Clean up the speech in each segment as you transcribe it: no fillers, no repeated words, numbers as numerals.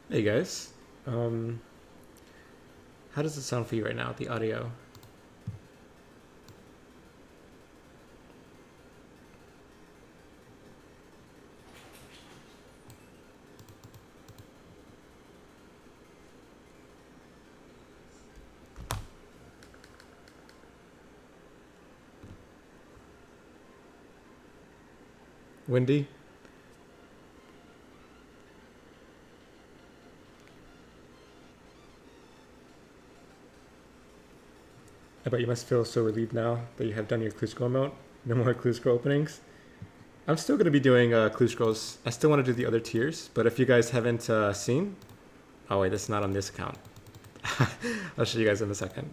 Hey guys, um, how does it sound for you right now, the audio? Windy? I bet you must feel so relieved now that you have done your clue scroll mount. No more clue scroll openings. I'm still going to be doing clue scrolls. I still want to do the other tiers, but if you guys haven't seen... Oh wait, that's not on this account. I'll show you guys in a second.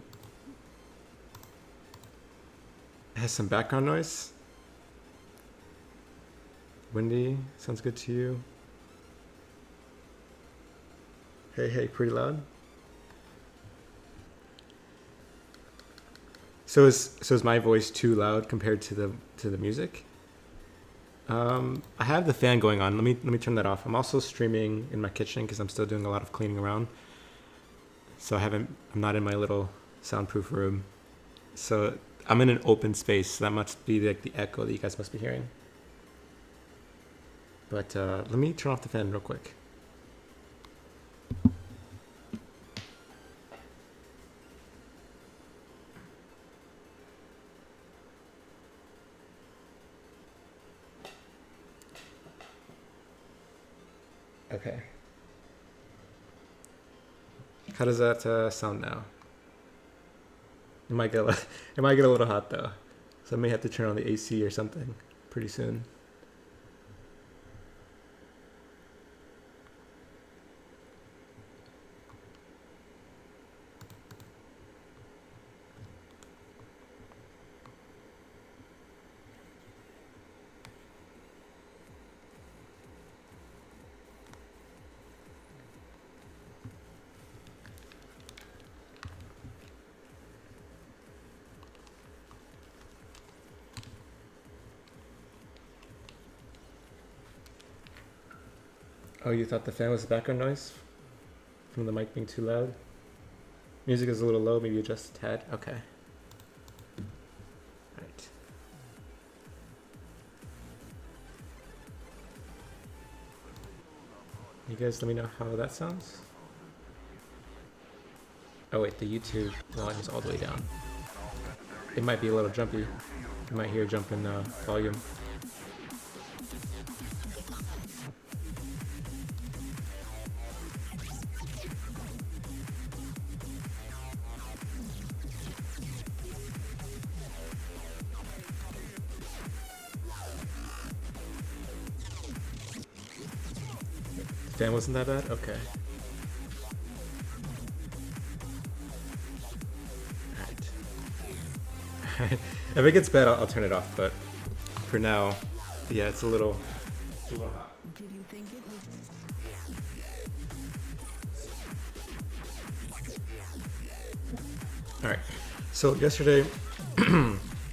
It has some background noise. Windy, sounds good to you. Hey, pretty loud. So is my voice too loud compared to the music? I have the fan going on. Let me turn that off. I'm also streaming in my kitchen because I'm still doing a lot of cleaning around. So I'm not in my little soundproof room. So I'm in an open space. So that must be like the echo that you guys must be hearing. But let me turn off the fan real quick. Okay. How does that sound now? It might get it might get a little hot though, so I may have to turn on the AC or something pretty soon. Oh, you thought the fan was background noise from the mic being too loud? Music is a little low, maybe adjust a tad. Okay. Right. You guys let me know how that sounds. Oh wait, the YouTube volume is all the way down. It might be a little jumpy. You might hear a jump in volume. Fan wasn't that bad? Okay. Alright. If it gets bad, I'll turn it off, but for now, yeah, it's a little hot. Alright, so yesterday,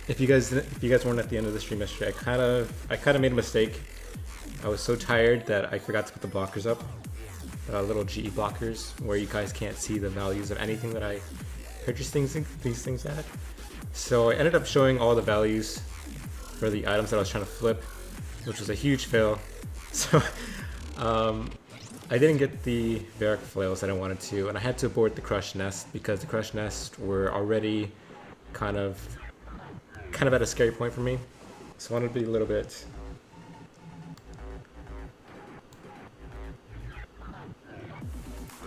if you guys weren't at the end of the stream yesterday, I kind of made a mistake. I was so tired that I forgot to put the blockers up, little GE blockers, where you guys can't see the values of anything that I purchased these things at. So I ended up showing all the values for the items that I was trying to flip, which was a huge fail. So I didn't get the Varric flails that I wanted to, and I had to abort the Crush Nest because the Crush Nest were already kind of at a scary point for me. So I wanted to be a little bit...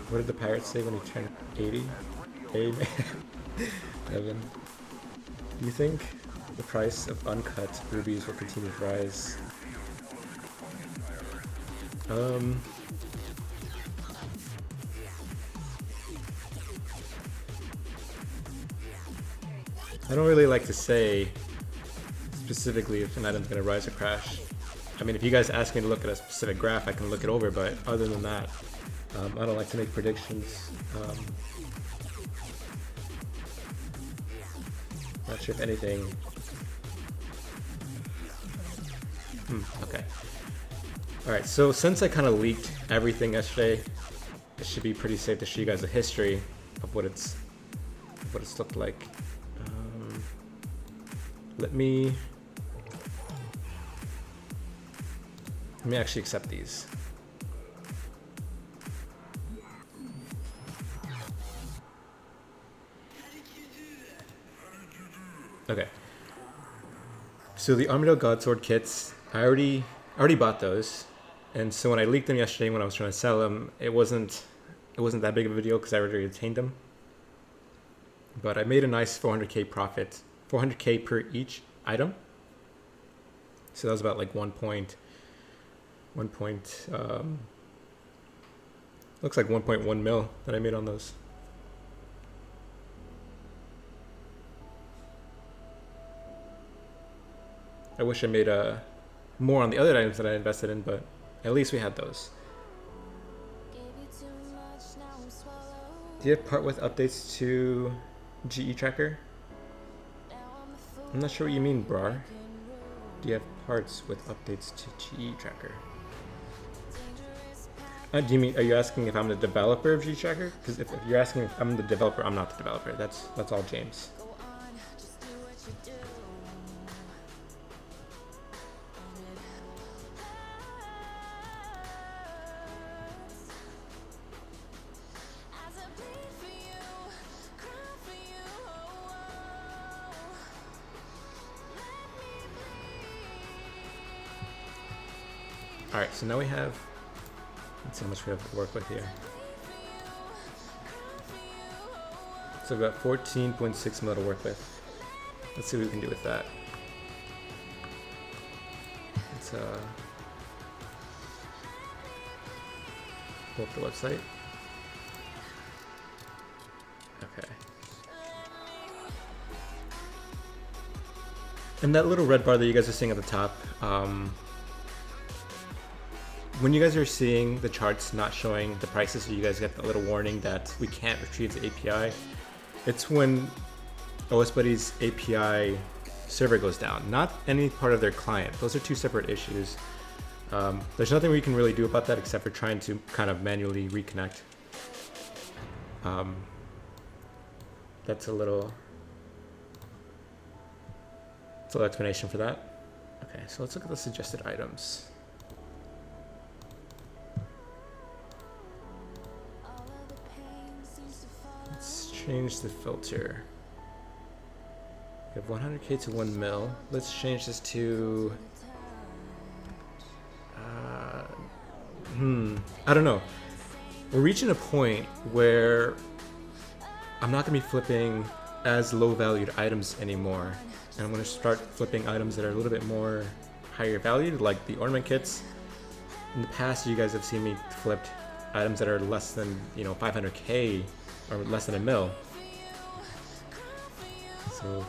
What did the pirate say when he turned 80? Amen. Evan. Do you think the price of uncut rubies will continue to rise? I don't really like to say specifically if an item's going to rise or crash. I mean, if you guys ask me to look at a specific graph, I can look it over, but other than that, I don't like to make predictions. Not sure if anything... Okay. Alright, so since I kind of leaked everything yesterday, it should be pretty safe to show you guys a history of what it's looked like. Let me actually accept these. Okay. So the Armadillo Godsword kits, I already bought those, and so when I leaked them yesterday when I was trying to sell them, it wasn't that big of a deal because I already retained them. But I made a nice 400k profit, 400k per each item. So that was about like looks like 1.1 mil that I made on those. I wish I made more on the other items that I invested in, but at least we had those. Do you have part with updates to GE Tracker? I'm not sure what you mean, Brar. Do you have parts with updates to GE Tracker? Do you mean, are you asking if I'm the developer of GE Tracker? Because if you're asking if I'm the developer, I'm not the developer. That's all James. Alright, so now we have, let's see how much we have to work with here. So we've got 14.6 mil to work with. Let's see what we can do with that. Let's pull up the website. Okay. And that little red bar that you guys are seeing at the top, when you guys are seeing the charts not showing the prices, so you guys get the little warning that we can't retrieve the API, it's when OSBuddy's API server goes down, not any part of their client. Those are two separate issues. There's nothing we can really do about that except for trying to kind of manually reconnect. That's a little explanation for that. Okay, so let's look at the suggested items. Let's change the filter. We have 100k to 1 mil. Let's change this to I don't know. We're reaching a point where I'm not gonna be flipping as low valued items anymore, and I'm gonna start flipping items that are a little bit more higher valued, like the ornament kits. In the past, you guys have seen me flipped items that are less than 500k or less than a mil. So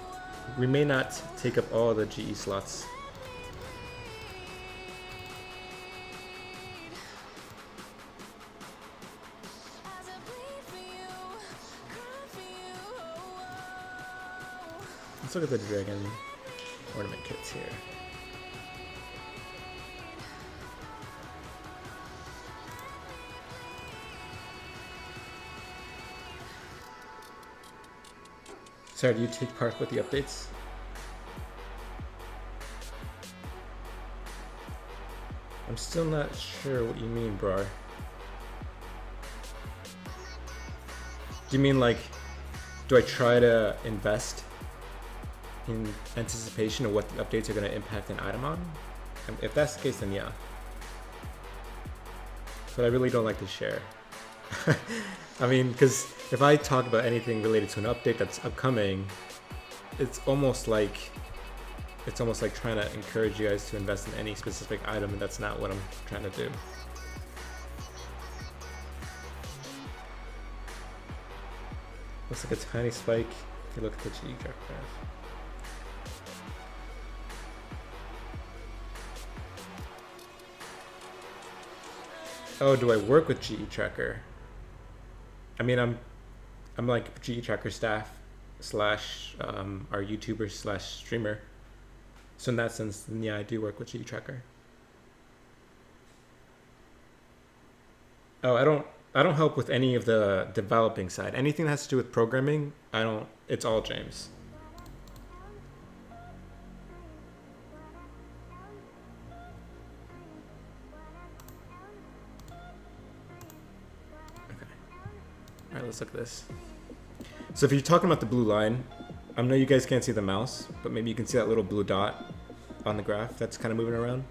we may not take up all the GE slots. Let's look at the dragon ornament kits here. Sorry, do you take part with the updates? I'm still not sure what you mean, Brar. Do you mean like, do I try to invest in anticipation of what the updates are going to impact an item on? And if that's the case, then yeah. But I really don't like to share. I mean, because if I talk about anything related to an update that's upcoming, it's almost like trying to encourage you guys to invest in any specific item, and that's not what I'm trying to do. Looks like a tiny spike if you look at the GE graph. Oh, do I work with GE Tracker? I mean, I'm like GE Tracker staff / our YouTuber / streamer. So in that sense, then yeah, I do work with GE Tracker. Oh, I don't help with any of the developing side. Anything that has to do with programming, I don't. It's all James. Okay. All right, let's look at this. So if you're talking about the blue line, I know you guys can't see the mouse, but maybe you can see that little blue dot on the graph that's kind of moving around.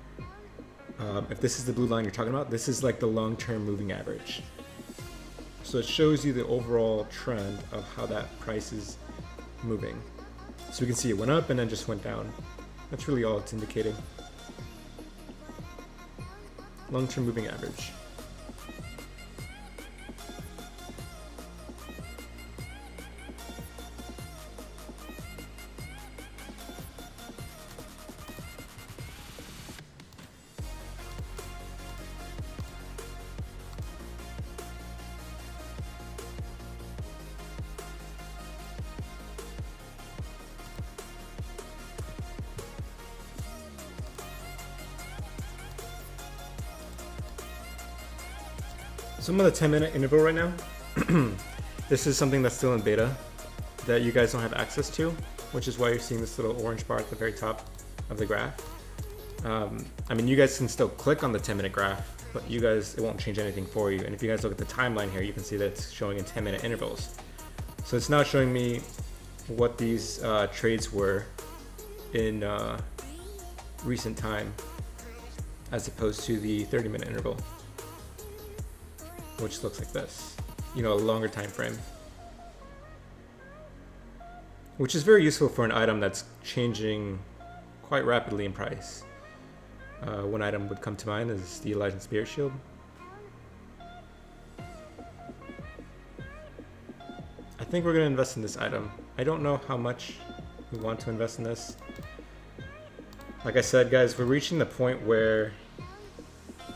If this is the blue line you're talking about, this is like the long-term moving average. So it shows you the overall trend of how that price is moving. So we can see it went up and then just went down. That's really all it's indicating. Long-term moving average. So I'm on the 10-minute interval right now. This is something that's still in beta that you guys don't have access to, which is why you're seeing this little orange bar at the very top of the graph. I mean, you guys can still click on the 10-minute graph, but it won't change anything for you. And if you guys look at the timeline here, you can see that it's showing in 10-minute intervals. So it's now showing me what these trades were in recent time, as opposed to the 30-minute interval, which looks like this, a longer time frame, which is very useful for an item that's changing quite rapidly in price. One item would come to mind is the Elijah Spirit Shield. I think we're going to invest in this item. I don't know how much we want to invest in this. Like I said, guys, we're reaching the point where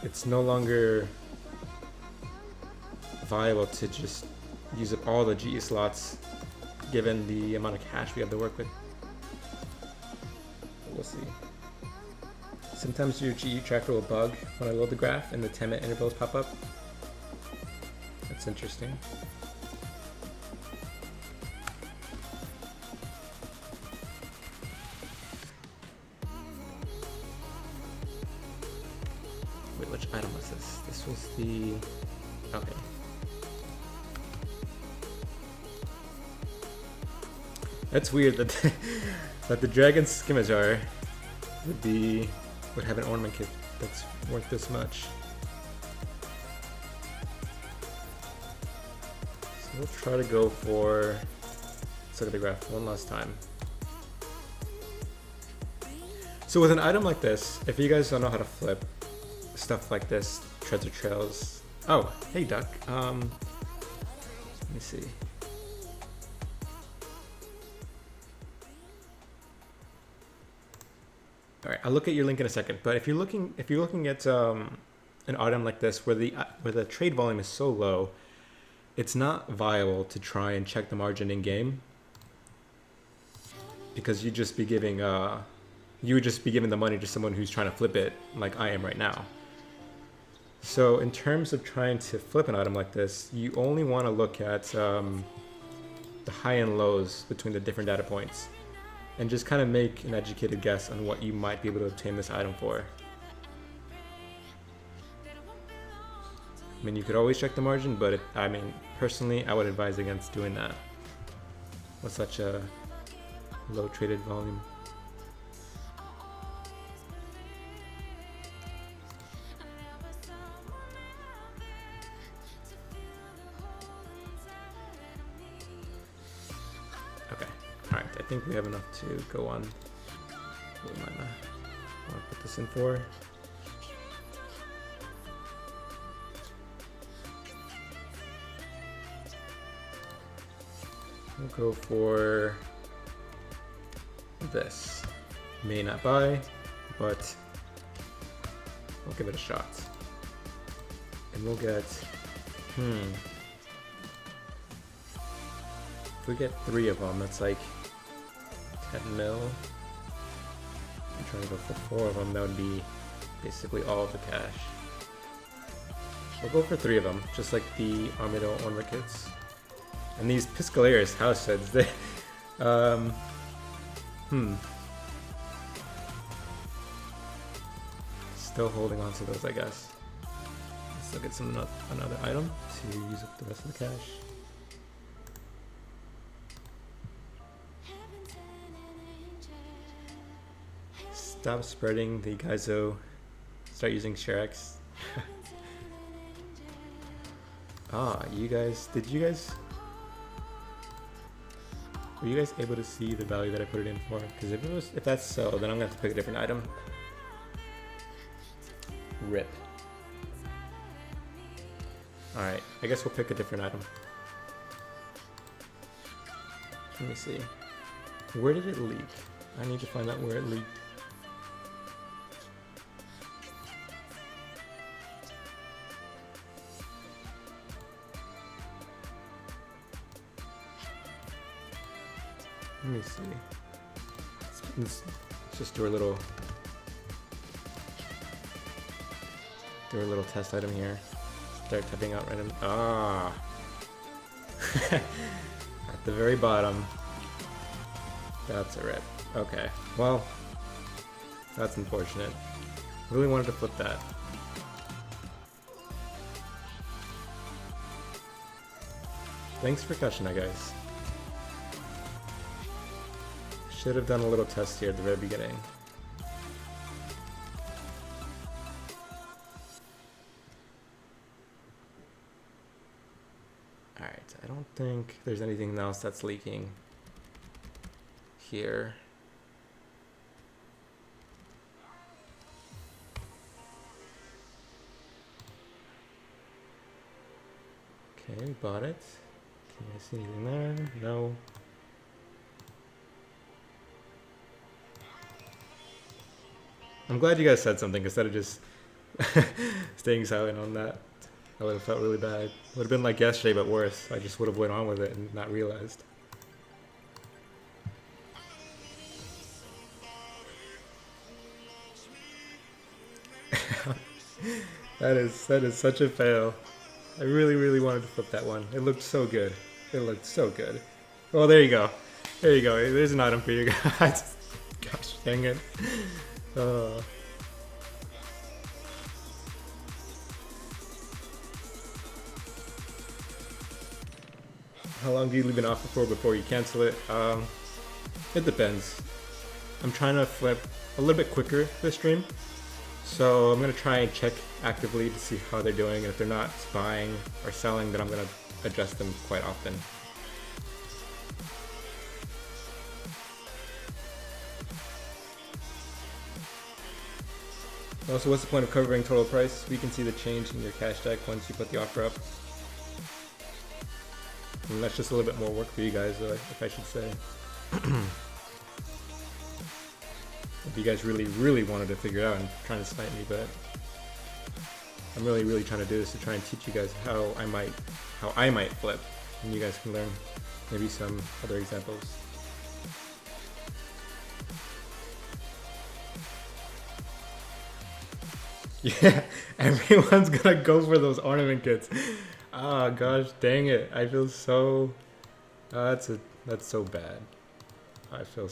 it's no longer viable to just use up all the GE slots given the amount of cash we have to work with. We'll see. Sometimes your GE tracker will bug when I load the graph and the 10-minute intervals pop up. That's interesting. Wait, which item was this? This was the... okay. That's weird that that the Dragon Scimitar would have an ornament kit that's worth this much. So let's try to go for, let's look at the graph one last time. So with an item like this, if you guys don't know how to flip stuff like this, treasure trails. Oh, hey duck. Let me see. All right, I'll look at your link in a second. But if you're looking at an item like this where the trade volume is so low, it's not viable to try and check the margin in game, because you'd just be giving the money to someone who's trying to flip it, like I am right now. So in terms of trying to flip an item like this, you only want to look at the high and lows between the different data points, and just kind of make an educated guess on what you might be able to obtain this item for. I mean, you could always check the margin, but personally, I would advise against doing that with such a low traded volume. I think we have enough to go on. What am I want to put this in for? We'll go for this. May not buy, but we'll give it a shot. And we'll get, if we get 3 of them, that's like 10 mil. I'm trying to go for 4 of them, that would be basically all of the cash. We'll go for 3 of them, just like the Armadillo Ornament kits. And these Piscalarius house heads, they... Still holding on to those, I guess. Let's look at another item to use up the rest of the cash. Stop spreading the Gaizo. Start using ShareX. You guys, were you guys able to see the value that I put it in for? Because if that's so, then I'm gonna have to pick a different item. RIP. Alright, I guess we'll pick a different item. Let me see. Where did it leak? I need to find out where it leaked. Let me see. Let's just do a little test item here. Start typing out random. At the very bottom. That's a rip. Okay. Well, that's unfortunate. Really wanted to flip that. Thanks for catching that, guys. Should have done a little test here at the very beginning. Alright, I don't think there's anything else that's leaking here. Okay, we bought it. Can you see anything there? No. I'm glad you guys said something instead of just staying silent on that. I would have felt really bad. Would have been like yesterday, but worse. I just would have went on with it and not realized. That is such a fail. I really wanted to flip that one. It looked so good. It looked so good. Well, there you go. There you go. There's an item for you guys. Gosh, dang it. How long do you leave an offer for before you cancel it? It depends. I'm trying to flip a little bit quicker this stream, so I'm going to try and check actively to see how they're doing, and if they're not buying or selling, then I'm going to adjust them quite often. Also, what's the point of covering total price? We can see the change in your cash deck once you put the offer up. And that's just a little bit more work for you guys, if I should say. If you guys really wanted to figure it out and trying to snipe me, but I'm really trying to do this to try and teach you guys how I might flip, and you guys can learn maybe some other examples. Yeah, everyone's gonna go for those ornament kits. Ah, gosh, dang it! I feel so. That's so bad. I feel.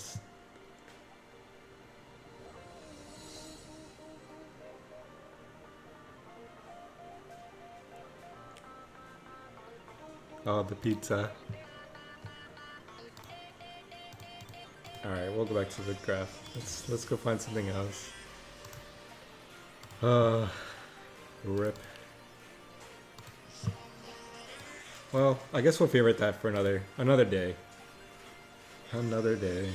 Oh, the pizza. All right, we'll go back to the graph. Let's go find something else. Rip. Well, I guess we'll favorite that for another day. Another day.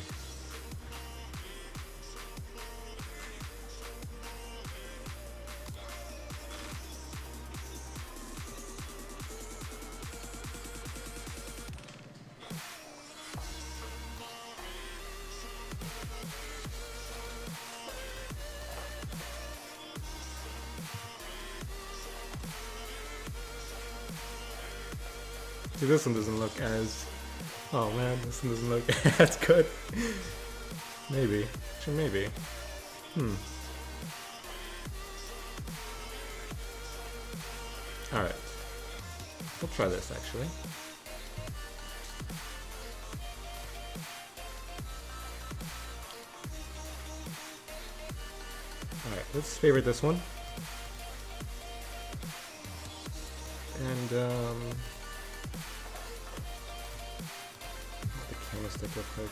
See, this one doesn't look as... Oh man, this one doesn't look as good. Maybe. Actually, maybe. All right, we'll try this actually. All right, let's favorite this one. And the candlestick real quick.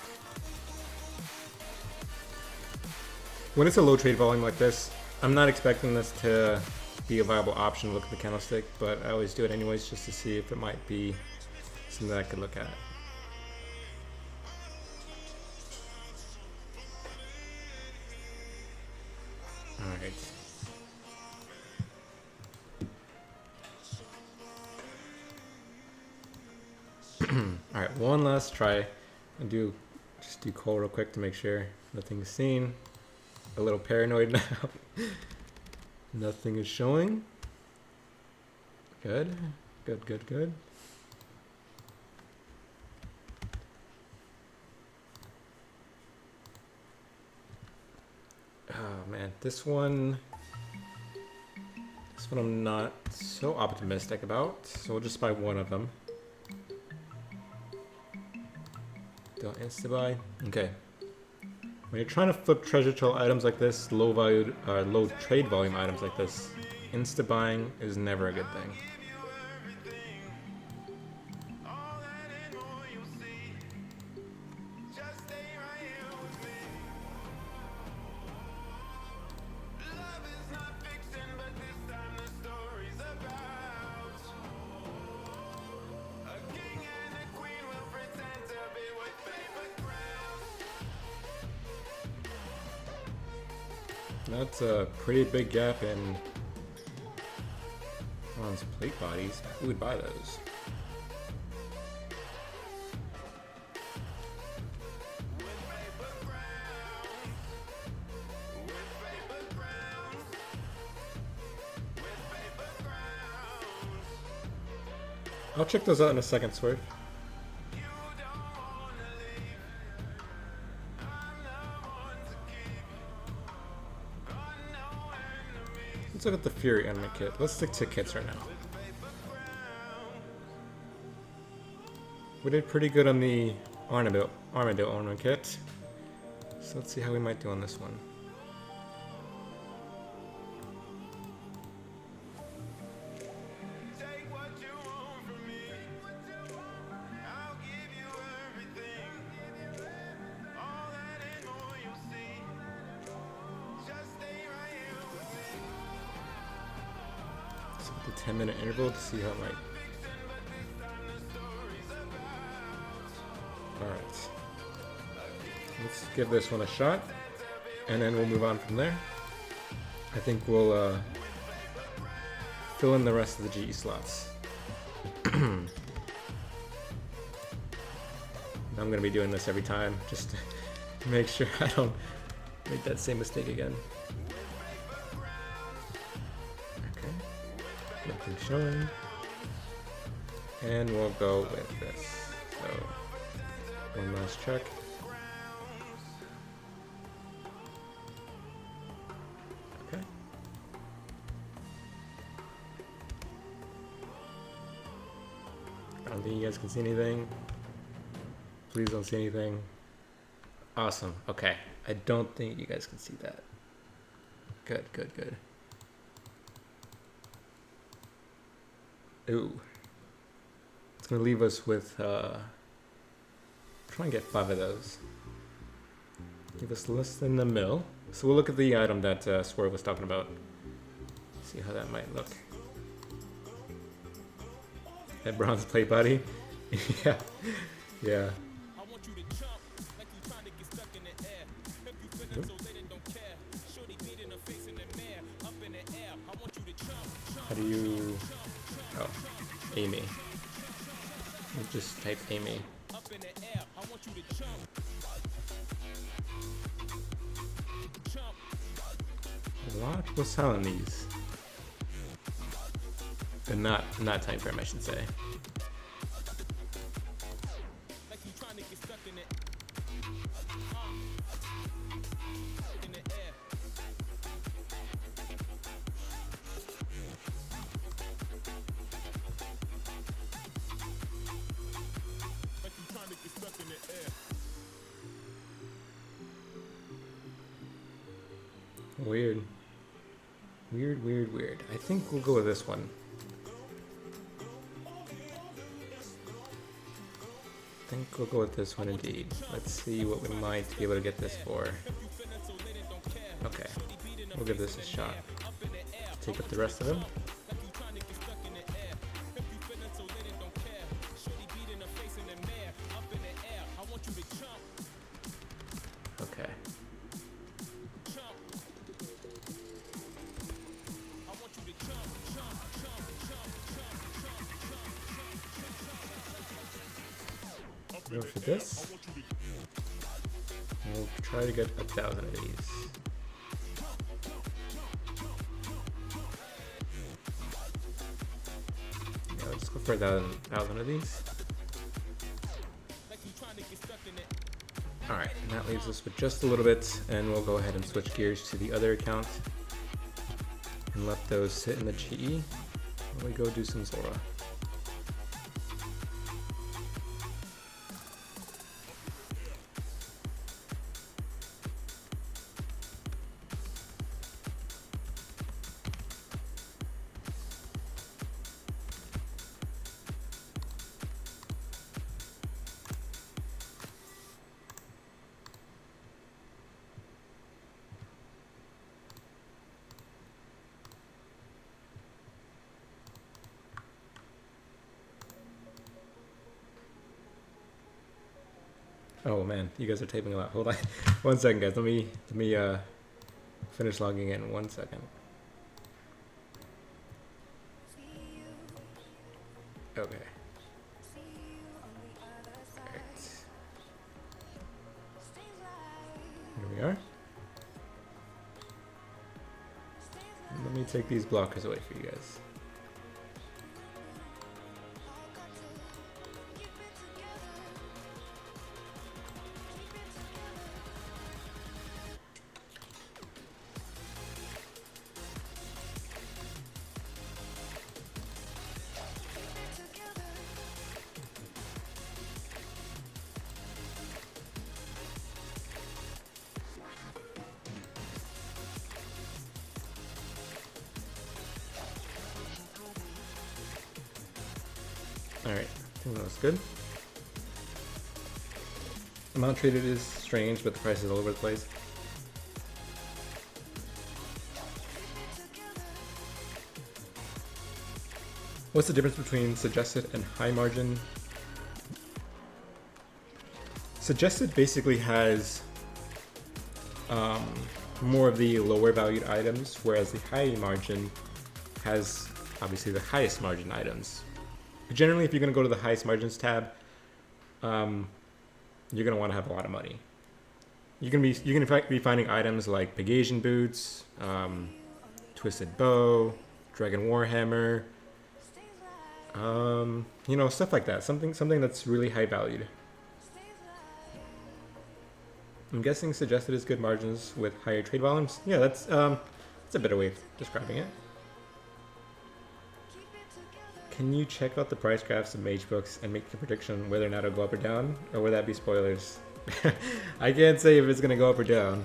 When it's a low trade volume like this, I'm not expecting this to be a viable option to look at the candlestick, but I always do it anyways just to see if it might be something that I could look at. Alright. Alright, one last try. I'll just do call real quick to make sure nothing's seen. A little paranoid now. Nothing is showing. Good. Good, good, good. Oh man, this one I'm not so optimistic about, so we'll just buy one of them. Don't insta-buy. Okay. When you're trying to flip treasure troll items like this, low trade volume items like this, insta-buying is never a good thing. That's a pretty big gap in bronze plate bodies. Who would buy those? I'll check those out in a second, Swerve. Let's look at the Fury Enemy kit. Let's stick to kits right now. We did pretty good on the Armadillo ornament kit. So let's see how we might do on this one. The 10-minute interval to see how it might. Alright. Let's give this one a shot, and then we'll move on from there. I think we'll fill in the rest of the GE slots. I'm going to be doing this every time, just to make sure I don't make that same mistake again. Nothing showing. And we'll go with this. So, one last check. Okay. I don't think you guys can see anything. Please don't see anything. Awesome. Okay. I don't think you guys can see that. Good, good, good. Ooh. It's going to leave us with, try and get 5 of those. Leave us less than the mill. So we'll look at the item that Swerve was talking about. See how that might look. That bronze plate body? Yeah. Yeah. Ooh. How do you... Oh, Amy. We'll just type Amy. A lot of people selling these. But not time frame, I should say. Weird. Weird, weird, weird. I think we'll go with this one. I think we'll go with this one indeed. Let's see what we might be able to get this for. Okay, we'll give this a shot. Take up the rest of them. Okay. Go for this. We'll try to get 1,000 of these. Yeah, let's go for 1,000 of these. Alright, and that leaves us with just a little bit, and we'll go ahead and switch gears to the other account and let those sit in the GE while we go do some Zulrah. Oh man, you guys are typing a lot. Hold on, 1 second, guys. Let me finish logging in. 1 second. Okay. Right. Here we are. Let me take these blockers away for you guys. Alright, I think that was good. Amount traded is strange, but the price is all over the place. What's the difference between suggested and high margin? Suggested basically has more of the lower valued items, whereas the high margin has obviously the highest margin items. Generally, if you're going to go to the highest margins tab, you're going to want to have a lot of money. You're going to be finding items like Pegasian boots, Twisted Bow, Dragon Warhammer, you know, stuff like that. Something that's really high valued. I'm guessing suggested is good margins with higher trade volumes. Yeah, that's a better way of describing it. Can you check out the price graphs of mage books and make a prediction whether or not it'll go up or down? Or would that be spoilers? I can't say if it's going to go up or down.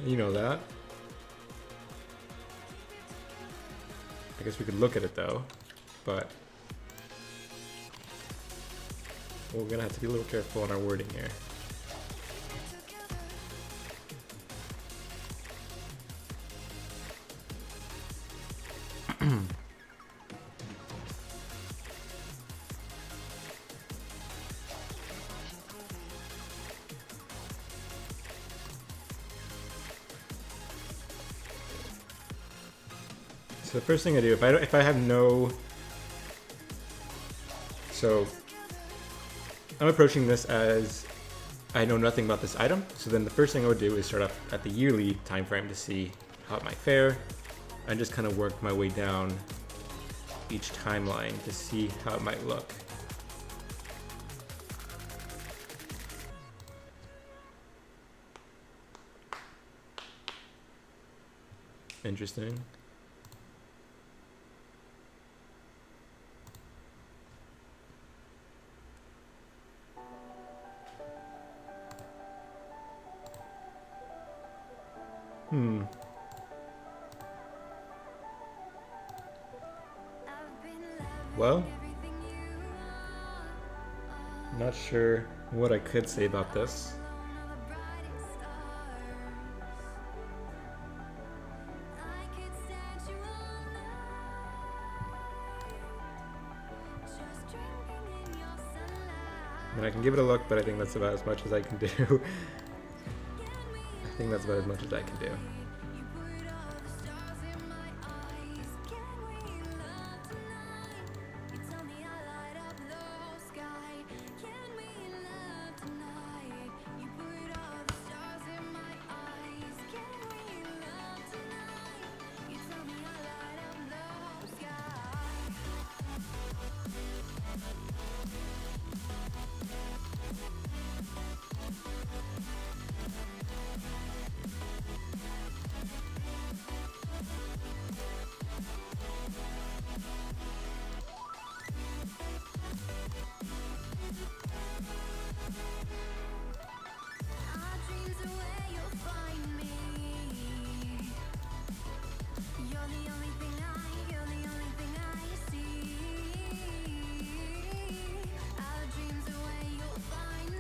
You know that. I guess we could look at it though, but we're going to have to be a little careful on our wording here. So the first thing I do, if I have no, so I'm approaching this as I know nothing about this item. So then the first thing I would do is start off at the yearly time frame to see how it might fare, and just kind of work my way down each timeline to see how it might look. Interesting. Well, not sure what I could say about this. I mean, I can give it a look, but I think that's about as much as I can do. I think that's about as much as I can do.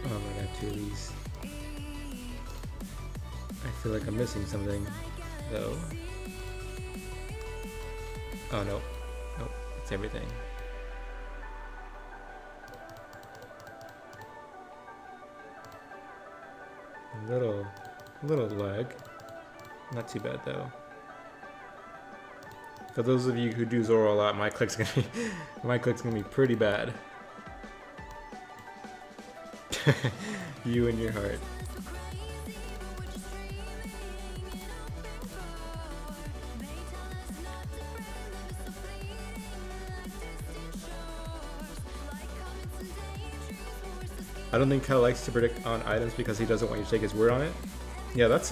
Oh my god, two of these. I feel like I'm missing something, though. Oh no. Nope, it's everything. Little lag. Not too bad though. For those of you who do Zulrah a lot, my click's gonna be pretty bad. You and your heart. I don't think Kyle likes to predict on items because he doesn't want you to take his word on it. Yeah, that's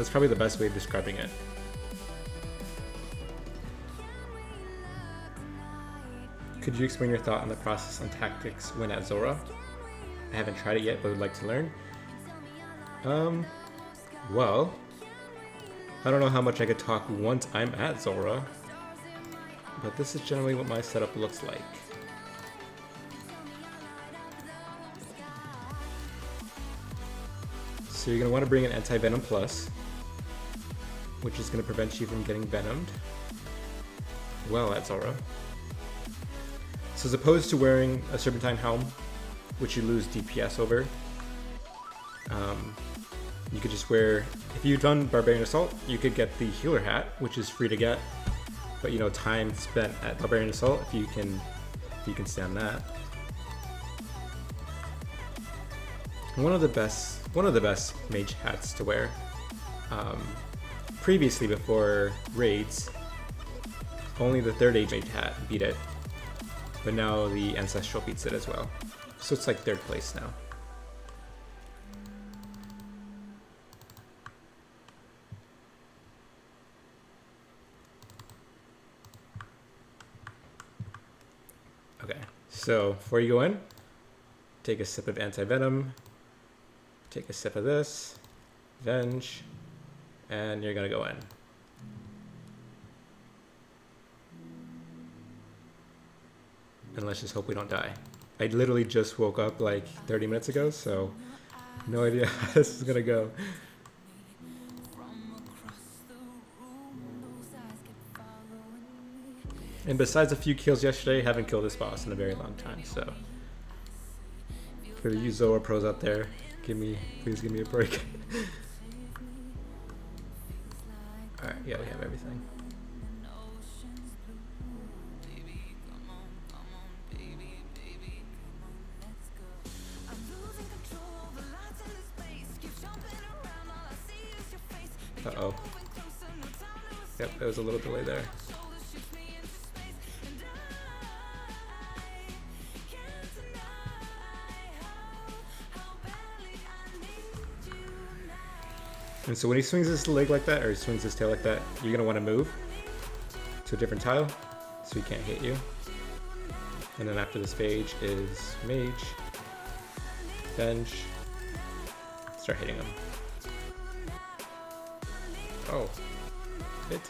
probably the best way of describing it. Could you explain your thought on the process and tactics when at Zulrah? I haven't tried it yet, but would like to learn. Well, I don't know how much I could talk once I'm at Zulrah, but this is generally what my setup looks like. So you're going to want to bring an anti-venom plus, which is going to prevent you from getting venomed well at Zulrah. So as opposed to wearing a Serpentine helm, which you lose DPS over, you could just wear, if you've done Barbarian Assault, you could get the healer hat, which is free to get, but you know, time spent at Barbarian Assault, if you can stand that. One of the best mage hats to wear. Previously, before raids, only the 3rd age mage hat beat it, but now the ancestral beats it as well. So it's like 3rd place now. Okay, so before you go in, take a sip of anti-venom, take a sip of this, venge, and you're gonna go in. And let's just hope we don't die. I literally just woke up like 30 minutes ago, so no idea how this is gonna go. And besides a few kills yesterday, I haven't killed this boss in a very long time, so for the Zulrah pros out there, please give me a break. Alright, yeah, we have everything. Uh-oh. Yep, there was a little delay there. And so when he swings his leg like that, or he swings his tail like that, you're going to want to move to a different tile so he can't hit you. And then after this phase is Mage, Venge, start hitting him. Oh, hit.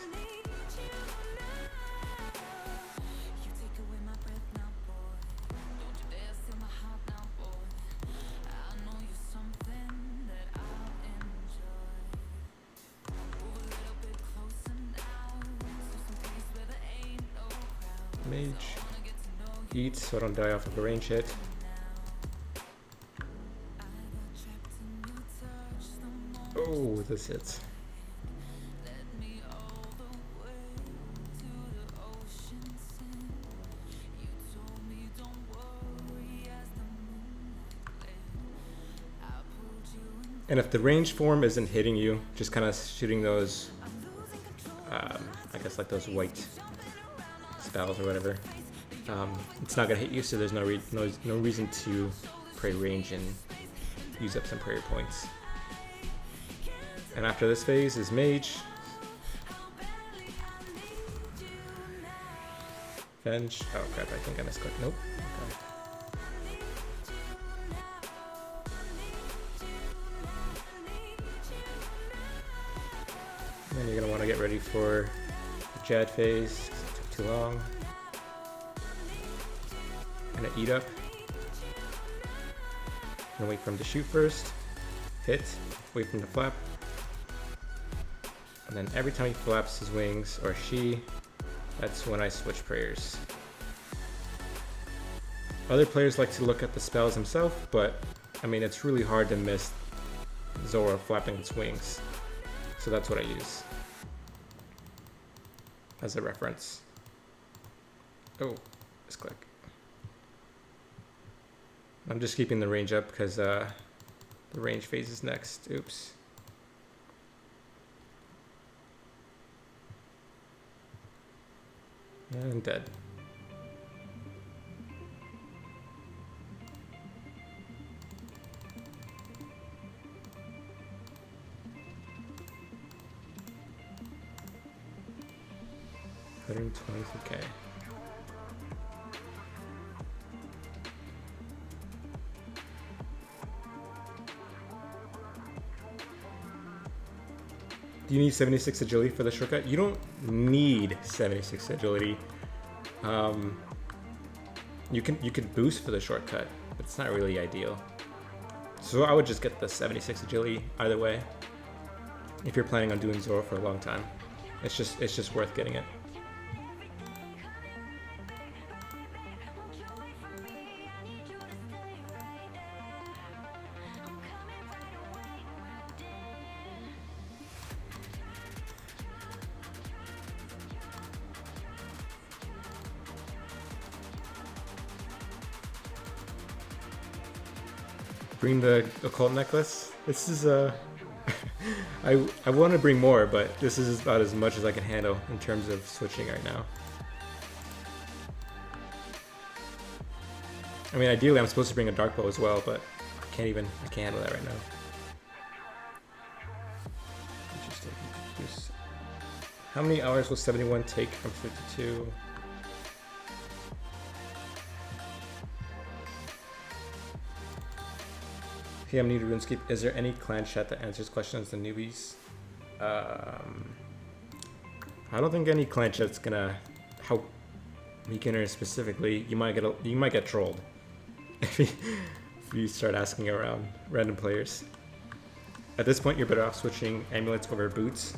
Mage. Eat so I don't die off of a range hit. Oh, this hits. And if the range form isn't hitting you, just kind of shooting those, I guess like those white spells or whatever, it's not gonna hit you. So there's no reason to pray range and use up some prayer points. And after this phase is mage. Venge. Oh crap! I think I misclicked. Nope. Okay. Then you're gonna want to get ready for the Jad phase, 'cause it took too long. Gonna eat up. Gonna wait for him to shoot first. Hit. Wait for him to flap. And then every time he flaps his wings, or she, that's when I switch prayers. Other players like to look at the spells himself, but I mean it's really hard to miss Zulrah flapping its wings. So that's what I use as a reference. Oh, misclick. I'm just keeping the range up because the range phase is next. Oops. And dead. $123K. Do you need 76 agility for the shortcut? You don't need 76 agility. You could boost for the shortcut, but it's not really ideal. So I would just get the 76 agility either way. If you're planning on doing Zulrah for a long time, it's just worth getting it. Bring the occult necklace. This is I want to bring more, but this is about as much as I can handle in terms of switching right now. I mean, ideally I'm supposed to bring a dark bow as well, but I can't handle that right now. Interesting. How many hours will 71 take from 52? PM need to RuneScape. Is there any clan chat that answers questions to newbies? I don't think any clan chat's gonna help beginners specifically. You might get trolled if you start asking around random players. At this point, you're better off switching amulets over boots.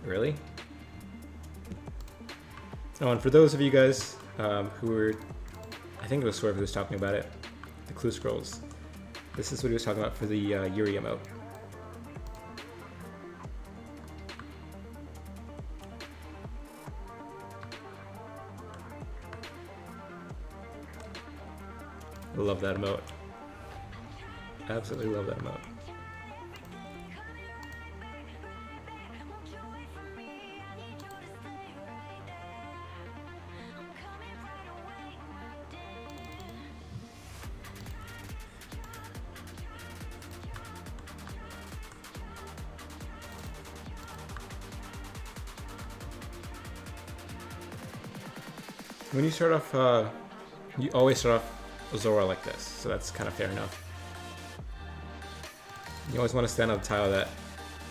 Really? Oh, and for those of you guys who were, I think it was Swerve who was talking about it, the clue scrolls. This is what he was talking about for the Yuri emote. I love that emote. Absolutely love that emote. When you start off, you always start off Zulrah like this, so that's kind of fair enough. You always want to stand on the tile that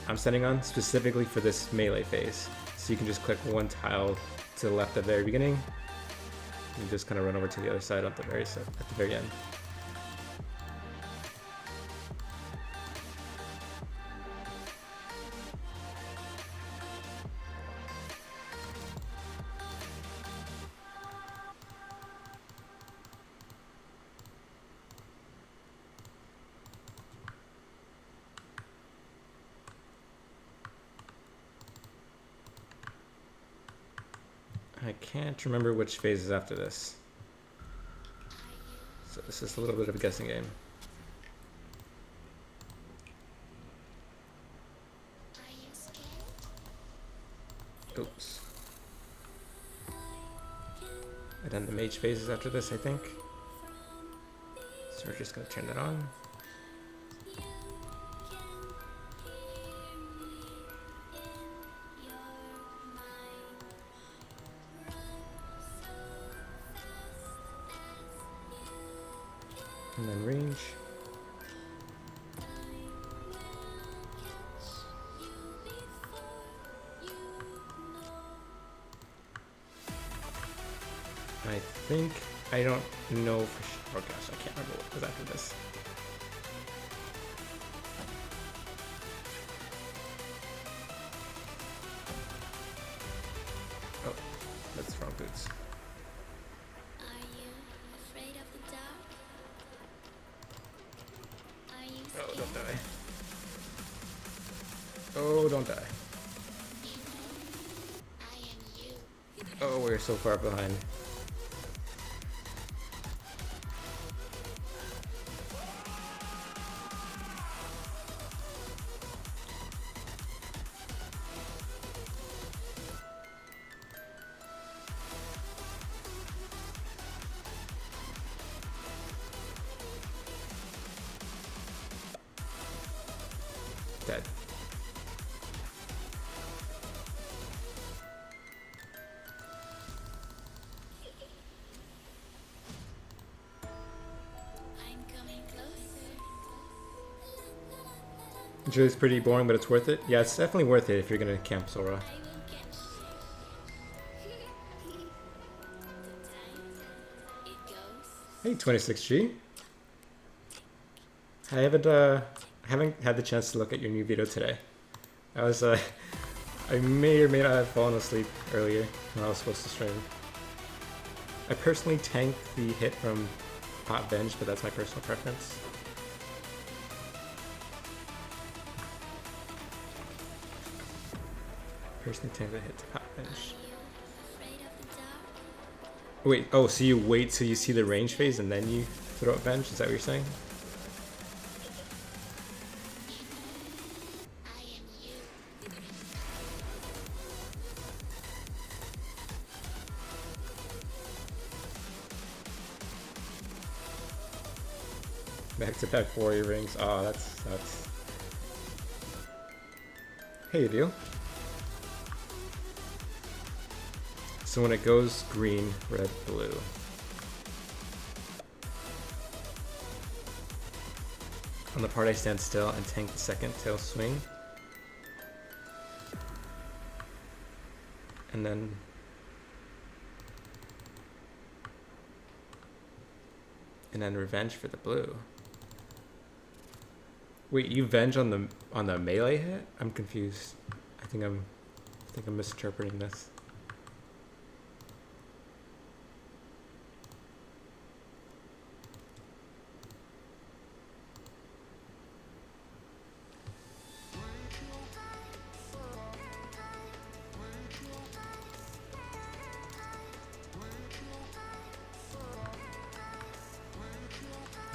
I'm setting on specifically for this melee phase. So you can just click one tile to the left at the very beginning, and just kind of run over to the other side at the very end. I can't remember which phase is after this. So this is a little bit of a guessing game. Oops. And then the mage phase is after this, I think. So we're just gonna turn that on. And then range. I think, I don't know for sure. Oh gosh, I can't remember what was after this. Oh, that's wrong boots. Oh, don't die. Oh, don't die. Oh, we're so far behind. Dead. Julie's pretty boring, but it's worth it. Yeah, it's definitely worth it if you're gonna camp Zulrah. Hey, 26G. I haven't had the chance to look at your new video today. I may or may not have fallen asleep earlier when I was supposed to stream. I personally tank the hit from Hot Venge, but that's my personal preference. Personally tank the hit to Hot Venge. Wait, oh, so you wait till you see the range phase and then you throw up Venge? Is that what you're saying? Back-to-back warrior rings. Oh, that's. Hey, you do. So when it goes green, red, blue. On the part I stand still and tank the second tail swing. And then revenge for the blue. Wait, you venge on the melee hit? I'm confused. I think I'm misinterpreting this.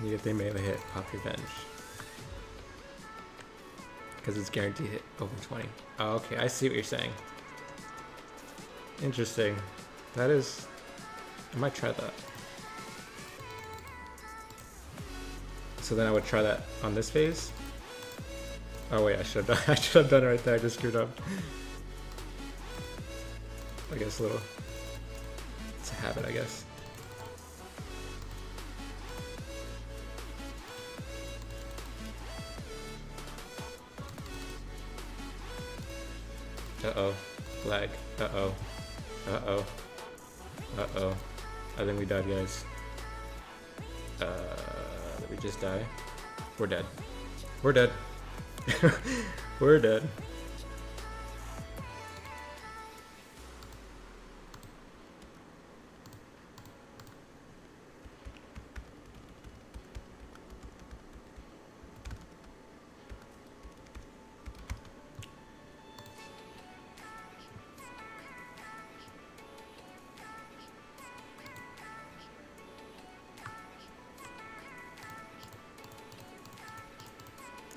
You get the melee hit, pop your venge. Because it's guaranteed hit over 20. Oh, okay, I see what you're saying. Interesting. That is... I might try that. So then I would try that on this phase. Oh wait, I should have done it right there. I just screwed up. I guess it's a habit, I guess. Uh-oh. Lag. Uh-oh. Uh-oh. Uh-oh. I think we died, guys. Did we just die? We're dead. We're dead. We're dead.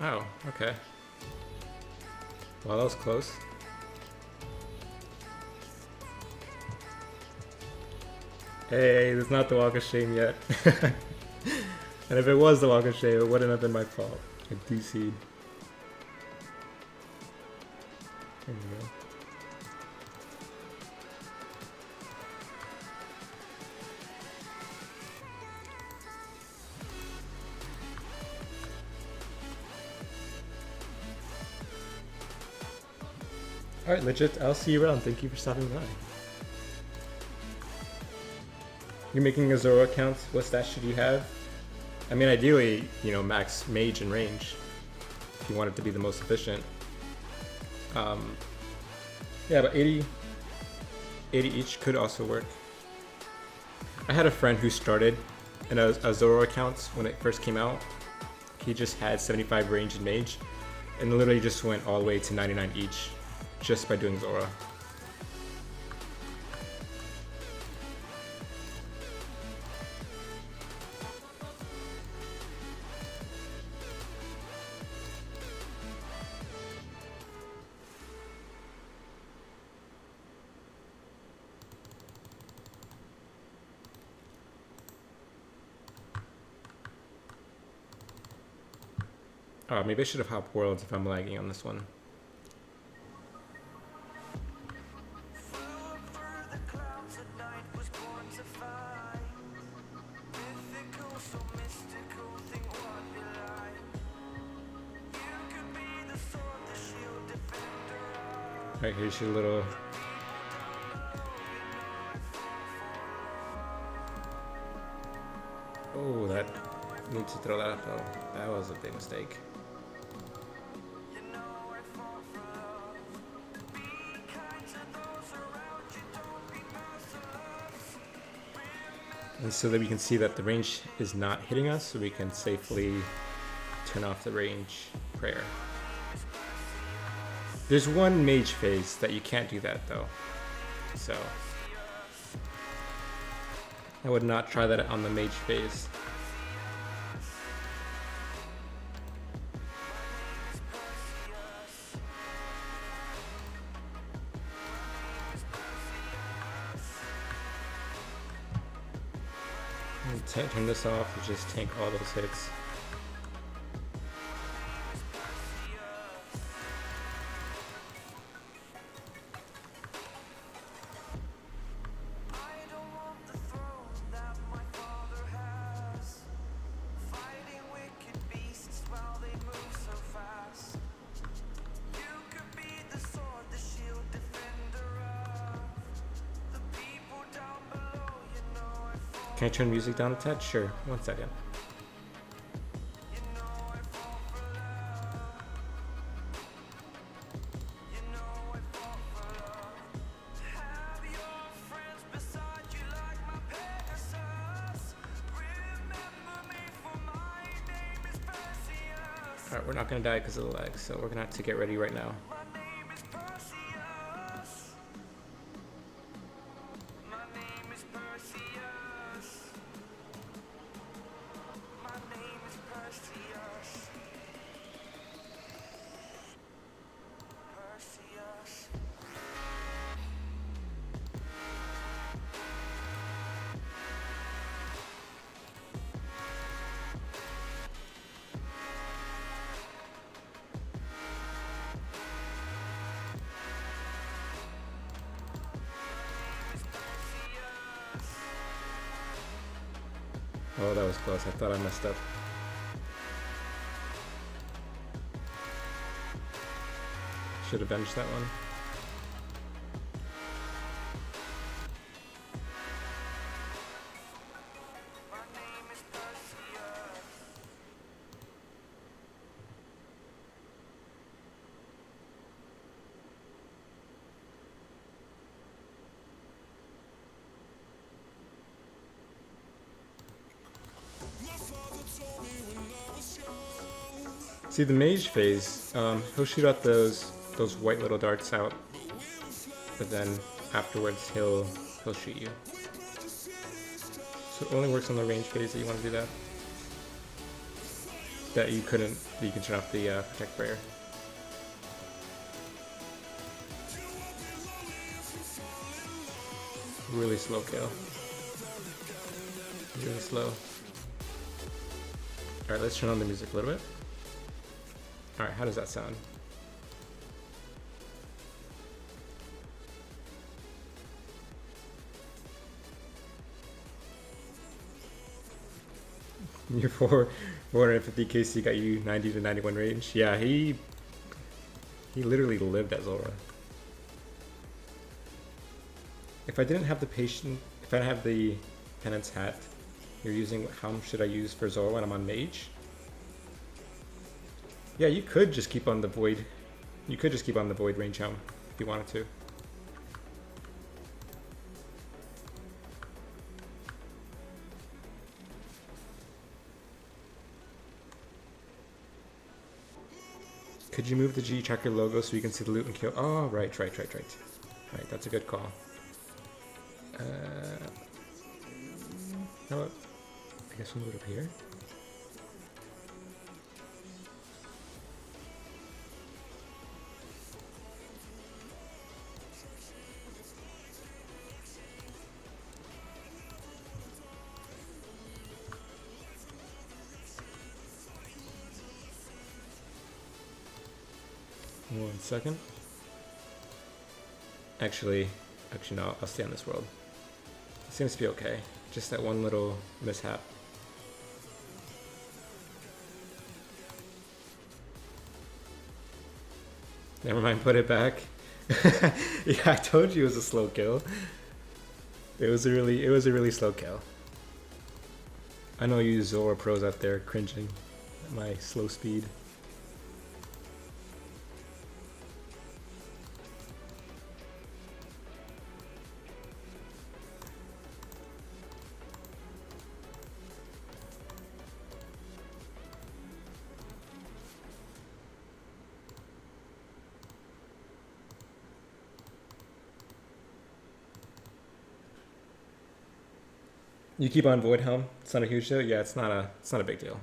Oh, okay. Well, that was close. Hey, it's not the walk of shame yet. And if it was the walk of shame, it wouldn't have been my fault. I DC'd. There we go. Alright, legit, I'll see you around. Thank you for stopping by. You're making a Zulrah account. What stats should you have? I mean, ideally, you know, max mage and range if you want it to be the most efficient. Yeah, but 80 each could also work. I had a friend who started a Zulrah account when it first came out. He just had 75 range and mage, and literally just went all the way to 99 each just by doing Zulrah. Oh, maybe I should have hopped worlds if I'm lagging on this one. Alright, here's your little... Oh, that... need to throw that up though. That was a big mistake. And so that we can see that the range is not hitting us, so we can safely turn off the range prayer. There's one mage phase that you can't do that though. So I would not try that on the mage phase. Turn this off and just tank all those hits. Can I turn music down a tad? Sure, 1 second. Alright, we're not gonna die because of the lag, so we're gonna have to get ready right now. Oh, that was close. I thought I messed up. Should have benched that one. See the mage phase, he'll shoot out those white little darts out, but then afterwards he'll shoot you. So it only works on the range phase that you want to do that. That you can turn off the protect barrier. Really slow kill. Really slow. Alright, let's turn on the music a little bit. Alright, how does that sound? Your 450 KC got you 90 to 91 range. Yeah, he literally lived at Zulrah. If I didn't have the patient, if I didn't have the penance hat, you're using, how should I use for Zulrah when I'm on mage? Yeah, you could just keep on the void. You could just keep on the void range helm if you wanted to. Could you move the G tracker logo so you can see the loot and kill? Oh, right. Right, that's a good call. No, I guess we'll move it up here. One second. Actually no, I'll stay on this world. It seems to be okay. Just that one little mishap. Never mind, put it back. Yeah, I told you it was a slow kill. It was a really slow kill. I know you Zulrah pros out there cringing at my slow speed. You keep on void helm. It's not a huge deal. Yeah, it's not a big deal.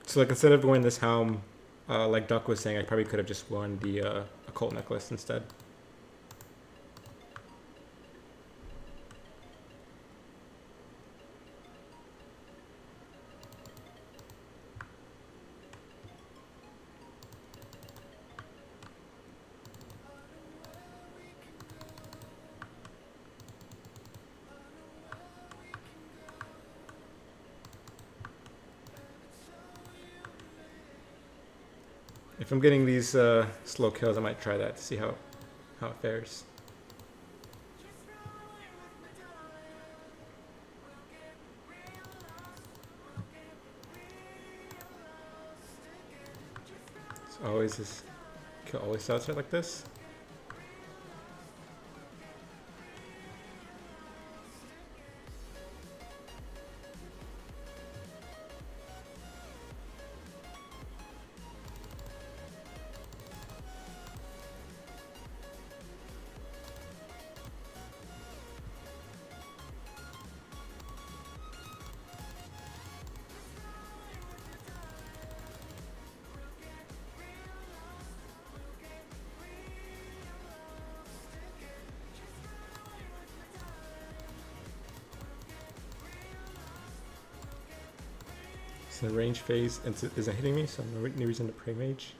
So like instead of wearing this helm, like Duck was saying, I probably could have just worn the occult necklace instead. If I'm getting these slow kills, I might try that to see how it fares. So always this kill always starts out like this. So the range phase isn't hitting me, so no reason to pray range.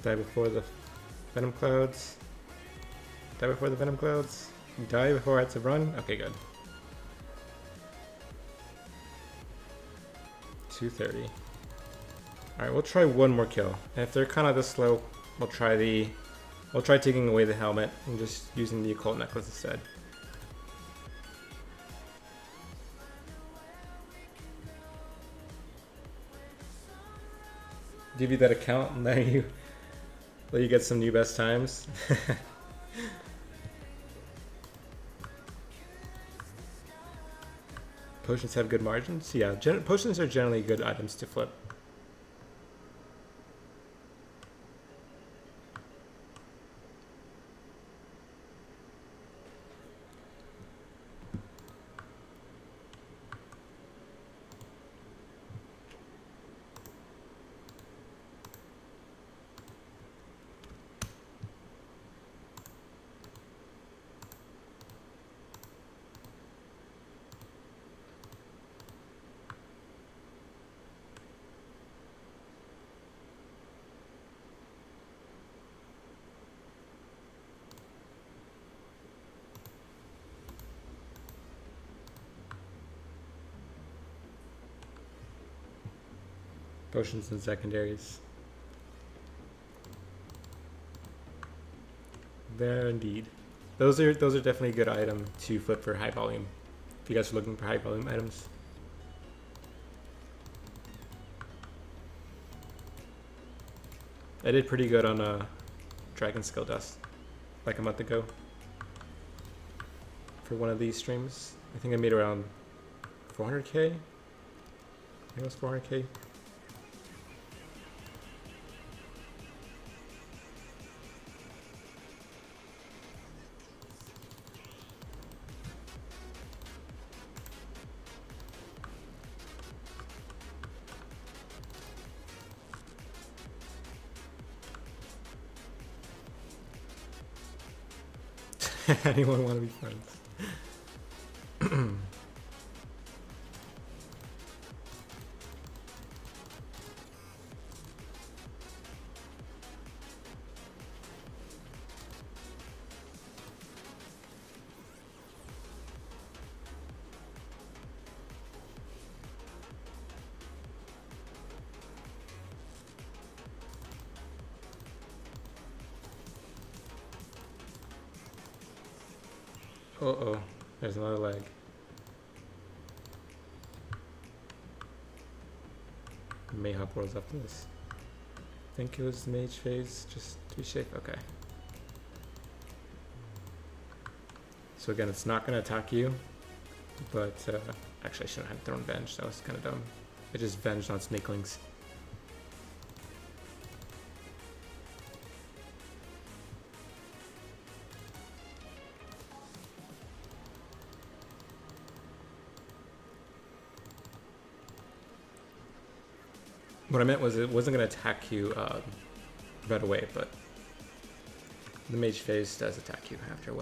Die before the venom clouds. Die before the venom clouds. Die before I had to run. Okay, good. 230. All right, we'll try one more kill. And if they're kind of this slow, we'll try taking away the helmet and just using the occult necklace instead. Give you that account and let you get some new best times. Potions have good margins? Yeah, potions are generally good items to flip. Potions and secondaries. There indeed. Those are definitely a good item to flip for high volume. If you guys are looking for high volume items. I did pretty good on Dragon Skill Dust like a month ago for one of these streams. I think I made around 400k. I think it was 400k. Anyone want to be friends? Uh-oh, there's another lag. Mayhop World's after this. I think it was mage phase, just to be safe. Okay. So again, it's not going to attack you, but actually I shouldn't have thrown Venge. That was kind of dumb. It just venged on Snakelings. What I meant was it wasn't going to attack you right away, but the mage phase does attack you after a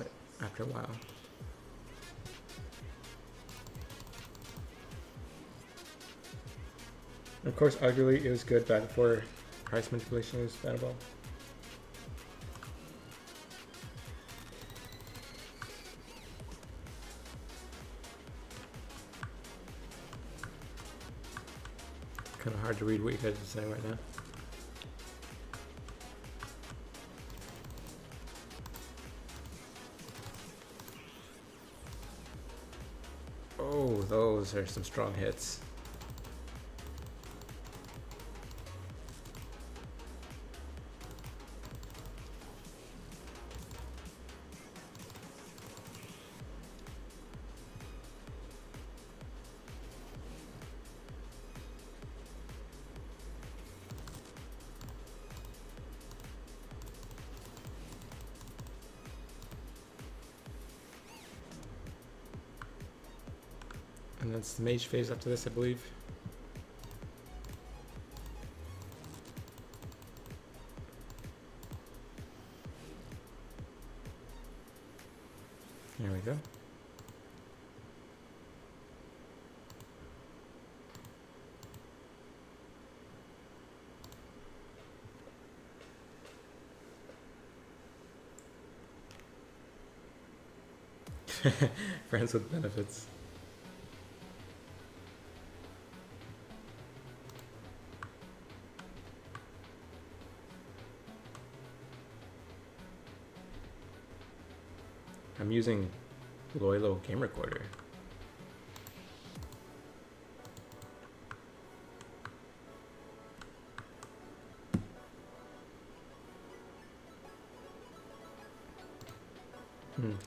while. Of course, arguably it was good back before price manipulation was bannable. Kind of hard to read what you guys are saying right now. Oh, those are some strong hits. And that's the mage phase after this, I believe. There we go. Friends with benefits. I'm using Loylo Game Recorder.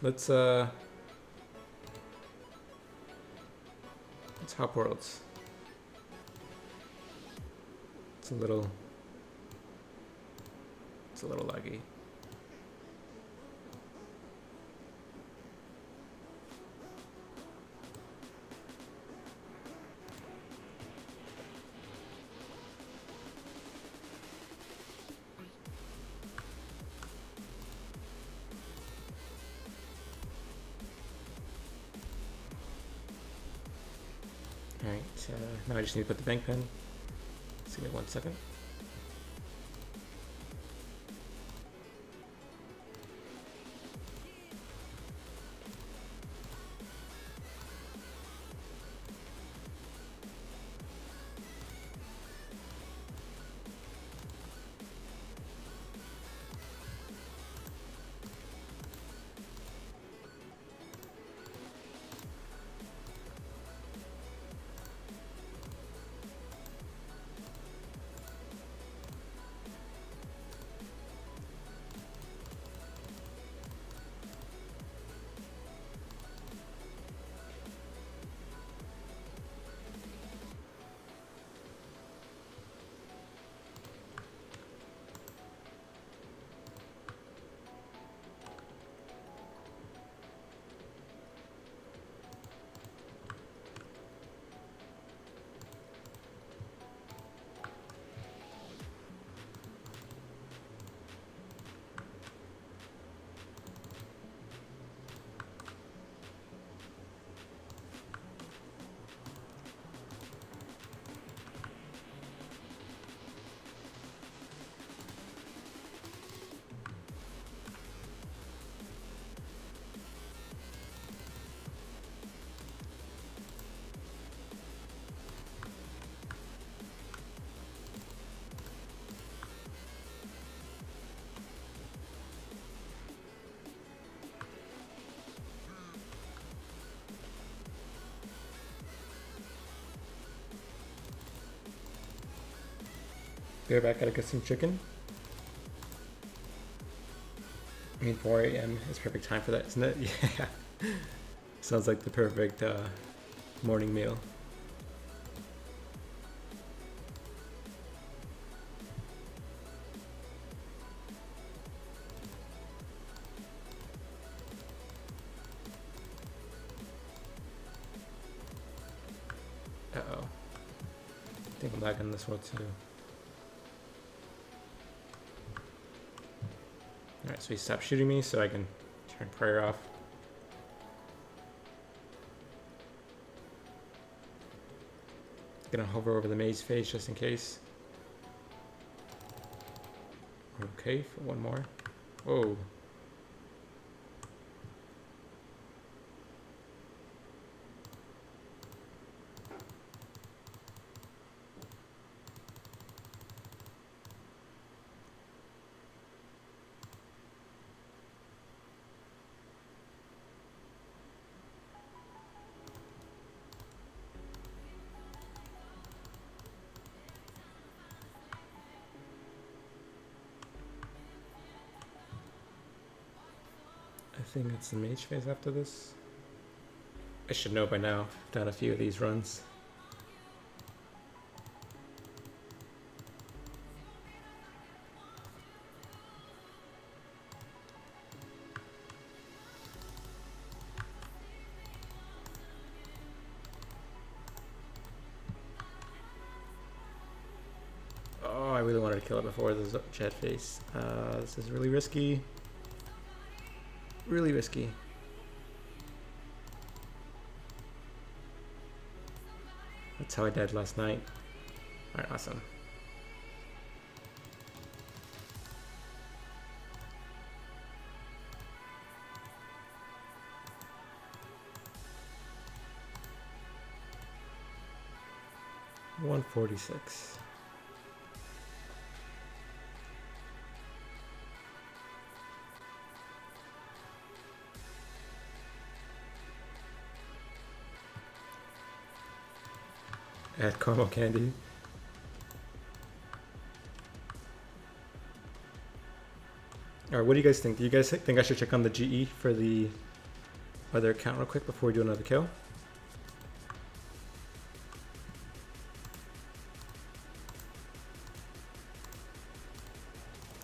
Let's hop worlds. It's a little laggy. Alright, now I just need to put the bank pen. Just give me 1 second. Be right back, gotta get some chicken. I mean, 4 a.m. is perfect time for that, isn't it? Yeah. Sounds like the perfect morning meal. Uh-oh. I think I'm lagging this one too. Alright, so he stopped shooting me so I can turn prayer off. Gonna hover over the maze face just in case. Okay, for one more. Whoa. I think it's the mage phase after this. I should know by now. I've done a few of these runs. Oh, I really wanted to kill it before the jet face. This is really risky. Really risky. That's how I died last night. Alright, awesome. 146. Add caramel candy. Alright, what do you guys think? Do you guys think I should check on the GE for the other account real quick before we do another kill?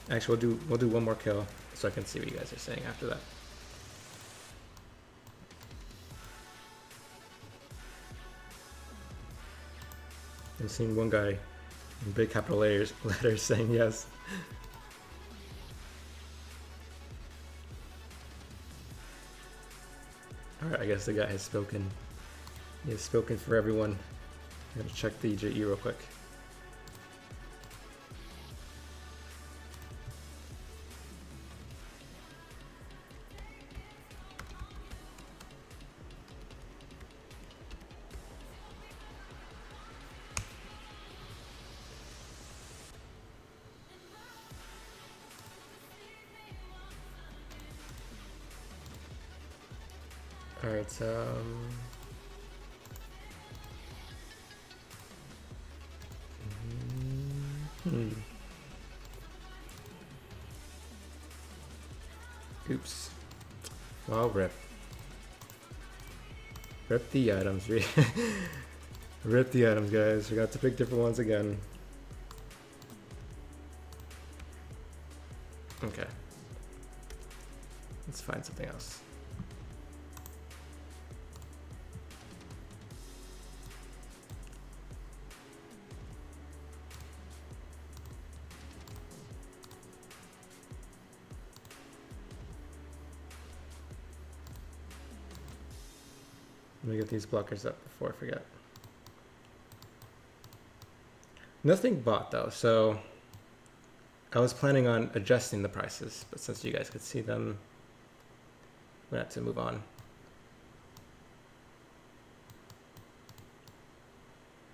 Actually, we'll do one more kill so I can see what you guys are saying after that. I'm seeing one guy in big capital letters saying yes. Alright, I guess the guy has spoken. He has spoken for everyone. I'm gonna check the GE real quick. Alright, oops. Well, rip the items. Rip the items, guys. We got to pick different ones again. Okay. Let's find something else. Let me get these blockers up before I forget. Nothing bought though, so I was planning on adjusting the prices, but since you guys could see them, we have to move on.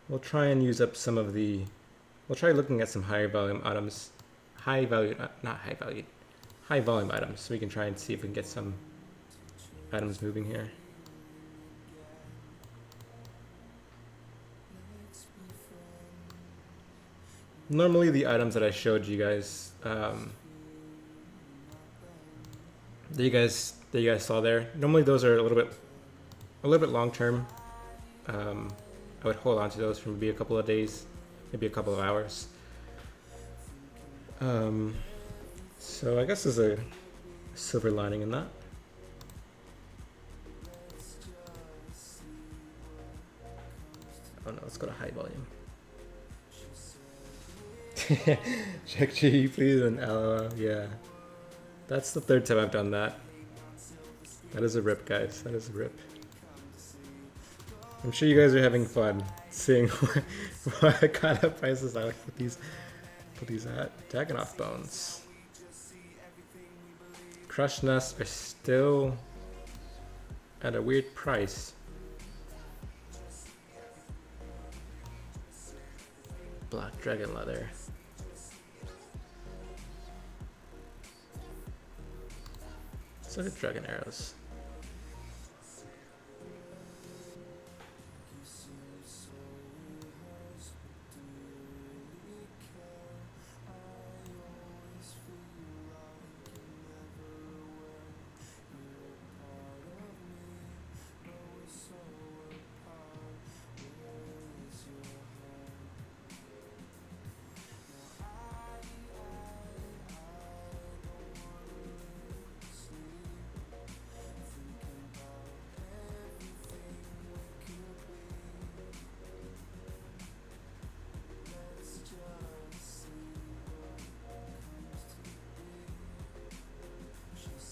We'll try and use up some of the, we'll try looking at some higher volume items, high volume items, so we can try and see if we can get some items moving here. Normally the items that I showed you guys, that you guys saw there, normally those are a little bit long term. I would hold on to those for maybe a couple of days, maybe a couple of hours. So I guess there's a silver lining in that. Oh no, let's go to high volume. Check GE please and LOL. Yeah, that's the third time I've done that. That is a rip, guys. That is a rip. I'm sure you guys are having fun seeing what kind of prices I like put these at. Dagonoth bones. Crushed nuts are still at a weird price. Black dragon leather. Let's look at dragon arrows.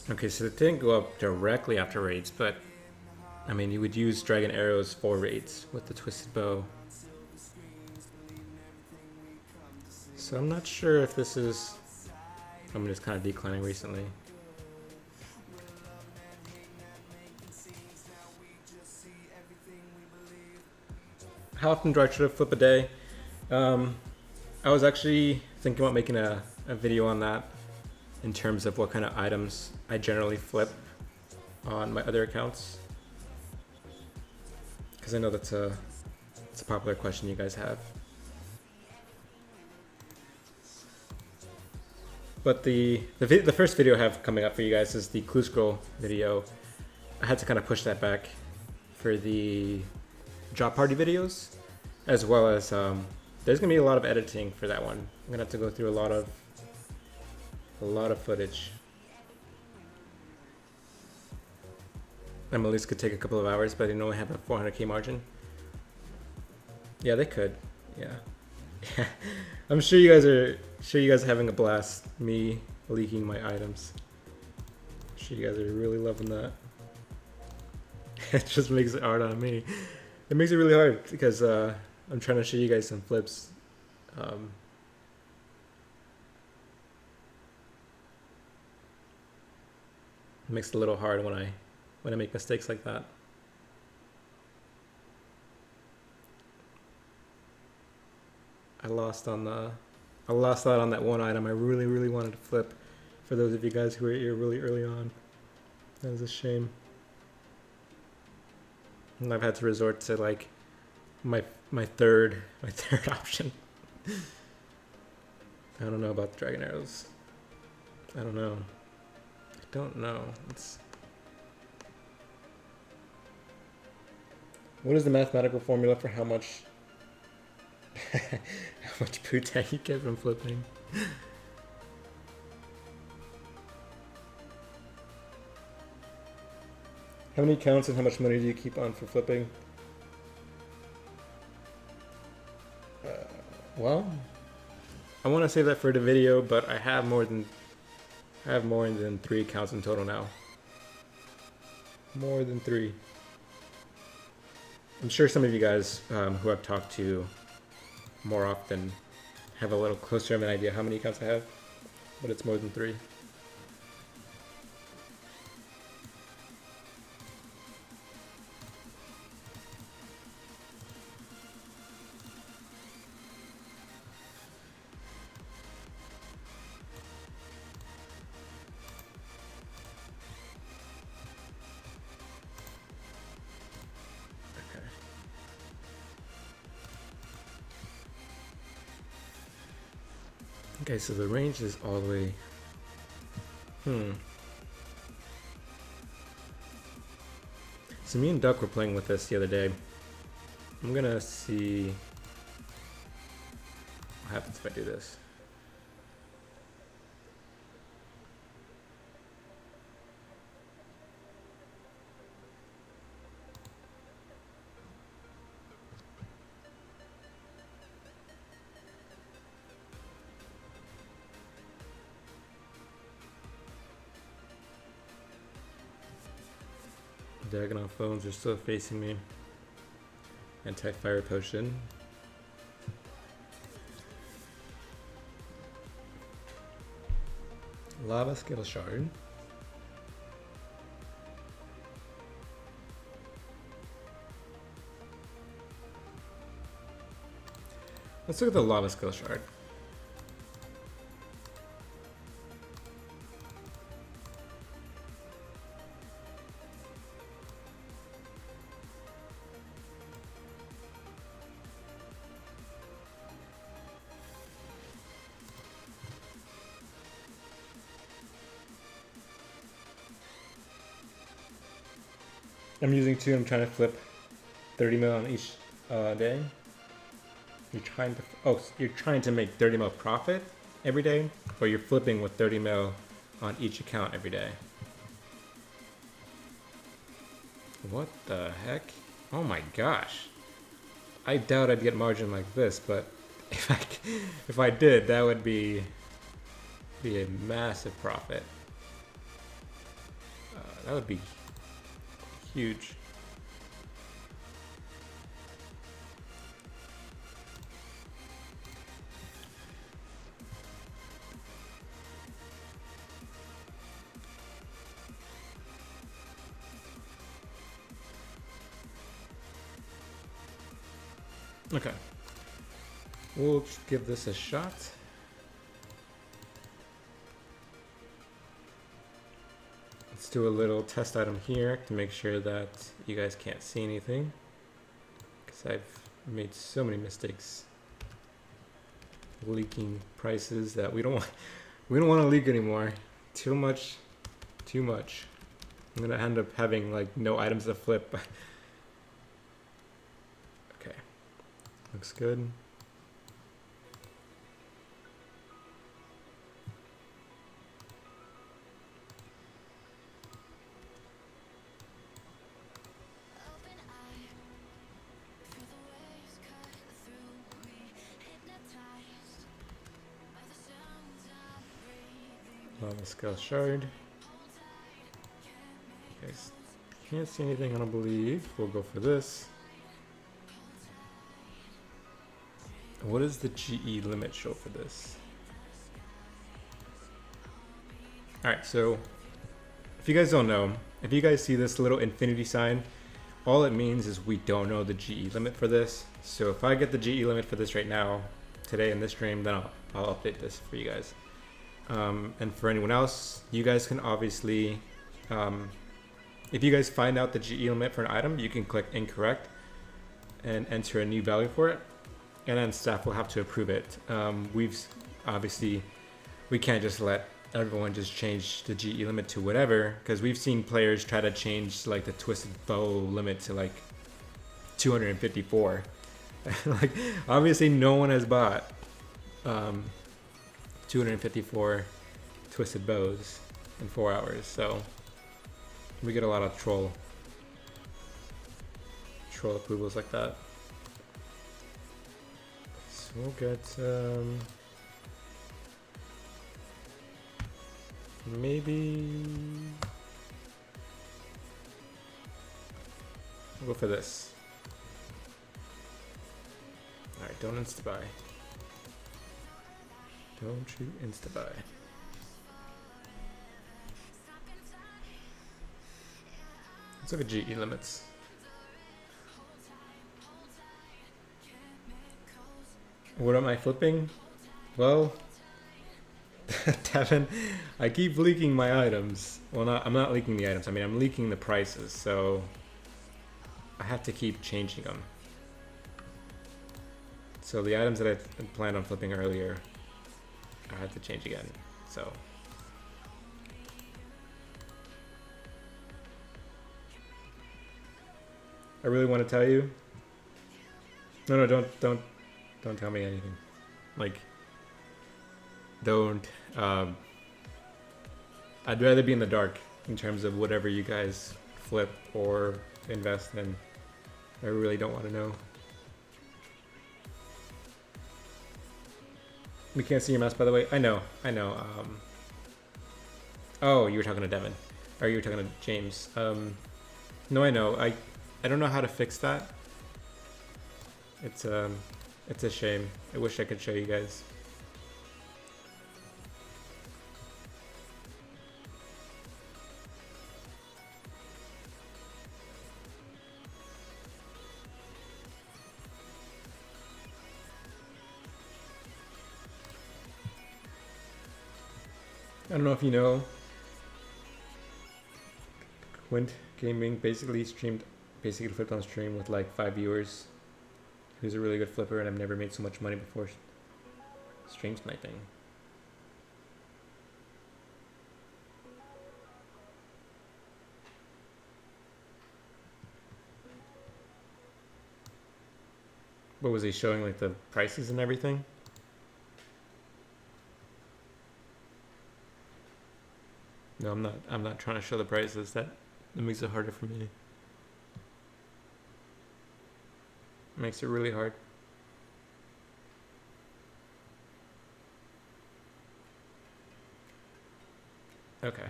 Okay, so it didn't go up directly after raids, but I mean, you would use dragon arrows for raids with the twisted bow. So I'm not sure if this is, I'm just kind of declining recently. how often do I try to flip a day? I was actually thinking about making a video on that in terms of what kind of items I generally flip on my other accounts, because I know it's a popular question you guys have. But the first video I have coming up for you guys is the clue scroll video. I had to kind of push that back for the job party videos, as well as there's gonna be a lot of editing for that one. I'm gonna have to go through a lot of footage. Emily's could take a couple of hours, but they only have a 400K margin. Yeah, they could. Yeah. Yeah. I'm sure you guys are having a blast me leaking my items. I'm sure you guys are really loving that. It just makes it hard on me. It makes it really hard because I'm trying to show you guys some flips. It makes it a little hard when I make mistakes like that. I lost out on that one item I really wanted to flip. For those of you guys who were here really early on, that was a shame. And I've had to resort to like my third option. I don't know about the dragon arrows. I don't know. What is the mathematical formula for how much poo-tang you get from flipping? How many counts and how much money do you keep on for flipping? Well, I want to save that for the video, but I have more than 3 accounts in total now. More than 3. I'm sure some of you guys who I've talked to more often have a little closer of an idea how many accounts I have, but it's more than 3. Okay, so the range is all the way. So me and Duck were playing with this the other day. I'm gonna see what happens if I do this. Diagonal phones are still facing me. Anti-fire potion. Lava skill shard. Let's look at the lava skill shard. I'm using 2. I'm trying to flip 30 mil on each day. You're trying to make 30 mil profit every day, or you're flipping with 30 mil on each account every day. What the heck? Oh my gosh! I doubt I'd get margin like this, but if I did, that would be a massive profit. That would be huge. Okay. We'll give this a shot. Let's do a little test item here to make sure that you guys can't see anything, because I've made so many mistakes leaking prices that we don't want to leak anymore. Too much. I'm gonna end up having like no items to flip. Okay, looks good. Lava scale shard. Guys, can't see anything, I don't believe. We'll go for this. What does the GE limit show for this? Alright, so if you guys don't know, if you guys see this little infinity sign, all it means is we don't know the GE limit for this. So if I get the GE limit for this right now, today in this stream, then I'll update this for you guys. And for anyone else, you guys can obviously, if you guys find out the GE limit for an item, you can click incorrect and enter a new value for it, and then staff will have to approve it. We can't just let everyone just change the GE limit to whatever, because we've seen players try to change like the twisted bow limit to like 254. Like obviously no one has bought 254 twisted bows in 4 hours, so we get a lot of troll approvals like that. So we'll get maybe we'll go for this. Alright, don't insta-buy. Don't you insta-buy. Let's look at GE limits. What am I flipping? Well, Devin, I keep leaking my items. Well, I'm not leaking the items. I mean, I'm leaking the prices, so I have to keep changing them. So the items that I planned on flipping earlier, I had to change again. So I really want to tell you. No, don't tell me anything. Like, don't. I'd rather be in the dark in terms of whatever you guys flip or invest in. I really don't want to know. We can't see your mouse, by the way. I know. Oh, you were talking to Devin, or you were talking to James. No, I know. I don't know how to fix that. It's a shame. I wish I could show you guys. I don't know if you know, Quint Gaming basically flipped on stream with like 5 viewers. He was a really good flipper, and I've never made so much money before stream sniping. What was he showing, like the prices and everything? No, I'm not trying to show the prices. That makes it harder for me. It makes it really hard. Okay.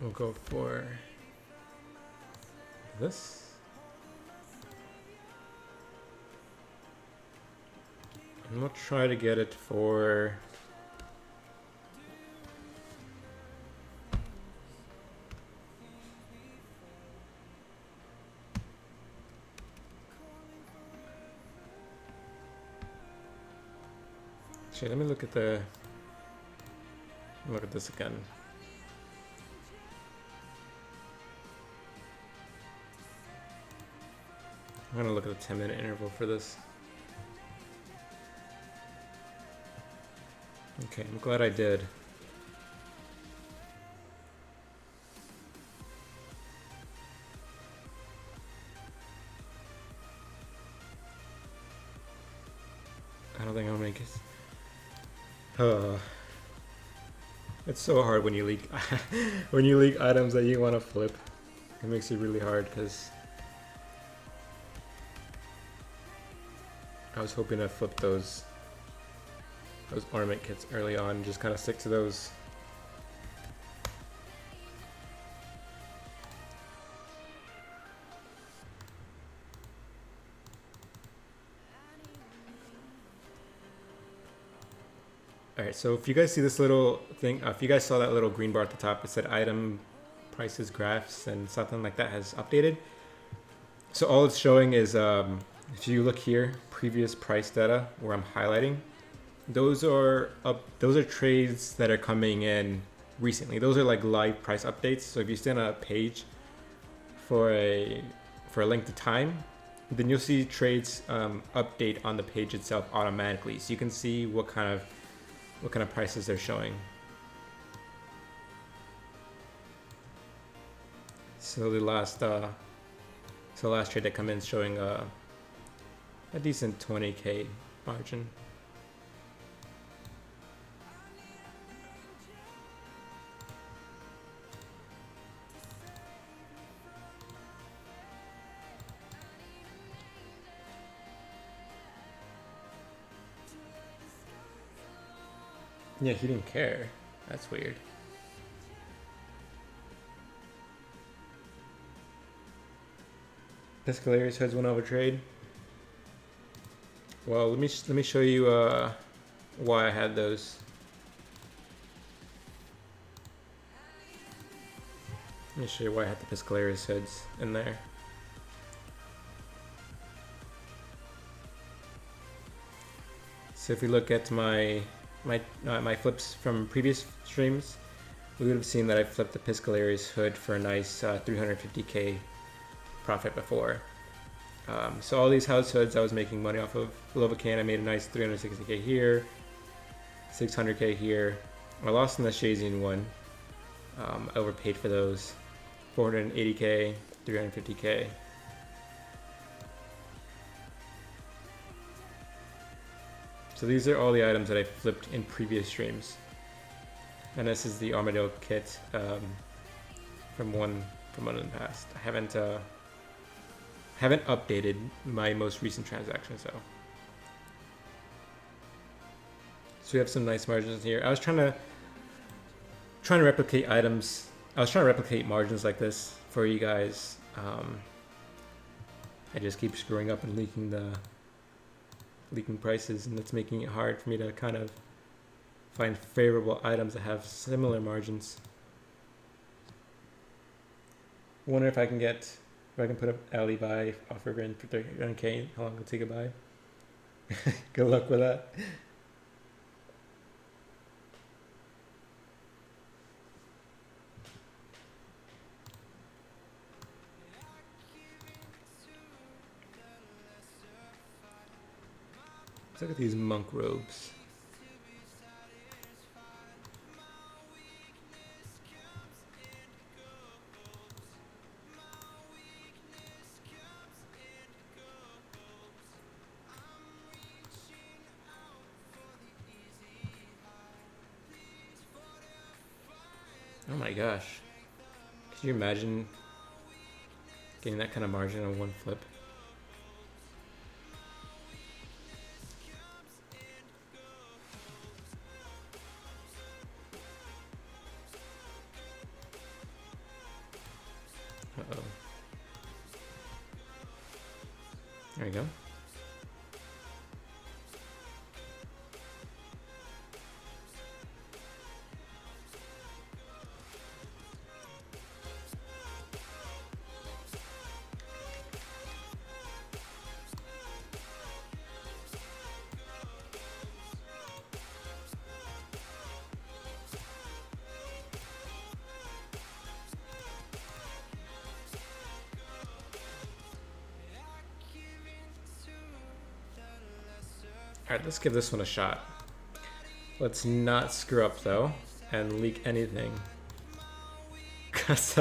We'll go for this. And we'll try to get it for Actually, let me look at this again. I'm gonna look at the 10-minute interval for this. Okay, I'm glad I did. I don't think I'll make it. It's so hard when you leak when you leak items that you want to flip. It makes it really hard because I was hoping to flip those ornament kits early on and just kind of stick to those. Alright, so if you guys see this little thing, if you guys saw that little green bar at the top, it said item prices graphs and something like that has updated. So all it's showing is, if you look here, previous price data where I'm highlighting, those are trades that are coming in recently. Those are like live price updates. So if you stay on a page for a length of time, then you'll see trades update on the page itself automatically. So you can see what kind of prices they're showing. So the last trade that come in is showing a decent 20k margin. Yeah, he didn't care. That's weird. Piscalarius has one over trade. Well, let me show you why I had those. Let me show you why I had the Piscalarius heads in there. So if we look at my flips from previous streams, we would have seen that I flipped the Piscalarius hood for a nice 350k profit before. So all these house hoods I was making money off of. Lovacan, I made a nice 360k here, 600k here. I lost in the Shazian one. I overpaid for those. 480k, 350k. So these are all the items that I flipped in previous streams. And this is the Armadillo kit from one in the past. I haven't updated my most recent transactions though. So we have some nice margins here. I was trying to replicate items. I was trying to replicate margins like this for you guys. I just keep screwing up and leaking prices, and it's making it hard for me to kind of find favorable items that have similar margins. I wonder if I can put up alley buy offer in for 31k, how long it'll take a buy. Good luck with that. Let's look at these monk robes. Oh my gosh. Could you imagine getting that kind of margin on one flip? Uh-oh. There we go. Alright, let's give this one a shot. Let's not screw up though and leak anything. Cause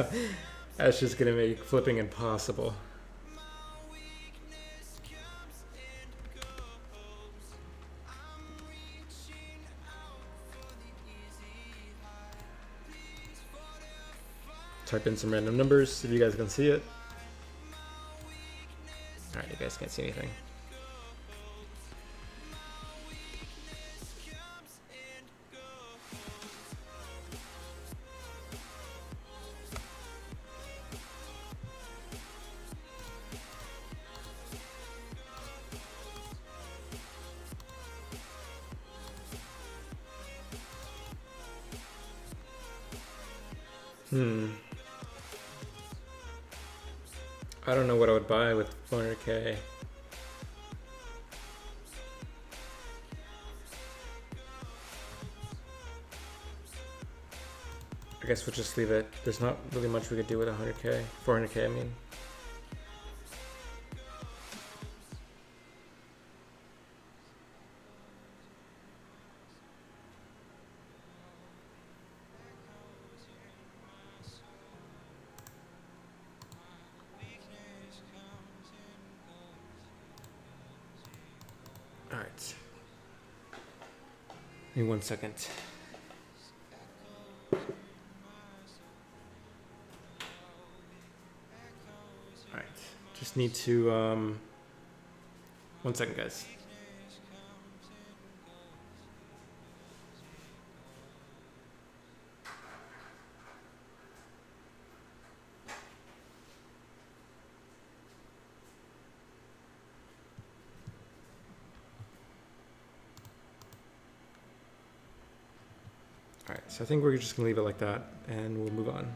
that's just gonna make flipping impossible. Type in some random numbers if you guys can see it. Alright, you guys can't see anything. I don't know what I would buy with 400k. I guess we'll just leave it. There's not really much we could do with 100k, 400k I mean. Alright. Give me 1 second. Alright. Just need to 1 second, guys. Alright, so I think we're just gonna leave it like that and we'll move on.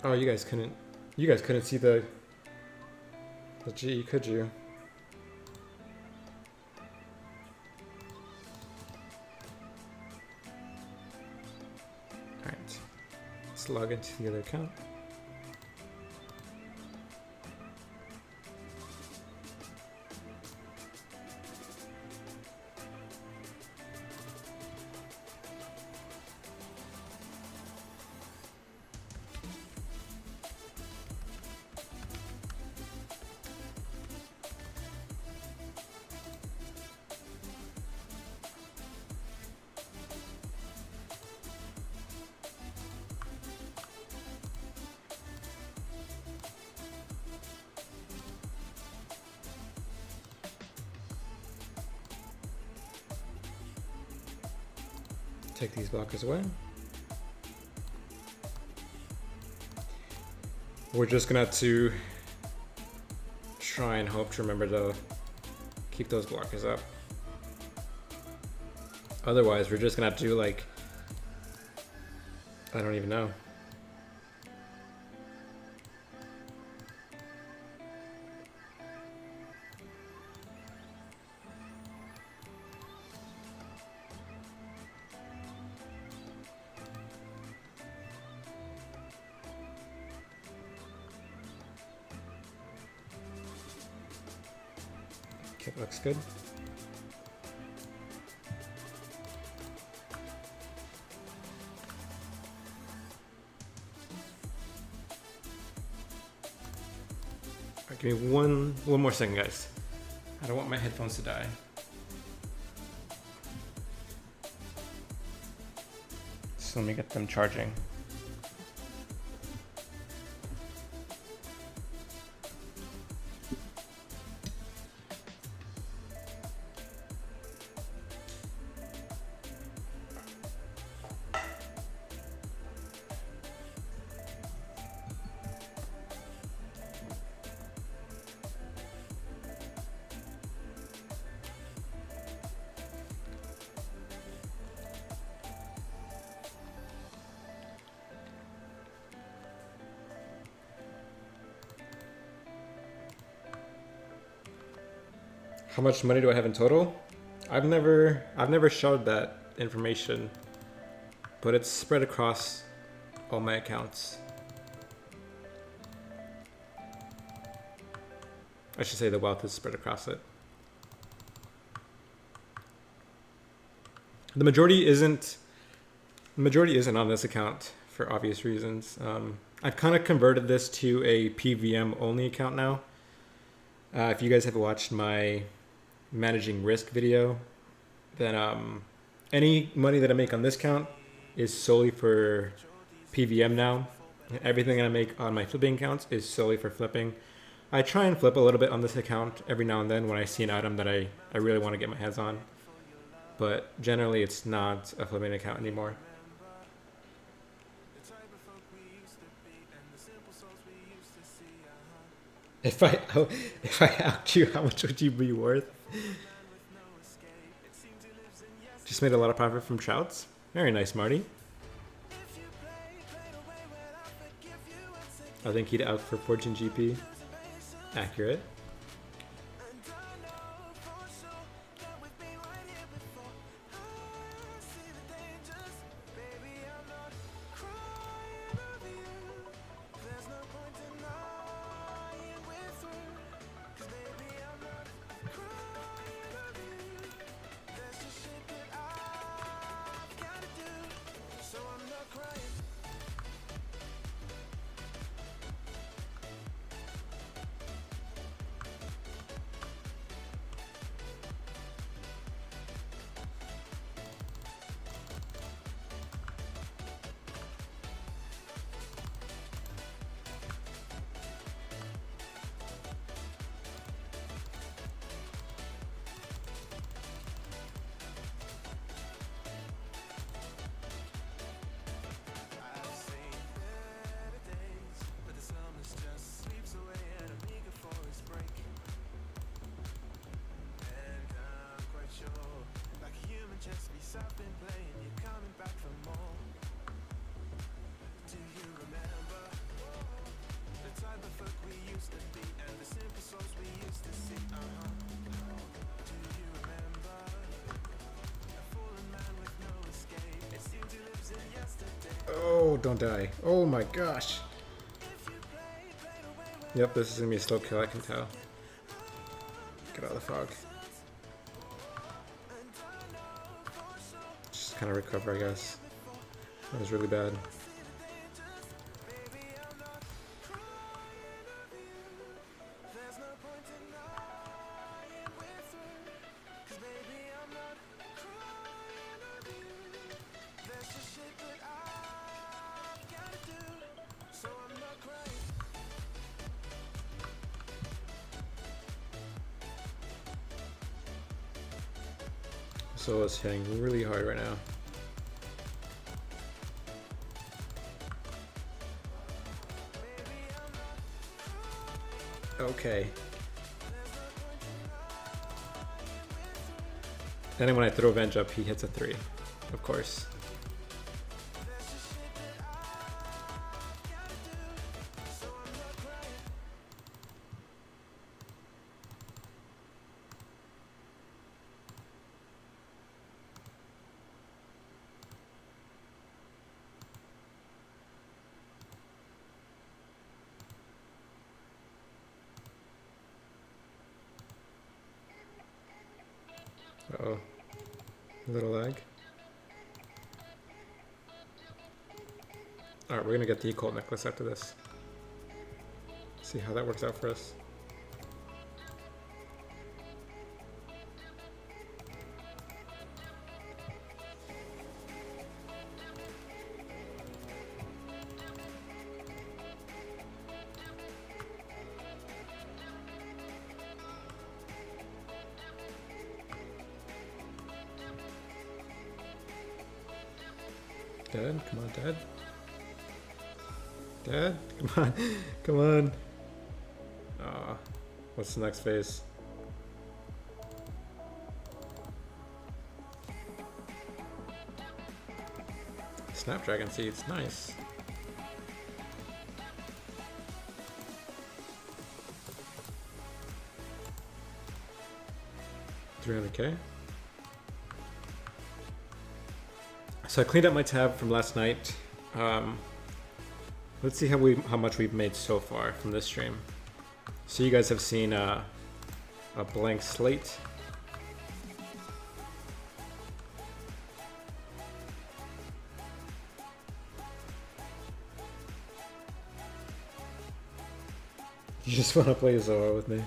Oh, you guys couldn't see the G, could you? Alright, let's log into the other account. Take these blockers away. We're just gonna have to try and hope to remember to keep those blockers up. Otherwise, we're just gonna have to do like, I don't even know. Okay, looks good. Alright, give me one more second, guys. I don't want my headphones to die. So let me get them charging. How much money do I have in total? I've never showed that information, but it's spread across all my accounts. I should say the wealth is spread across it. The majority isn't on this account for obvious reasons. I've kind of converted this to a PVM only account now. If you guys have watched my managing risk video, then any money that I make on this account is solely for PVM now. Everything I make on my flipping accounts is solely for flipping. I try and flip a little bit on this account every now and then when I see an item that I really want to get my hands on. But generally it's not a flipping account anymore. If I asked you, how much would you be worth? Just made a lot of profit from trouts. Very nice, Marty. I think he'd out for Fortune GP. Accurate. Oh, don't die. Oh my gosh. Yep, this is gonna be a slow kill, I can tell. Get out of the fog. Just kind of recover, I guess. That was really bad. So it's hitting really hard right now. Okay. And then when I throw Venge up, he hits a 3, of course. Uh-oh. A little lag. Alright, we're gonna get the Occult Necklace after this. See how that works out for us. Dad, come on, Dad. Dad, come on, come on. What's the next phase? Snapdragon seeds, nice. $300K. So I cleaned up my tab from last night. Let's see how much we've made so far from this stream. So you guys have seen a blank slate. You just want to play Zulrah with me.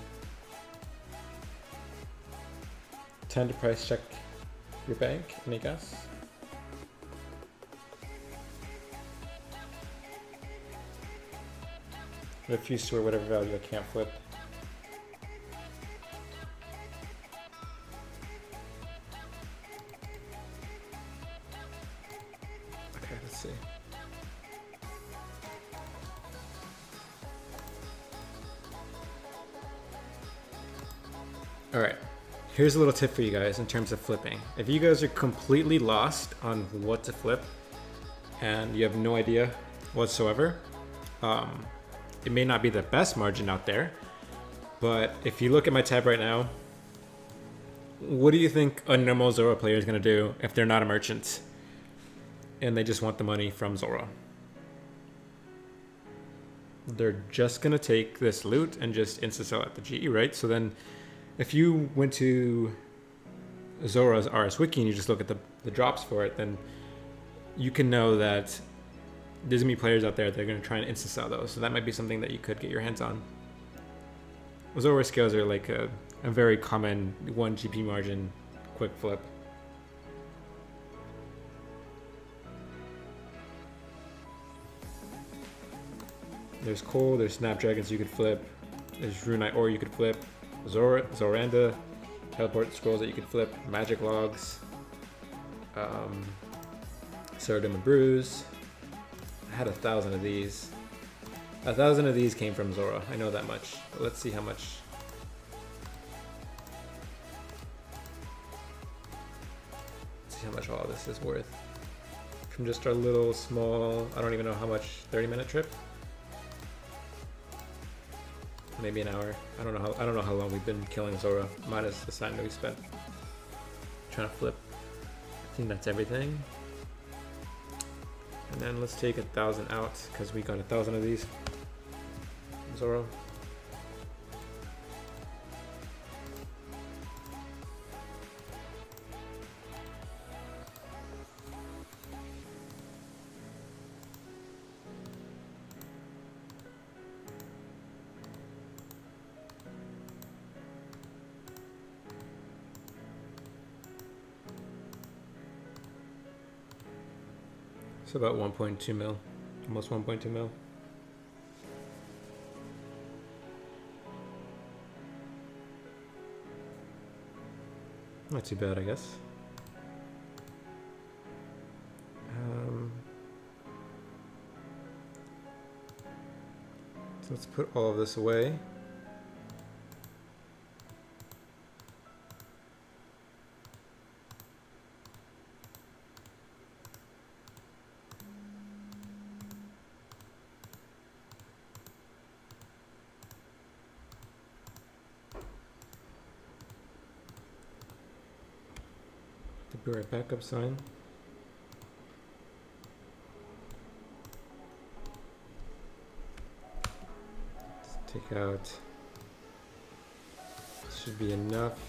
Time to price check your bank. Any guess? Refuse to or whatever value I can't flip. Okay, let's see. All right, here's a little tip for you guys in terms of flipping. If you guys are completely lost on what to flip and you have no idea whatsoever, it may not be the best margin out there, but if you look at my tab right now, what do you think a normal Zulrah player is going to do if they're not a merchant and they just want the money from Zulrah? They're just going to take this loot and just insta-sell at the GE, right? So then if you went to Zulrah's RS Wiki and you just look at the drops for it, then you can know that there's gonna be players out there that are gonna try and insta-sell those. So that might be something that you could get your hands on. Zulrah scales are like a very common 1 GP margin quick flip. There's Cole, there's Snapdragons you could flip, there's Runite Ore you could flip, Zoranda, Teleport Scrolls that you could flip, Magic Logs, Seradim and Bruise. I had 1,000 of these. 1,000 of these came from Zulrah. I know that much. But let's see how much. Let's see how much all this is worth. From just our little small, I don't even know how much, 30-minute trip. Maybe an hour. I don't know how long we've been killing Zulrah, minus the time that we spent trying to flip. I think that's everything. And then let's take 1,000 out because we got 1,000 of these. Zulrah. So about 1.2 mil, almost 1.2 mil. Not too bad, I guess. So let's put all of this away. Be right back up sign. Let's take out. Should be enough.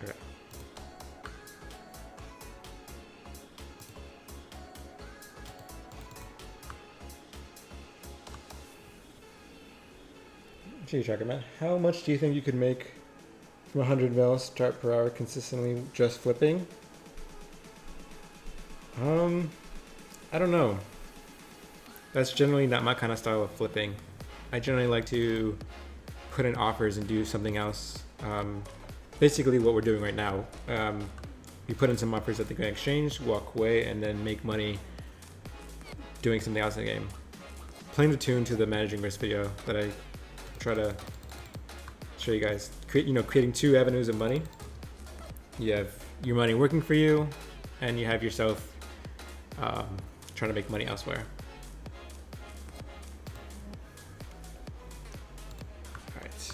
Okay. Gee, Tracker Man, how much do you think you could make from 100 mil start per hour consistently just flipping? I don't know. That's generally not my kind of style of flipping. I generally like to put in offers and do something else. Basically what we're doing right now. We put in some offers at the Grand Exchange, walk away, and then make money doing something else in the game. Playing the tune to the managing risk video that I try to show you guys. Creating 2 avenues of money. You have your money working for you, and you have yourself trying to make money elsewhere. All right.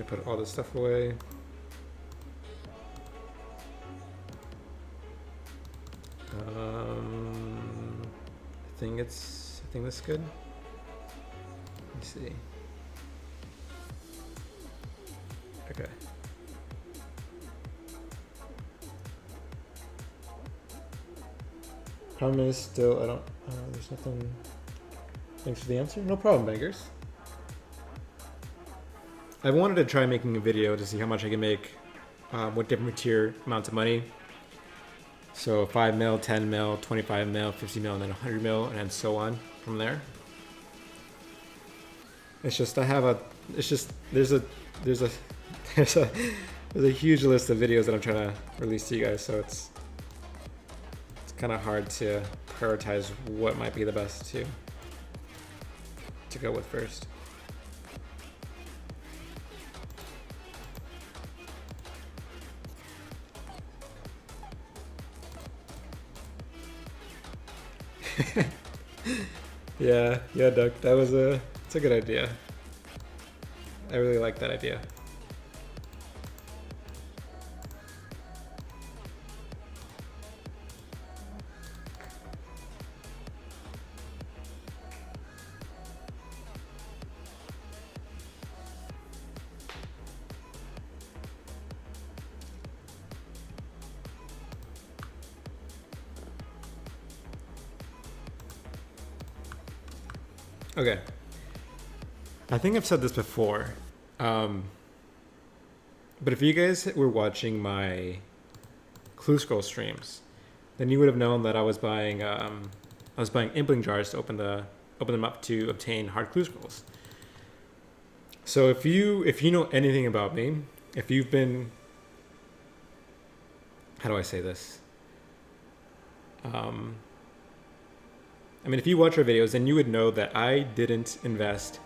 put all this stuff away. I think this is good. Let me see. Okay. Problem is still, there's nothing. Thanks for the answer. No problem, beggars. I wanted to try making a video to see how much I can make with different tier amounts of money. So 5 mil, 10 mil, 25 mil, 50 mil, and then 100 mil, and then so on from there. It's just there's a huge list of videos that I'm trying to release to you guys, so it's kind of hard to prioritize what might be the best to go with first. yeah, Duck. It's a good idea. I really like that idea. Okay. I think I've said this before, but if you guys were watching my clue scroll streams, then you would have known that I was buying impling jars to open them up to obtain hard clue scrolls. So if you know anything about me, if you've been, how do I say this? If you watch our videos, then you would know that I didn't invest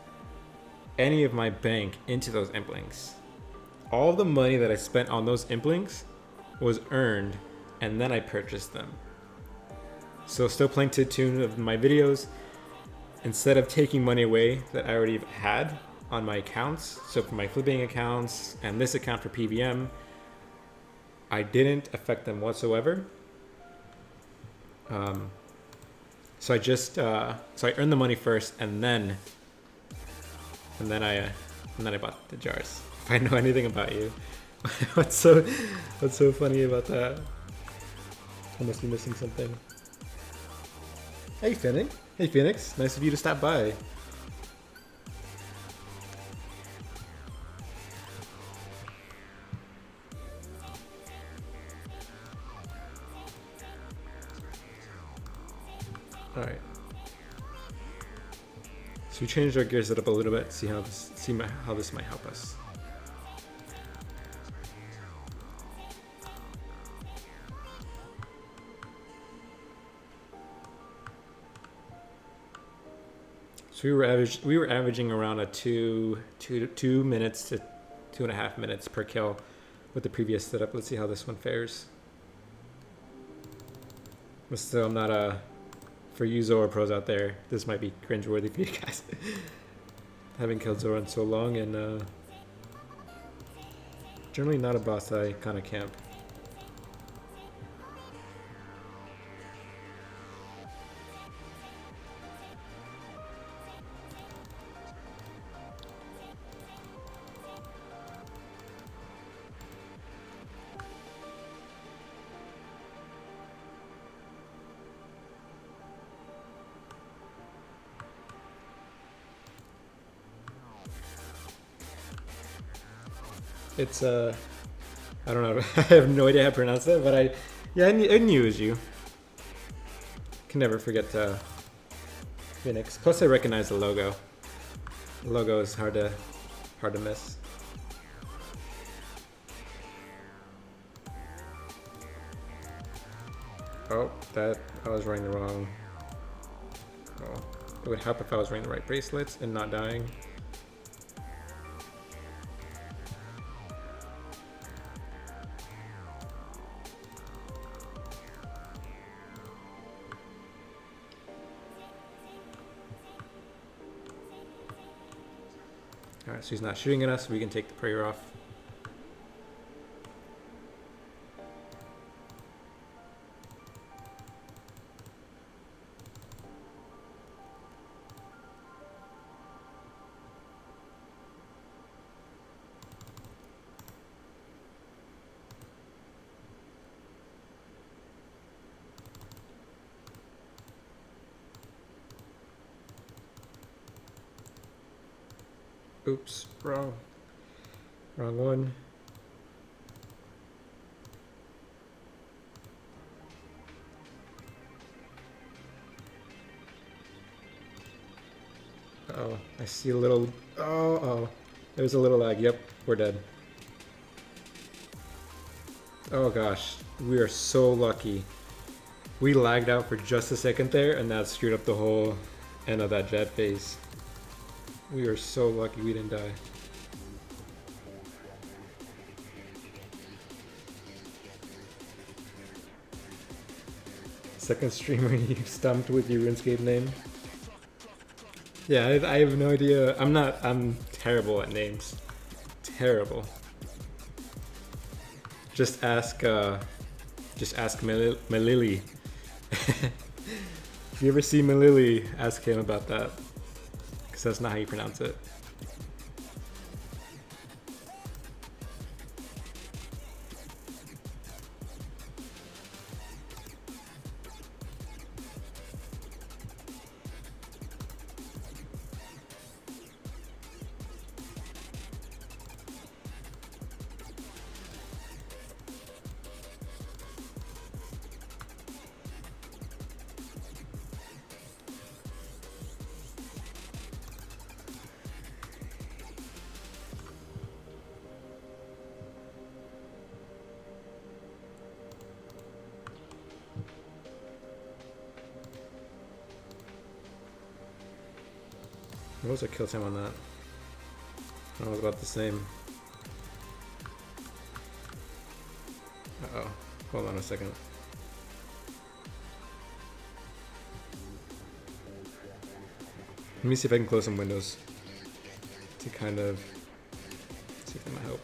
any of my bank into those implings. All the money that I spent on those implings was earned, and then I purchased them. So still playing to the tune of my videos, instead of taking money away that I already had on my accounts, so for my flipping accounts and this account for PVM, I didn't affect them whatsoever. So I just so I earned the money first, and then I bought the jars. If I know anything about you, what's so funny about that? I must be missing something. Hey Phoenix, nice of you to stop by. All right. So we changed our gears up a little bit. See how this might help us. So we were averaging around a 2 minutes to 2.5 minutes per kill with the previous setup. Let's see how this one fares. But still, I'm not for you Zulrah pros out there, this might be cringeworthy for you guys. Haven't killed Zulrah in so long, and generally not a boss that I kind of camp. It's I don't know. I have no idea how to pronounce that, but I knew it was you. Can never forget Phoenix. Plus, I recognize the logo. The logo is hard to miss. Oh, I was wearing the wrong. Oh, it would help if I was wearing the right bracelets and not dying. Alright, so he's not shooting at us, we can take the prayer off. Oops, wrong one. Oh, I see a little, oh, there's a little lag. Yep, we're dead. Oh gosh, we are so lucky. We lagged out for just a second there, and that screwed up the whole end of that jet phase. We are so lucky we didn't die. Second streamer you stumped with your RuneScape name. Yeah, I have no idea. I'm terrible at names. Terrible. Just ask Malili. If you ever see Malili, ask him about that. Because that's not how you pronounce it. What was our kill time on that? It was about the same. Uh-oh. Hold on a second. Let me see if I can close some windows to kind of see if that might help.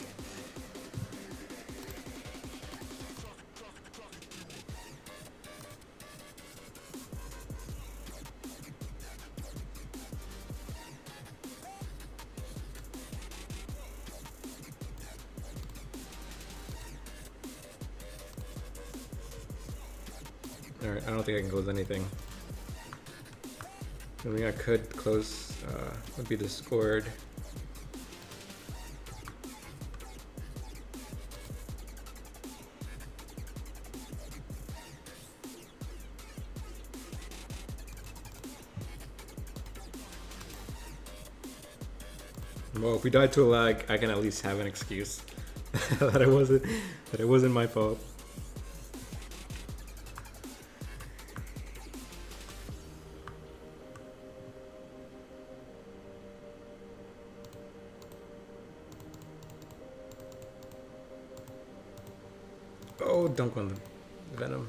Alright, I don't think I can close anything. The only thing I could close would be Discord. Well, if we died to a lag, I can at least have an excuse that it wasn't my fault. Oh, dunk on the venom.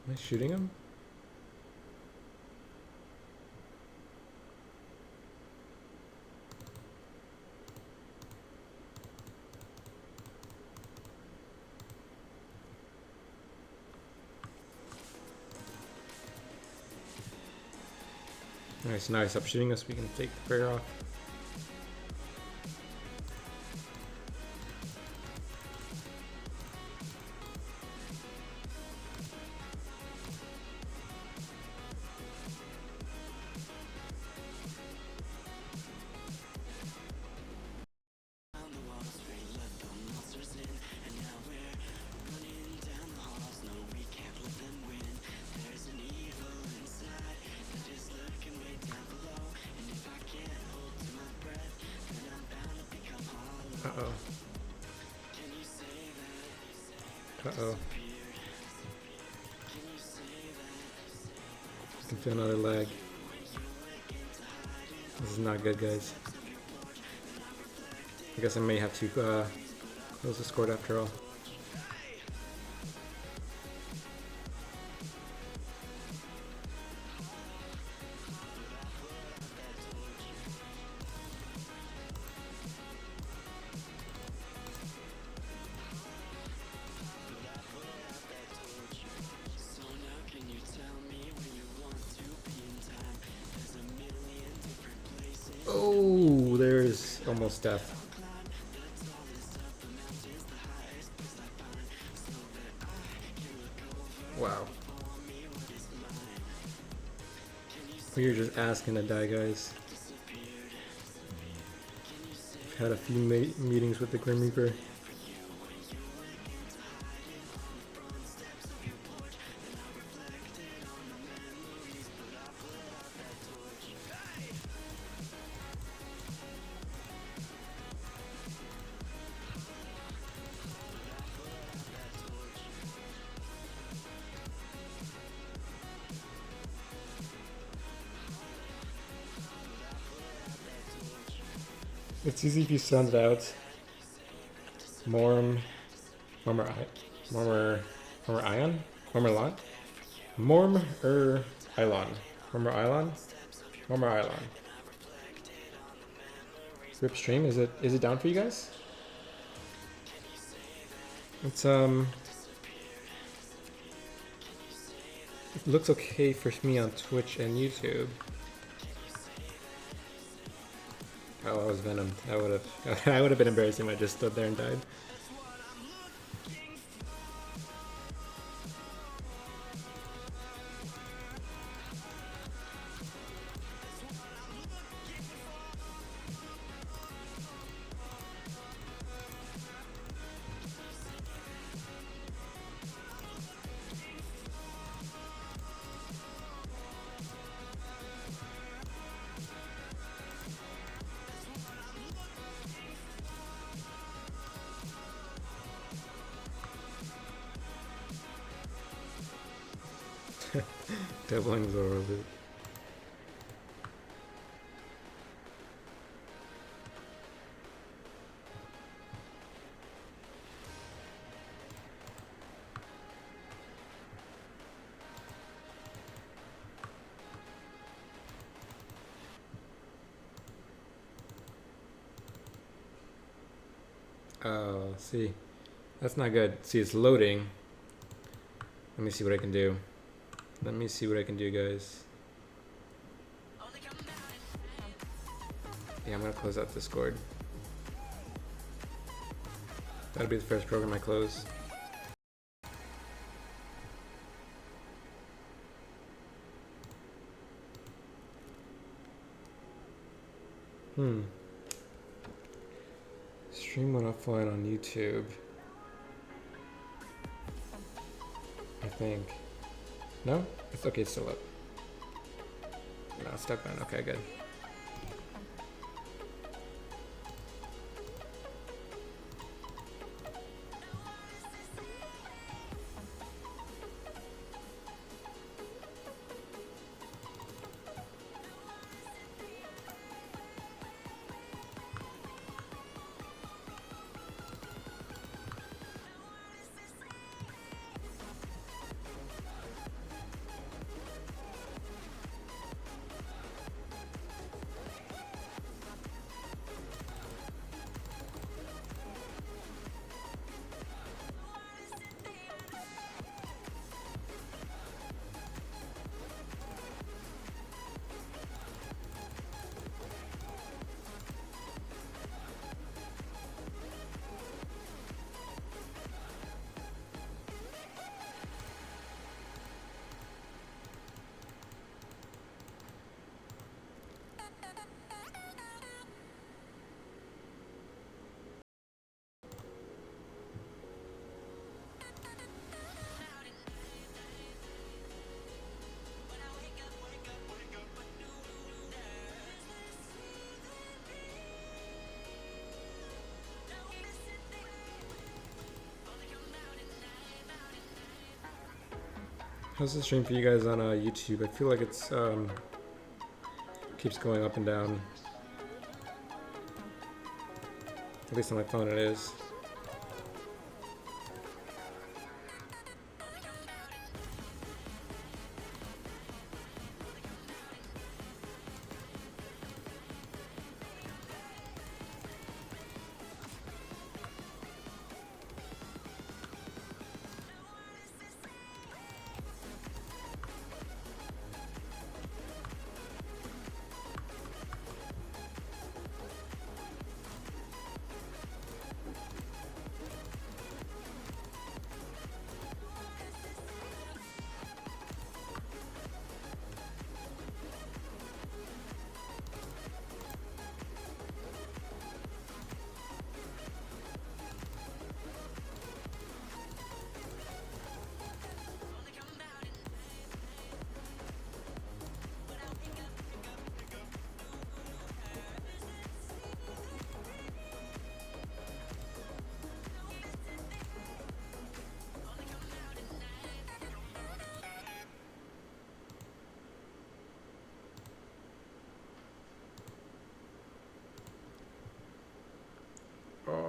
Am I shooting him? Alright, so now he stopped shooting us, we can take the prayer off. Uh-oh. Uh-oh. I can feel another lag. This is not good, guys. I guess I may have to close Discord after all. almost death. Wow. We're just asking to die, guys. I've had a few meetings with the Grim Reaper. It's easy if you sound it out. Morm, Ion? Ilon. Rip stream, is it down for you guys? It's it looks okay for me on Twitch and YouTube. Oh, I was Venom. I would have been embarrassing if I just stood there and died. Doubling Zulrah loot. Oh, see. That's not good. See, it's loading. Let me see what I can do. Let me see what I can do, guys. Yeah, I'm gonna close out Discord. That'll be the first program I close. Stream went offline on YouTube, I think. No? It's okay, it's still up. No, it's stuck on. Okay, good. How's the stream for you guys on YouTube? I feel like it's keeps going up and down. At least on my phone it is.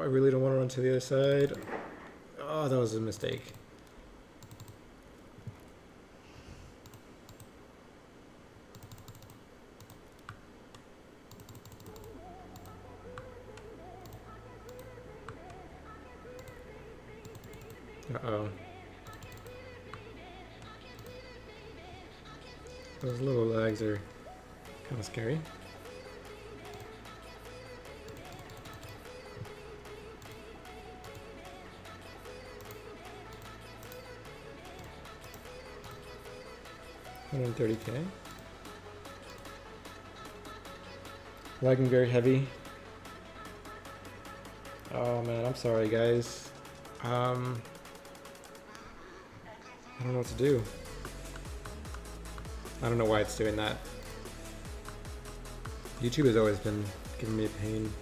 I really don't want to run to the other side. Oh, that was a mistake. Uh-oh. Those little lags are kind of scary. $130K. Lagging very heavy. Oh man, I'm sorry guys. I don't know what to do. I don't know why it's doing that. YouTube has always been giving me a pain.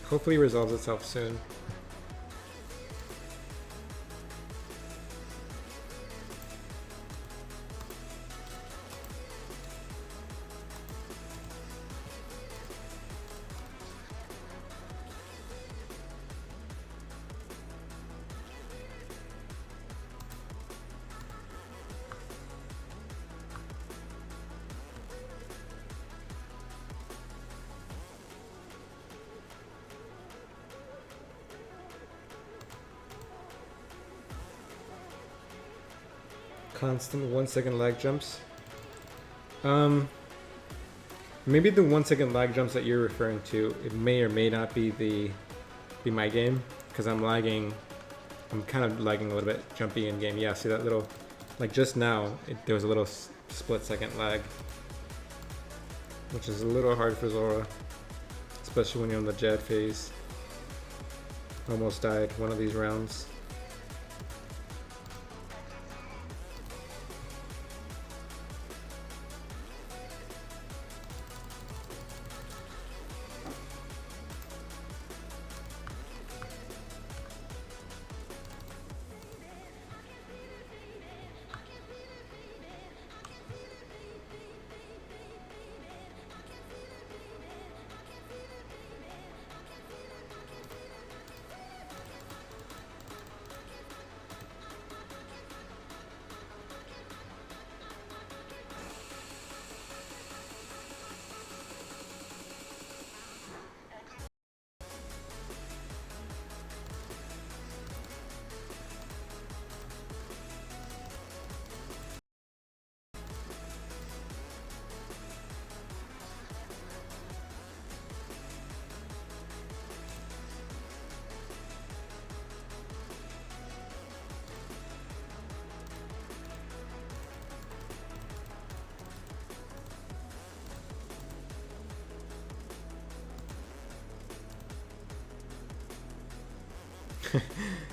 Hopefully it resolves itself soon. Constant 1 second lag jumps. Maybe the 1 second lag jumps that you're referring to, it may or may not be my game, because I'm lagging. I'm kind of lagging a little bit, jumpy in game. Yeah, see that little, like just now, there was a little split second lag, which is a little hard for Zulrah, especially when you're in the Jad phase. Almost died one of these rounds.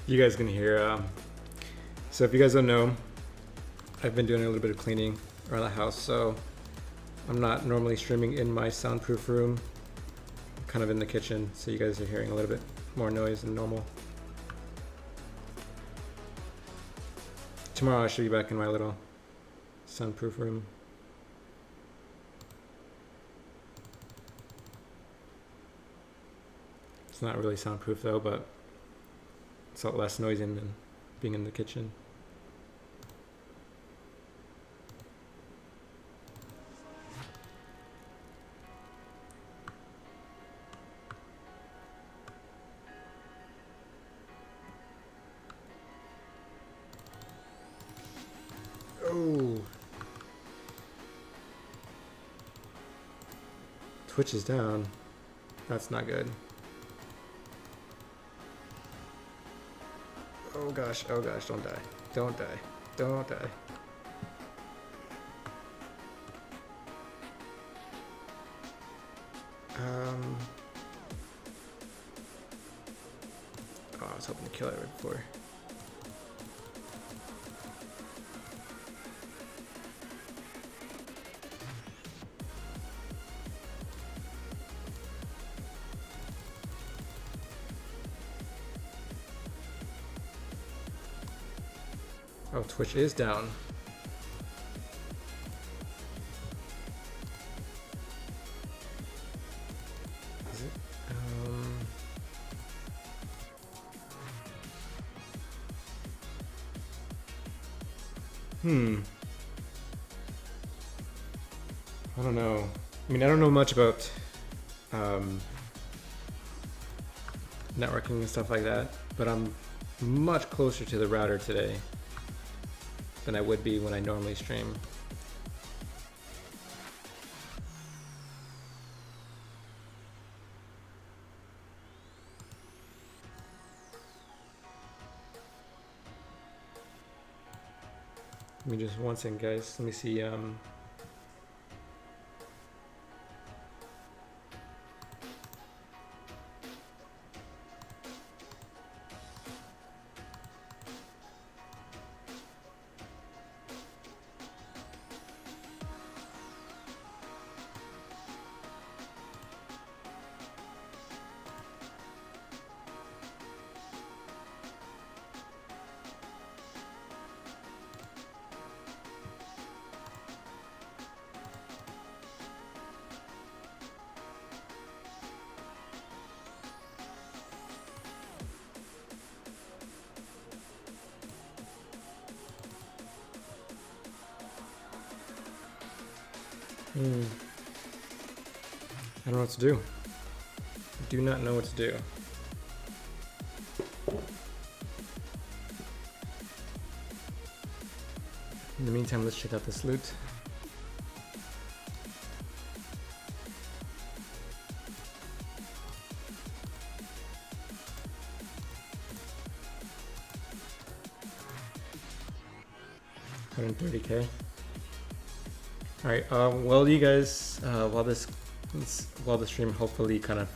You guys can hear. So if you guys don't know, I've been doing a little bit of cleaning around the house, so I'm not normally streaming in my soundproof room. I'm kind of in the kitchen, so you guys are hearing a little bit more noise than normal. Tomorrow I should be back in my little soundproof room. It's not really soundproof though, but it's a lot less noisy than being in the kitchen. Oh. Twitch is down. That's not good. Oh gosh, don't die. Don't die. Don't die. Oh, I was hoping to kill it right before. Oh, Twitch is down. Is it? I don't know. I mean, I don't know much about networking and stuff like that, but I'm much closer to the router today than I would be when I normally stream. Let me just one second, guys. Let me see. I don't know what to do. I do not know what to do. In the meantime, let's check out this loot. $130K. All right. Well, you guys, while the stream hopefully kind of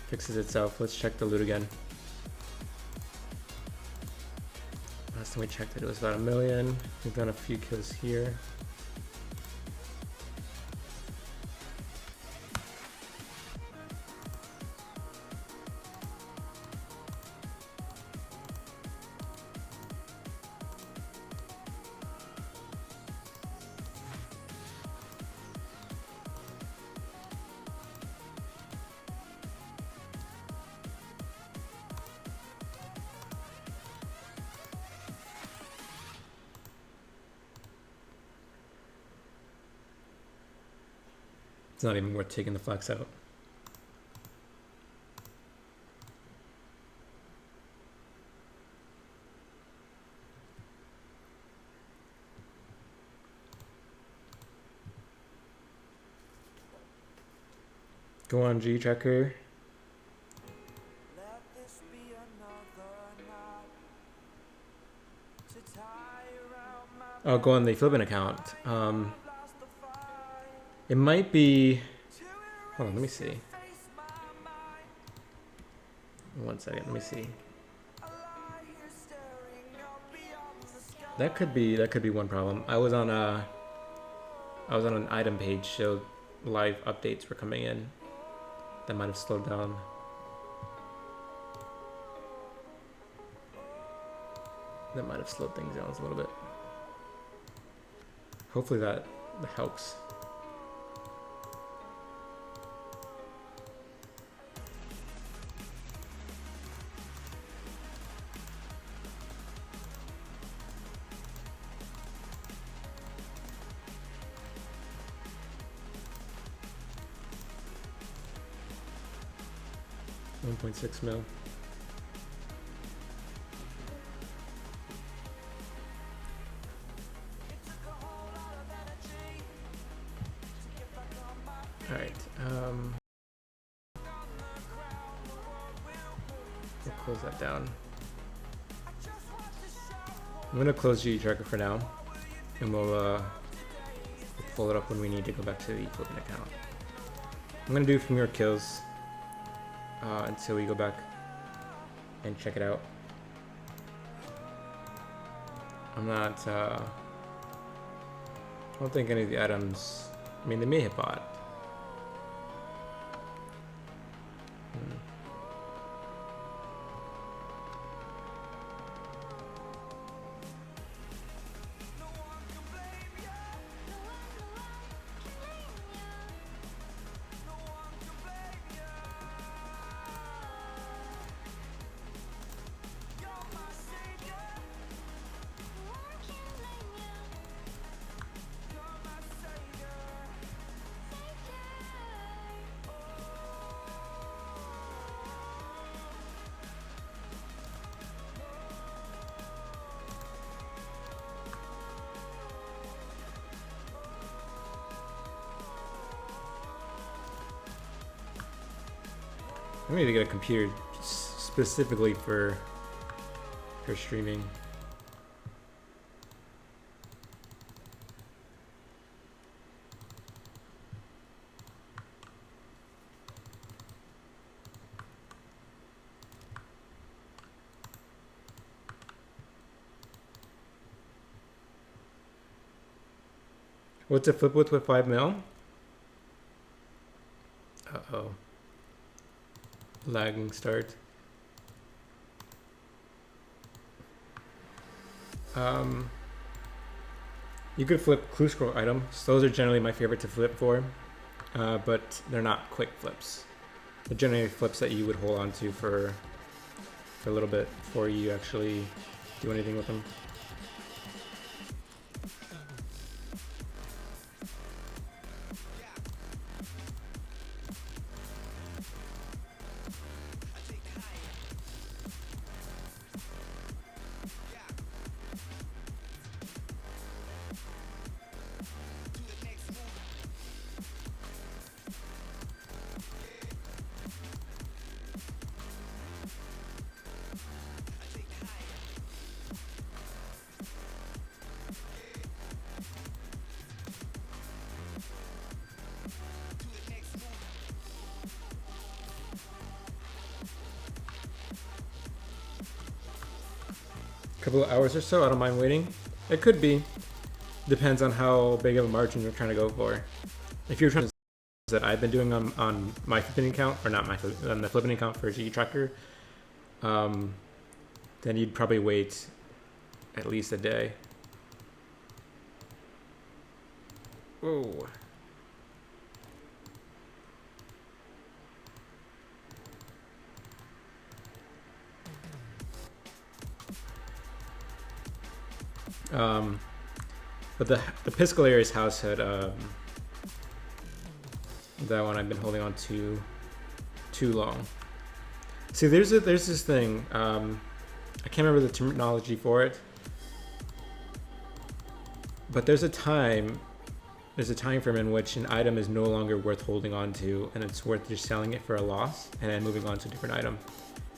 fixes itself, let's check the loot again. Last time we checked it was about 1 million. We've done a few kills here. It's not even worth taking the flex out. Go on, G Tracker. Oh, go on the Flippin account. It might be. Hold on, let me see. One second, let me see. That could be one problem. I was on an item page, so live updates were coming in. That might have slowed down. That might have slowed things down a little bit. Hopefully that helps. $1.6 mil. All right. We'll close that down. I'm gonna close GE Tracker for now, and we'll pull it up when we need to go back to the Flippin account. I'm gonna do from your kills until we go back and check it out. I'm not. I don't think any of the items. I mean, they may have bought. I need to get a computer specifically for streaming. What's a flip with 5 mil? Uh-oh. Lagging start. You could flip clue scroll items. Those are generally my favorite to flip for, but they're not quick flips. They're generally flips that you would hold on to for a little bit before you actually do anything with them. Couple of hours or so, I don't mind waiting. It could be. Depends on how big of a margin you're trying to go for. If you're trying to that I've been doing on my flipping account, or not on the flipping account for GE Tracker, then you'd probably wait at least a day. Whoa. But the Piscalarius house had that one I've been holding on to too long. See, there's this thing. I can't remember the terminology for it, but there's a time frame in which an item is no longer worth holding on to, and it's worth just selling it for a loss and then moving on to a different item.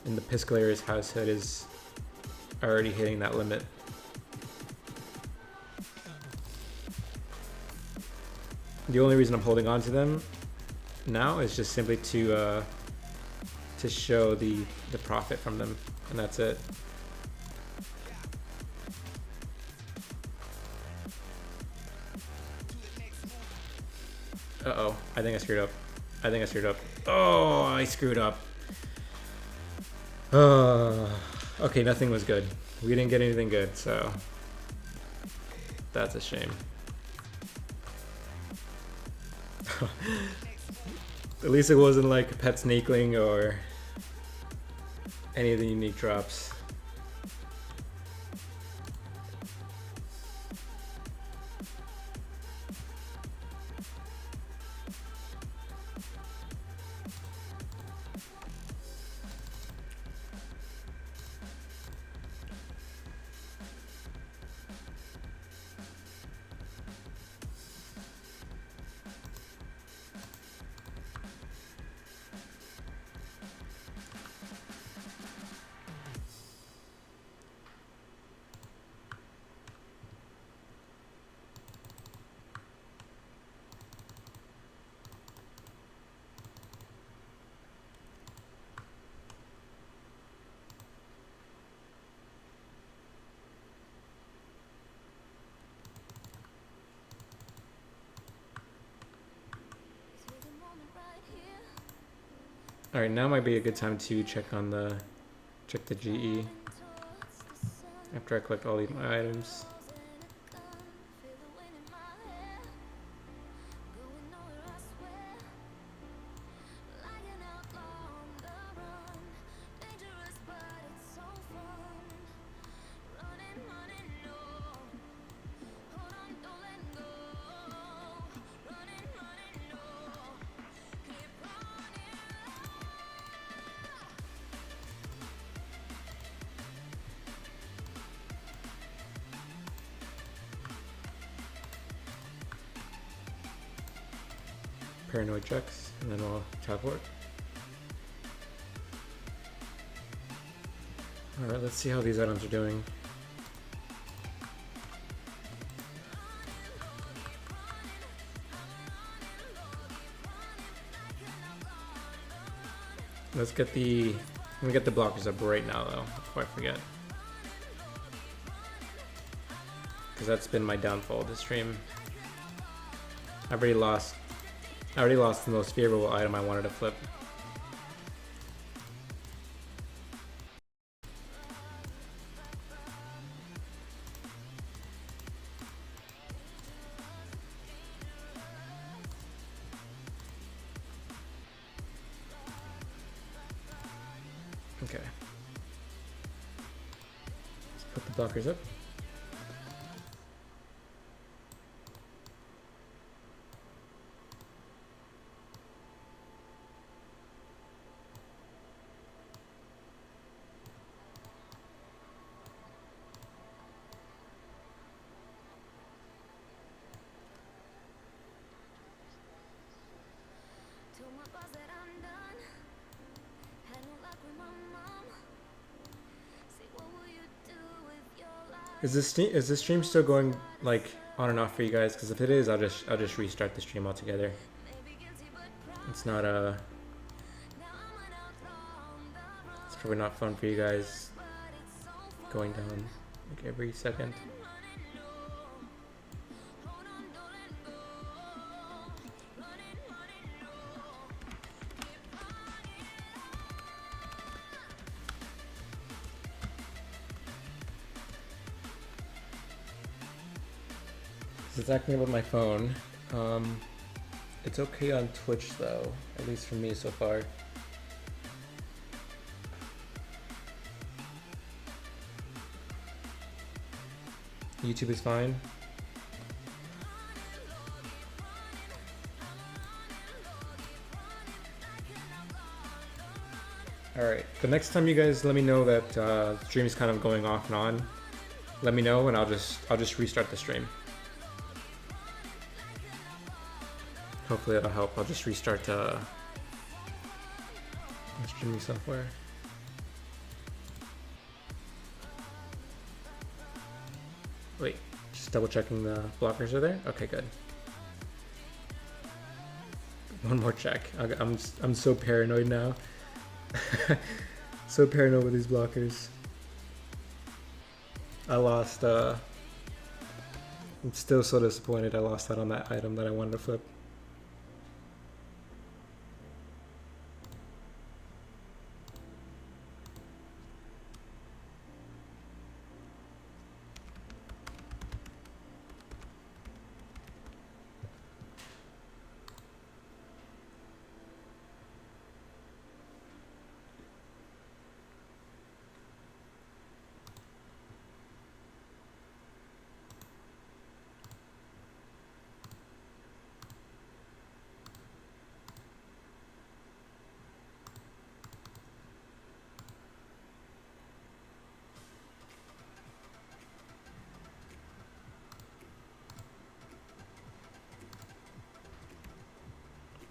And the Piscalarius house head is already hitting that limit. The only reason I'm holding on to them now is just simply to show the profit from them, and that's it. Uh-oh, I think I screwed up. Oh, I screwed up. Okay, nothing was good. We didn't get anything good, so that's a shame. At least it wasn't like Pet Snakeling or any of the unique drops. All right, now might be a good time to check the GE after I collect all these items. Paranoid checks, and then we'll teleport. Alright, let's see how these items are doing. Let's get the... I'm gonna get the blockers up right now though, before I forget. Because that's been my downfall of the stream. I already lost the most favorable item I wanted to flip. Okay. Let's put the blockers up. Is this stream still going like on and off for you guys? Because if it is, I'll just restart the stream altogether. It's not it's probably not fun for you guys going down like every second. It's acting with my phone. It's okay on Twitch though, at least for me so far. YouTube is fine. Alright, the next time you guys let me know that stream is kind of going off and on, let me know and I'll just restart the stream. Hopefully that'll help. I'll just restart my streaming software. Wait, just double checking the blockers are there? Okay, good. One more check. I'm so paranoid now. So paranoid with these blockers. I lost, I'm still so disappointed I lost out on that item that I wanted to flip.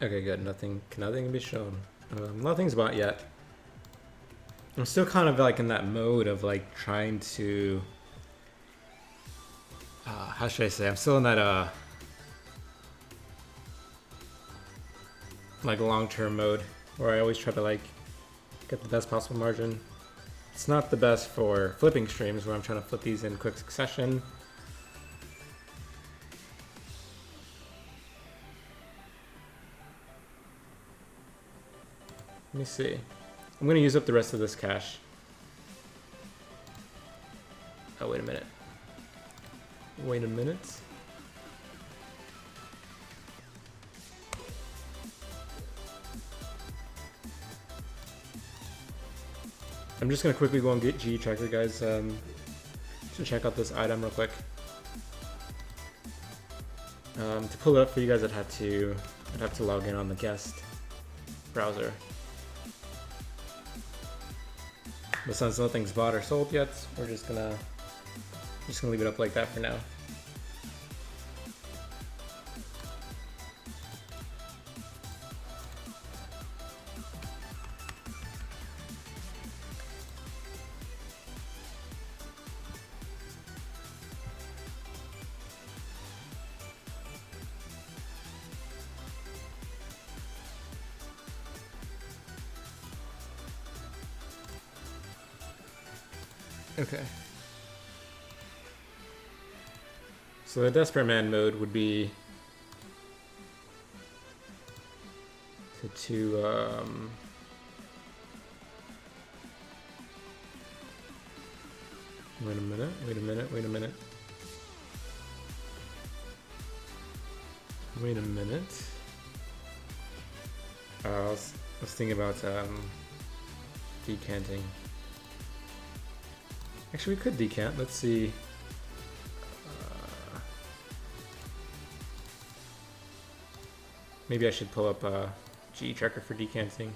Okay, good. Nothing can be shown. Nothing's bought yet. I'm still kind of like in that mode of like trying to. How should I say? I'm still in that like long-term mode where I always try to like get the best possible margin. It's not the best for flipping streams where I'm trying to flip these in quick succession. Let me see. I'm gonna use up the rest of this cash. Oh, wait a minute. Wait a minute. I'm just gonna quickly go and get GE Tracker, guys, to check out this item real quick. To pull it up for you guys, I'd have to log in on the guest browser. But since nothing's bought or sold yet, we're just gonna leave it up like that for now. Okay. So the desperate man mode would be to wait a minute. I was thinking about decanting. Actually, we could decant. Let's see. Maybe I should pull up GE tracker for decanting.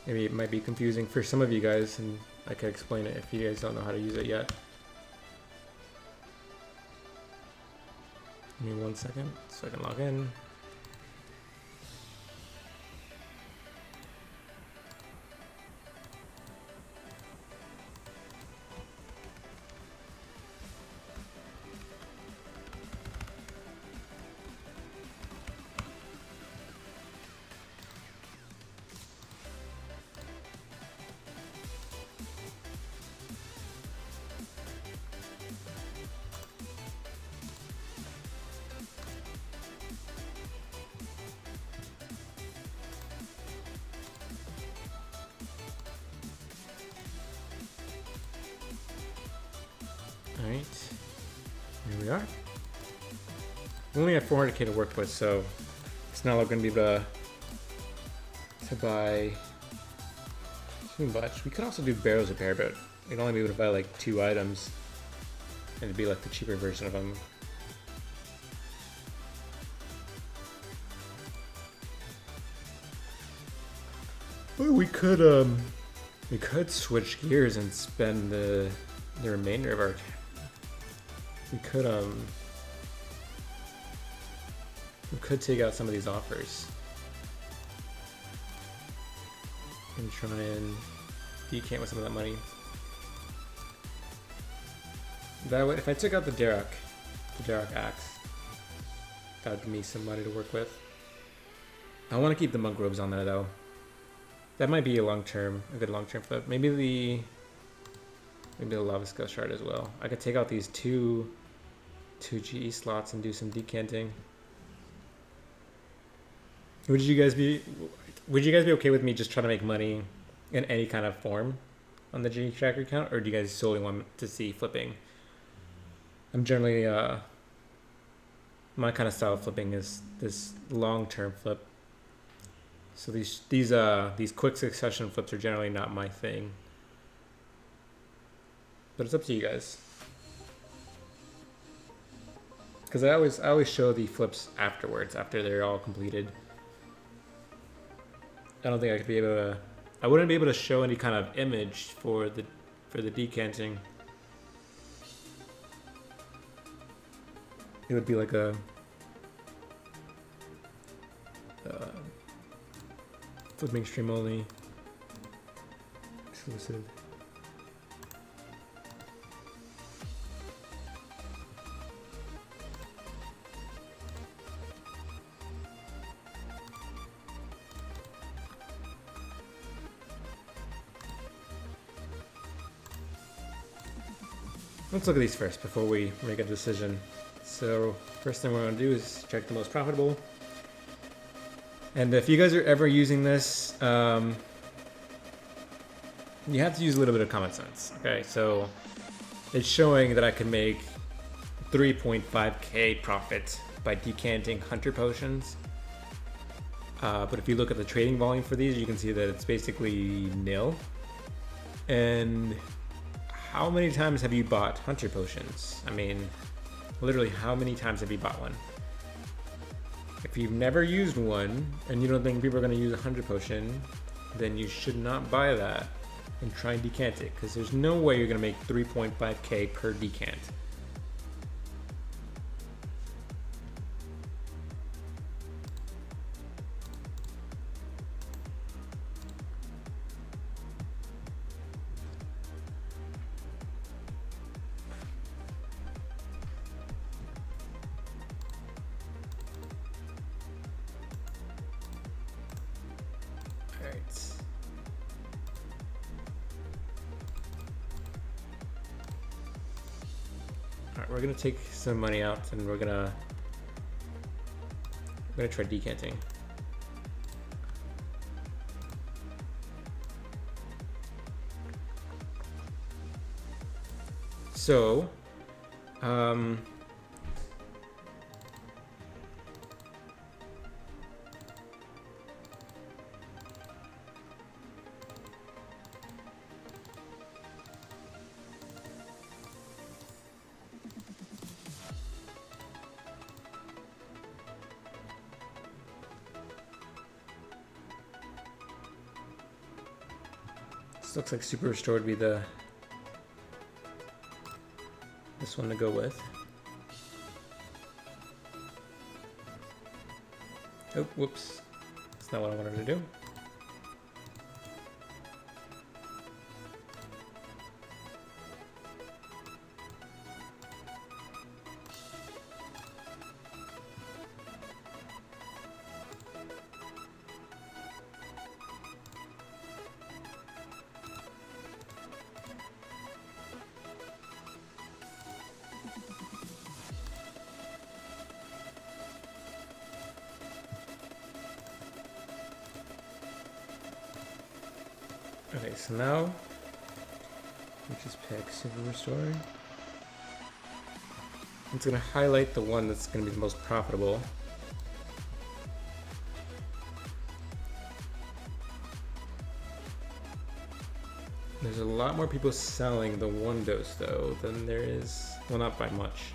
Maybe it might be confusing for some of you guys, and I can explain it if you guys don't know how to use it yet. Give me 1 second so I can log in. Alright, here we are. We only have 400k to work with, so it's not like we're going to be able to buy too much. We could also do barrels repair, but we'd only be able to buy like 2 items, and it'd be like the cheaper version of them. Well, we could switch gears and spend the remainder of our. We could take out some of these offers and try and decant with some of that money. That way, if I took out the Darok axe, that would give me some money to work with. I want to keep the monk robes on there though. That might be a good long-term flip. Maybe the lava scale shard as well. I could take out these two GE slots and do some decanting. Would you guys be okay with me just trying to make money in any kind of form on the GE tracker account, or do you guys solely want to see flipping? I'm generally my kind of style of flipping is this long-term flip. So these quick succession flips are generally not my thing. But it's up to you guys. Because I always show the flips afterwards, after they're all completed. I don't think I could be able to. I wouldn't be able to show any kind of image for the decanting. It would be like a flipping stream only exclusive. Let's look at these first before we make a decision. So first thing we're going to do is check the most profitable. And if you guys are ever using this, you have to use a little bit of common sense. Okay, so it's showing that I can make 3.5k profit by decanting hunter potions. But if you look at the trading volume for these, you can see that it's basically nil. And how many times have you bought hunter potions? I mean, literally, how many times have you bought one? If you've never used one and you don't think people are going to use a hunter potion, then you should not buy that and try and decant it, because there's no way you're going to make 3.5k per decant. we're gonna take some money out and we're gonna try decanting. So, this looks like Super Restore would be this one to go with. Oh, whoops. That's not what I wanted to do. Okay, so now we just pick Super Restore. It's going to highlight the one that's going to be the most profitable. There's a lot more people selling the 1 dose though than there is, well, not by much.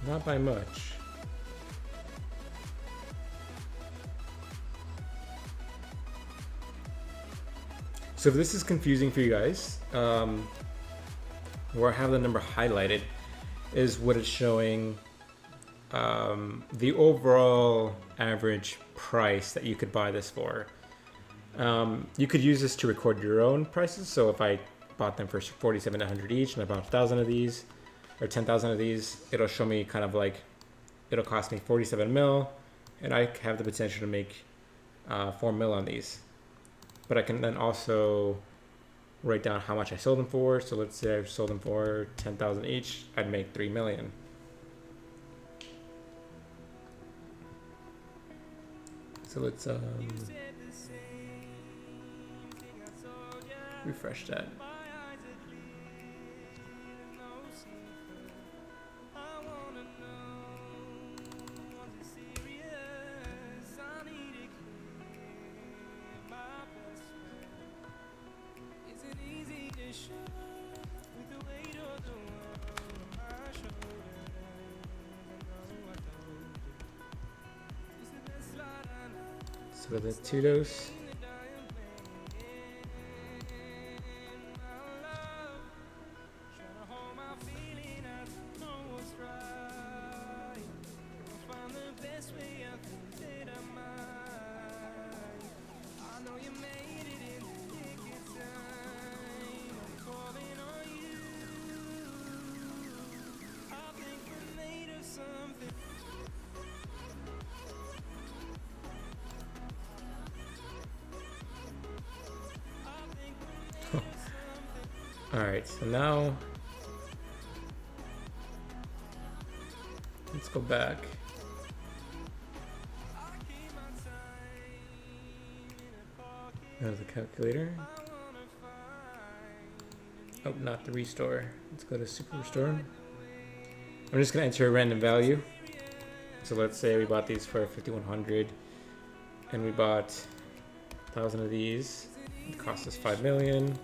Not by much. So if this is confusing for you guys, where I have the number highlighted is what it's showing the overall average price that you could buy this for. You could use this to record your own prices. So if I bought them for 4,700 each and I bought 1,000 of these or 10,000 of these, it'll show me kind of like, it'll cost me 47 mil and I have the potential to make 4 mil on these. But I can then also write down how much I sold them for. So let's say I sold them for 10,000 each, I'd make 3 million. So let's refresh that. So the 2 dose. Alright, so now let's go back. Go to the calculator. Oh, not the restore. Let's go to Super Restore. I'm just going to enter a random value. So let's say we bought these for 5,100 and we bought 1,000 of these. It cost us 5 million.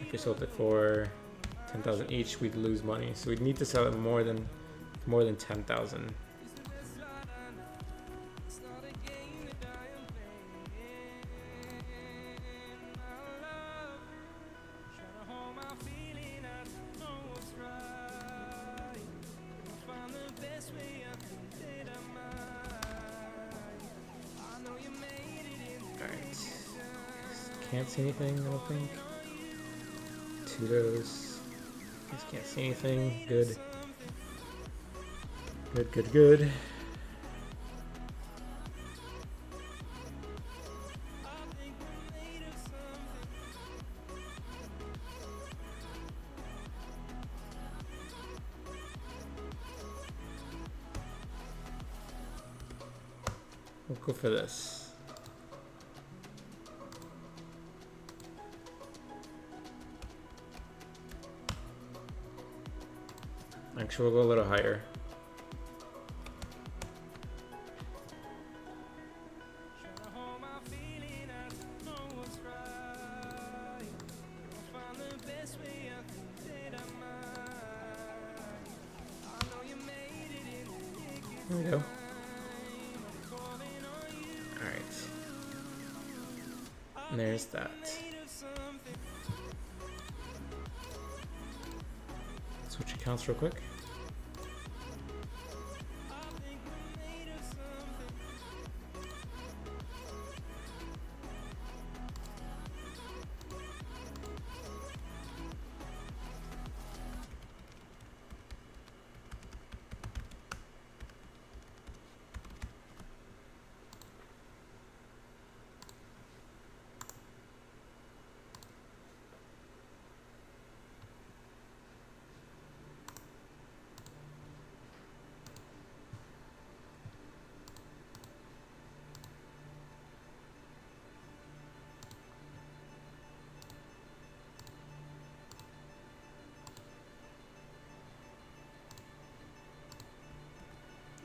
If we sold it for 10,000 each, we'd lose money. So we'd need to sell it more than 10,000. Alright. Can't see anything, I don't think. 2 dose. Just can't see anything. Good. Good, good, good. We'll go for this. Actually, we'll go a little higher. There we go. Alright. And there's that. Switch accounts real quick.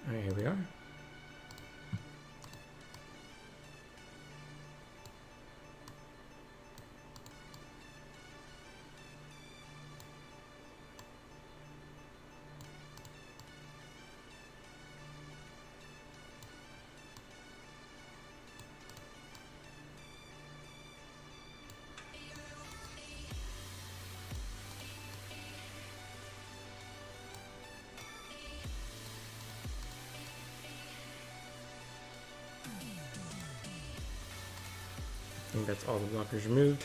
Alright, here we are. I think that's all the blockers removed.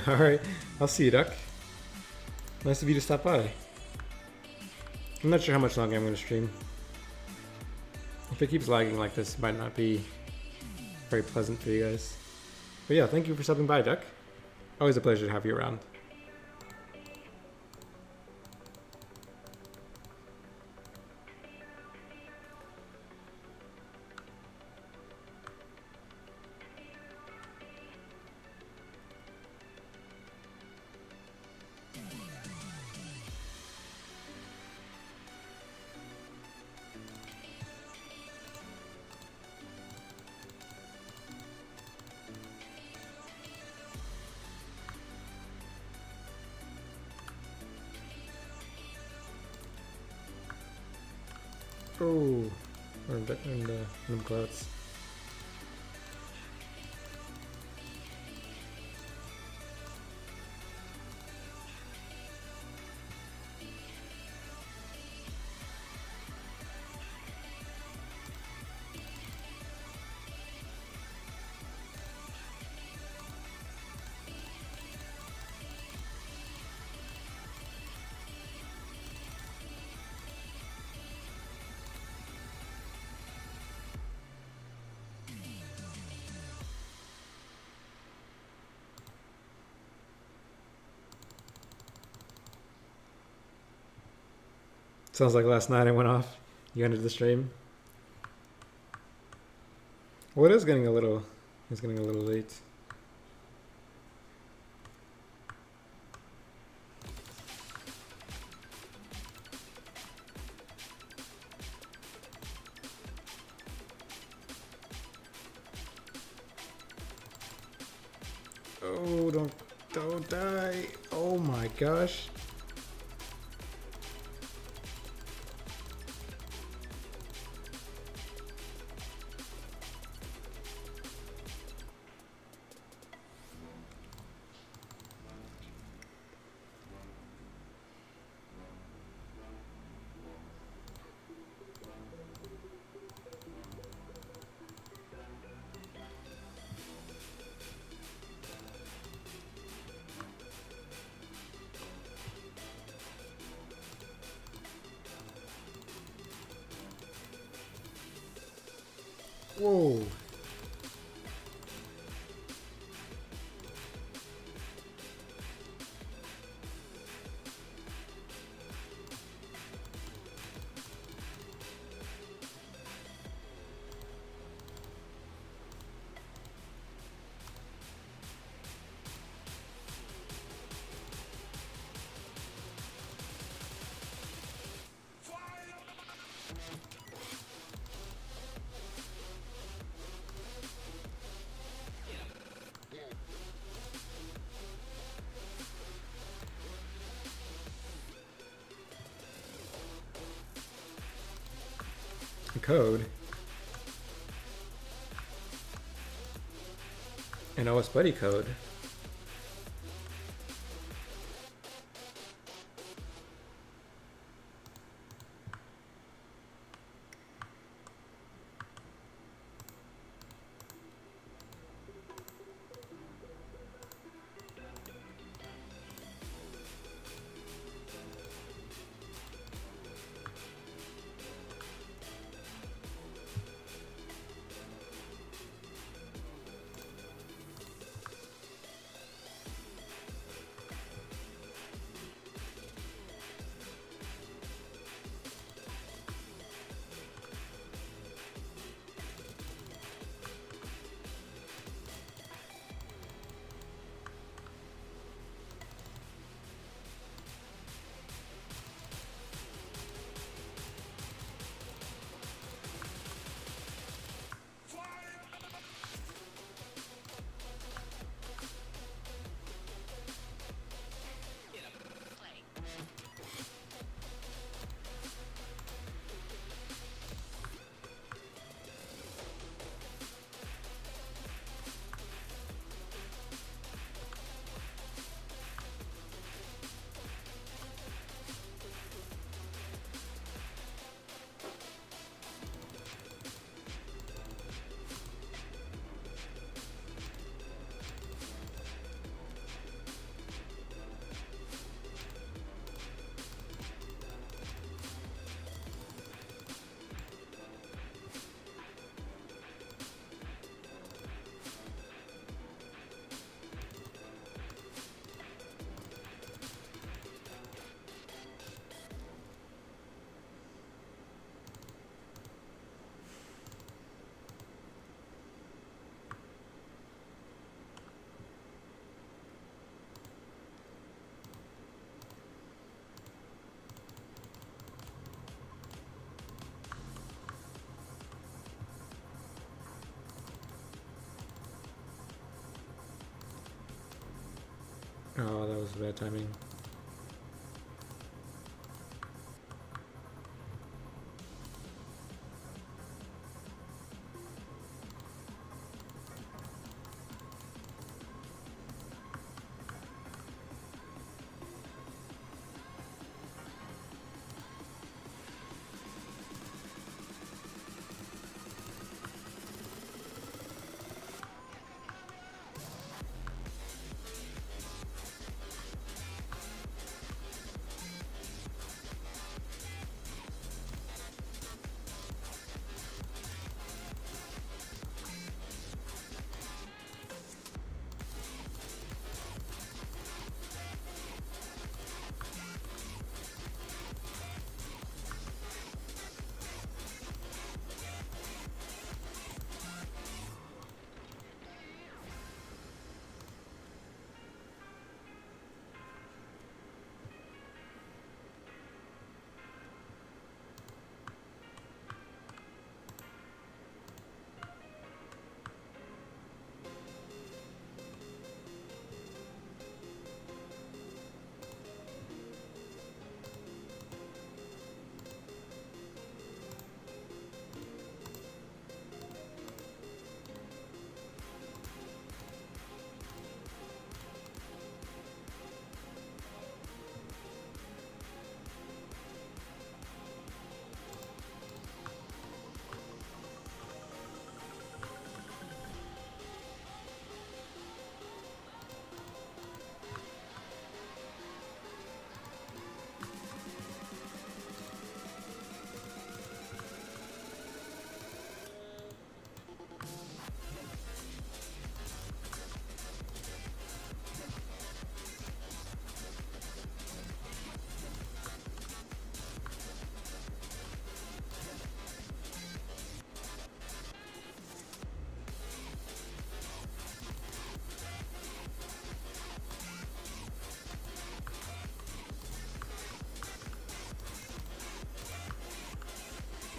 Alright, I'll see you, Duck. Nice of you to stop by. I'm not sure how much longer I'm going to stream. If it keeps lagging like this, it might not be very pleasant for you guys. But yeah, thank you for stopping by, Duck. Always a pleasure to have you around. Oh, we're in the clouds. Sounds like last night I went off. You ended the stream. Well, it's getting a little late. Oh, don't die. Oh my gosh. Whoa. Code. And OS Buddy code. Oh, that was bad timing.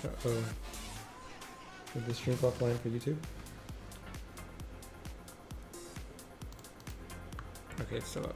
Uh-oh. Did the stream go offline for YouTube? Okay, it's still up.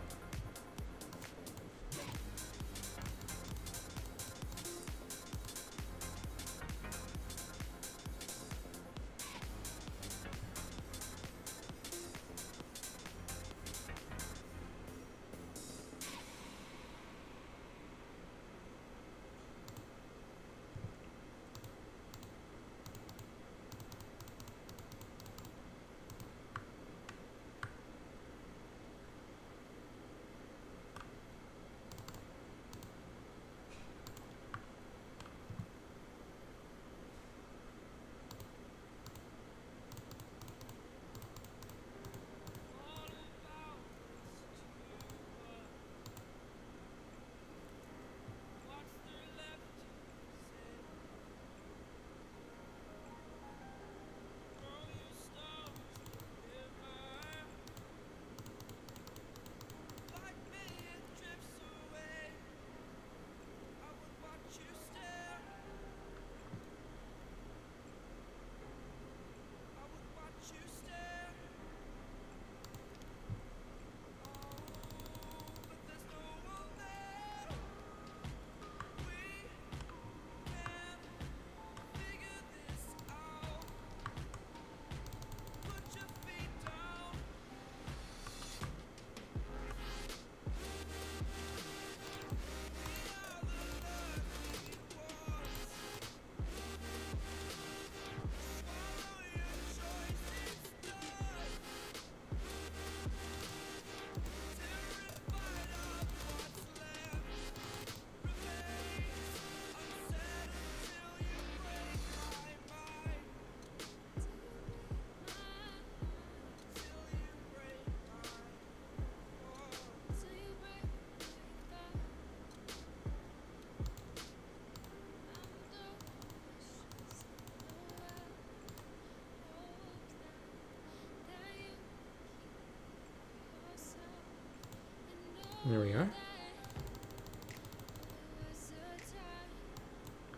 There we are.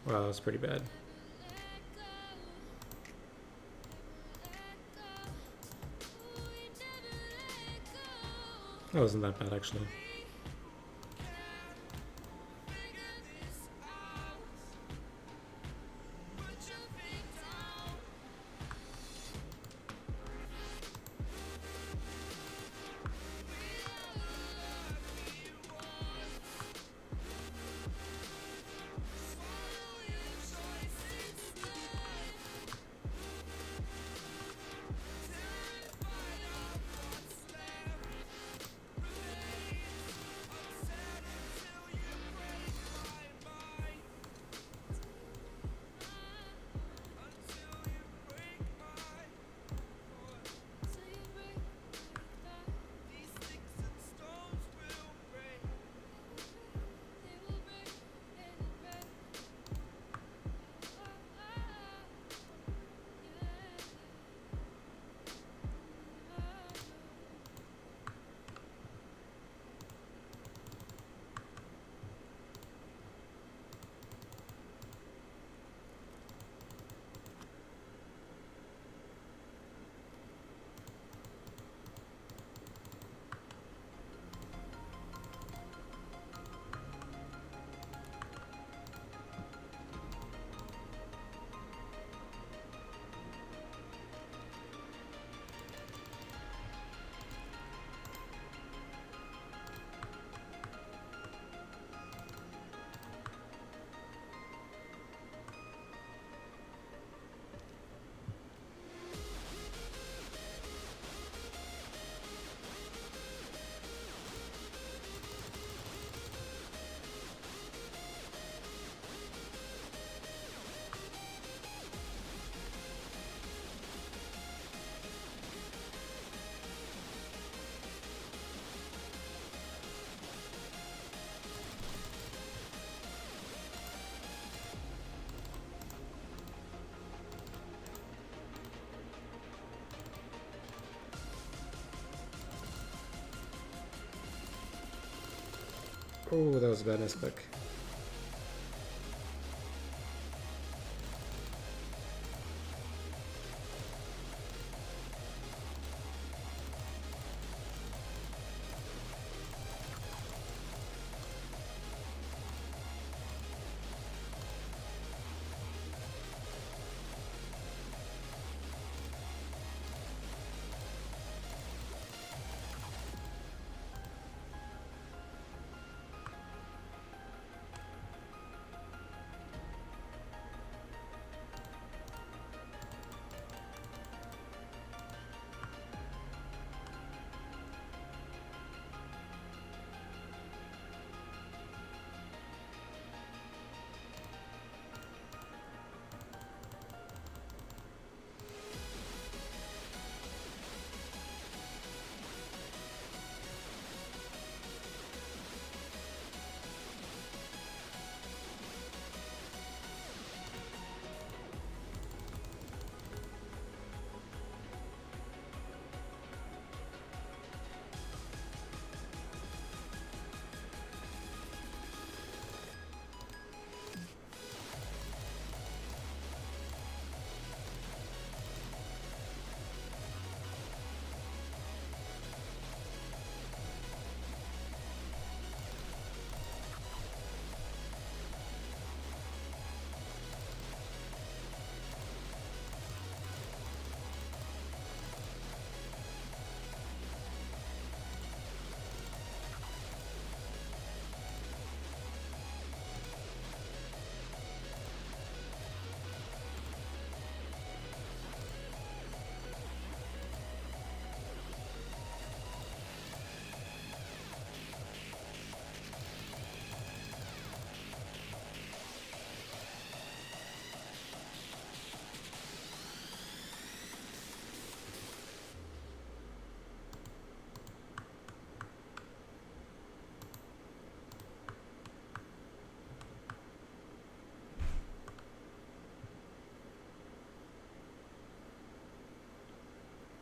Wow, that was pretty bad. That wasn't that bad, actually. Oh, that was a bad misclick.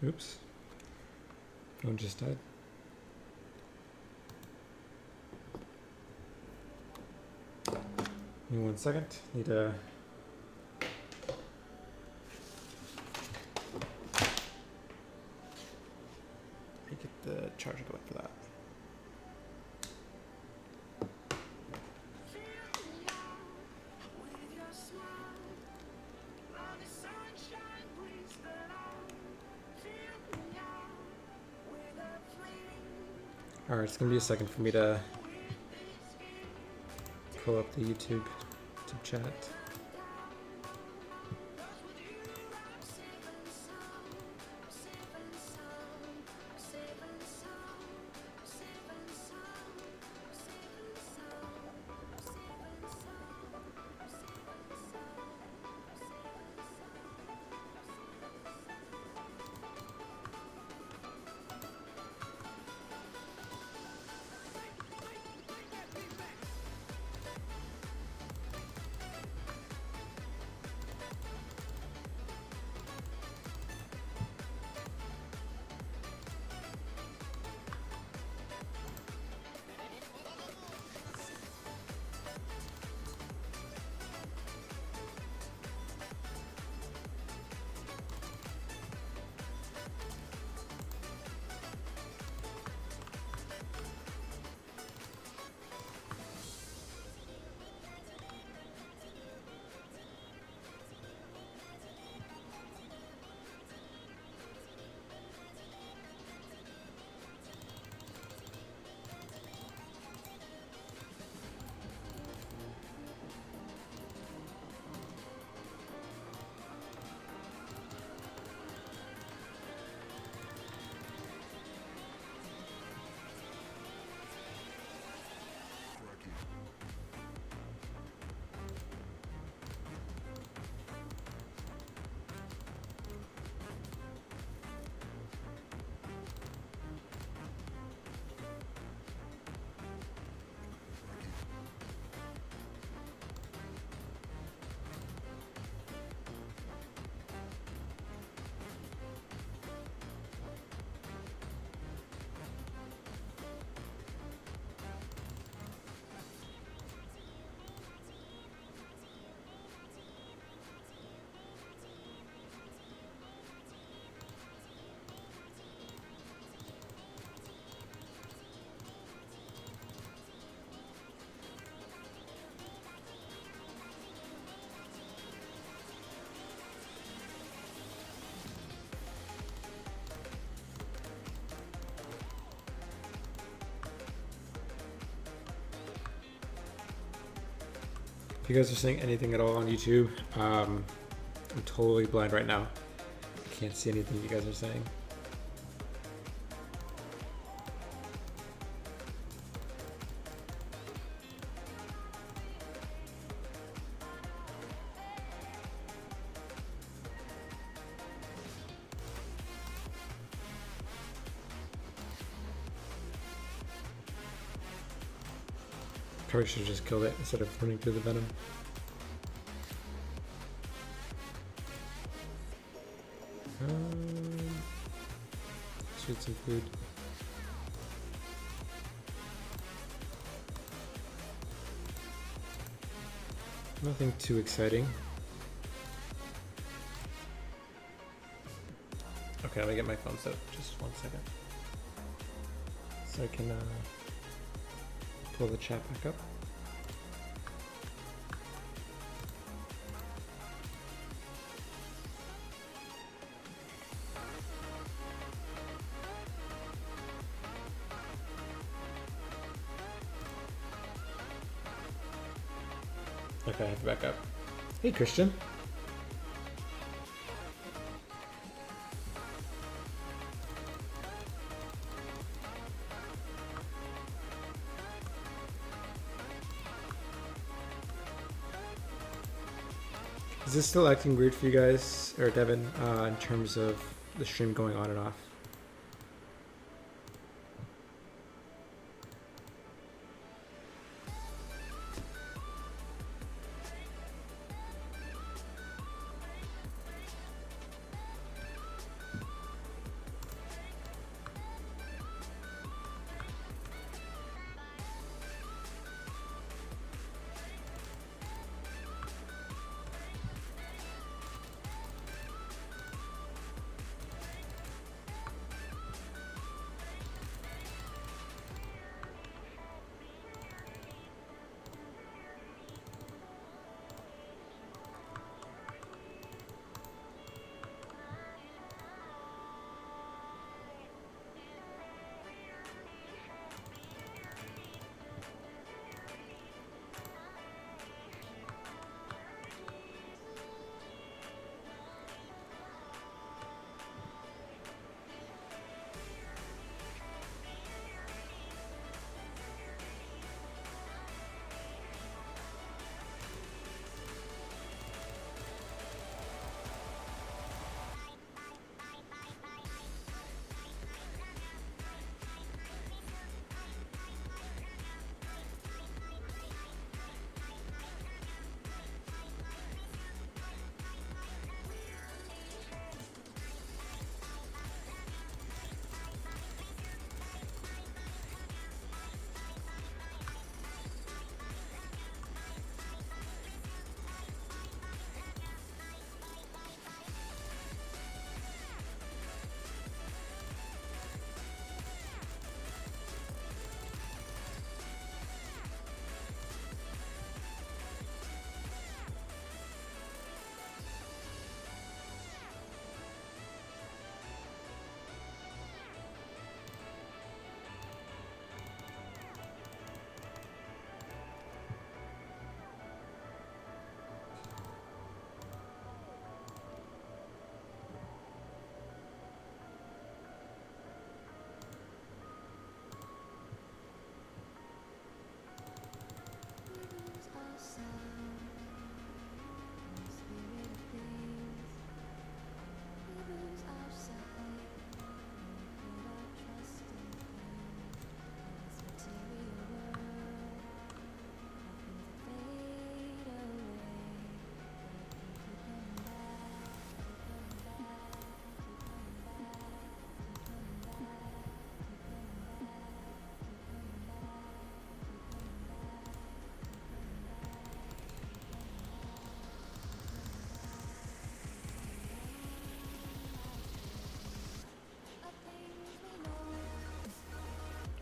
Oops. Phone just died. Give me 1 second. Need to get the charger going for that. Alright, it's gonna be a second for me to pull up the YouTube chat. If you guys are saying anything at all on YouTube, I'm totally blind right now. Can't see anything you guys are saying. Probably should have just killed it instead of running through the venom. Shoot some food. Nothing too exciting. Okay, let me get my phone set. Just 1 second. So I can pull the chat back up. Okay, I have to back up. Hey, Christian. Is this still acting weird for you guys, or Devin, in terms of the stream going on and off?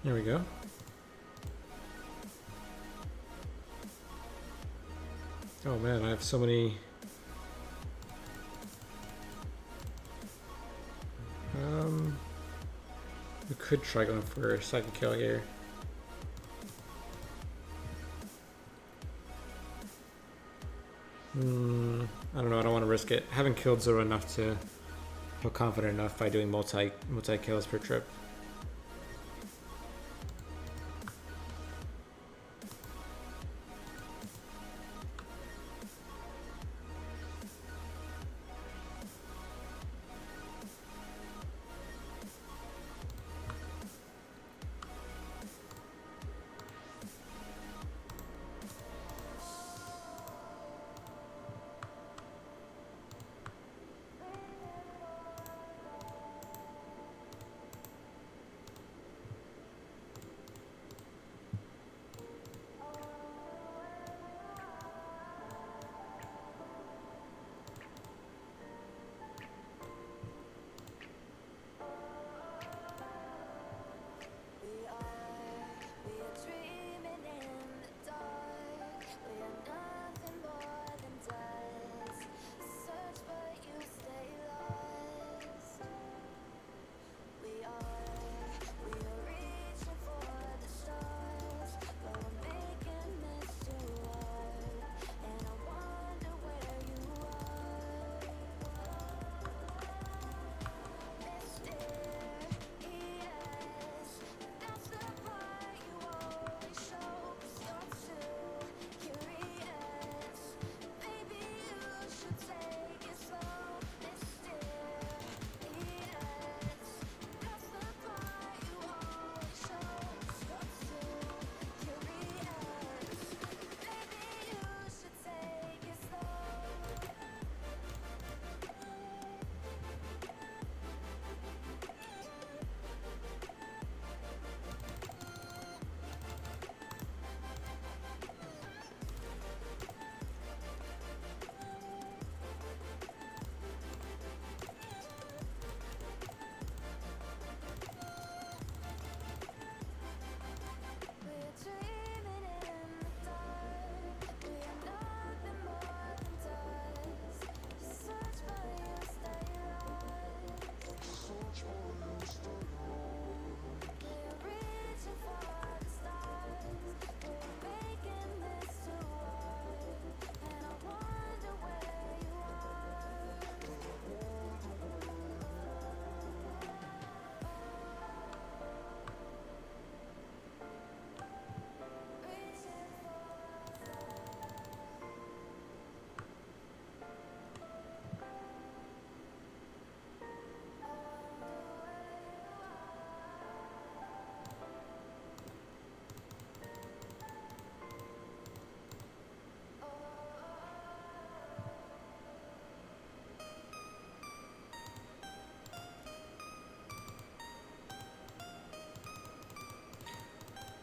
There we go. Oh man, I have so many. We could try going for a second kill here. I don't know. I don't want to risk it. I haven't killed Zulrah enough to feel confident enough by doing multi kills per trip.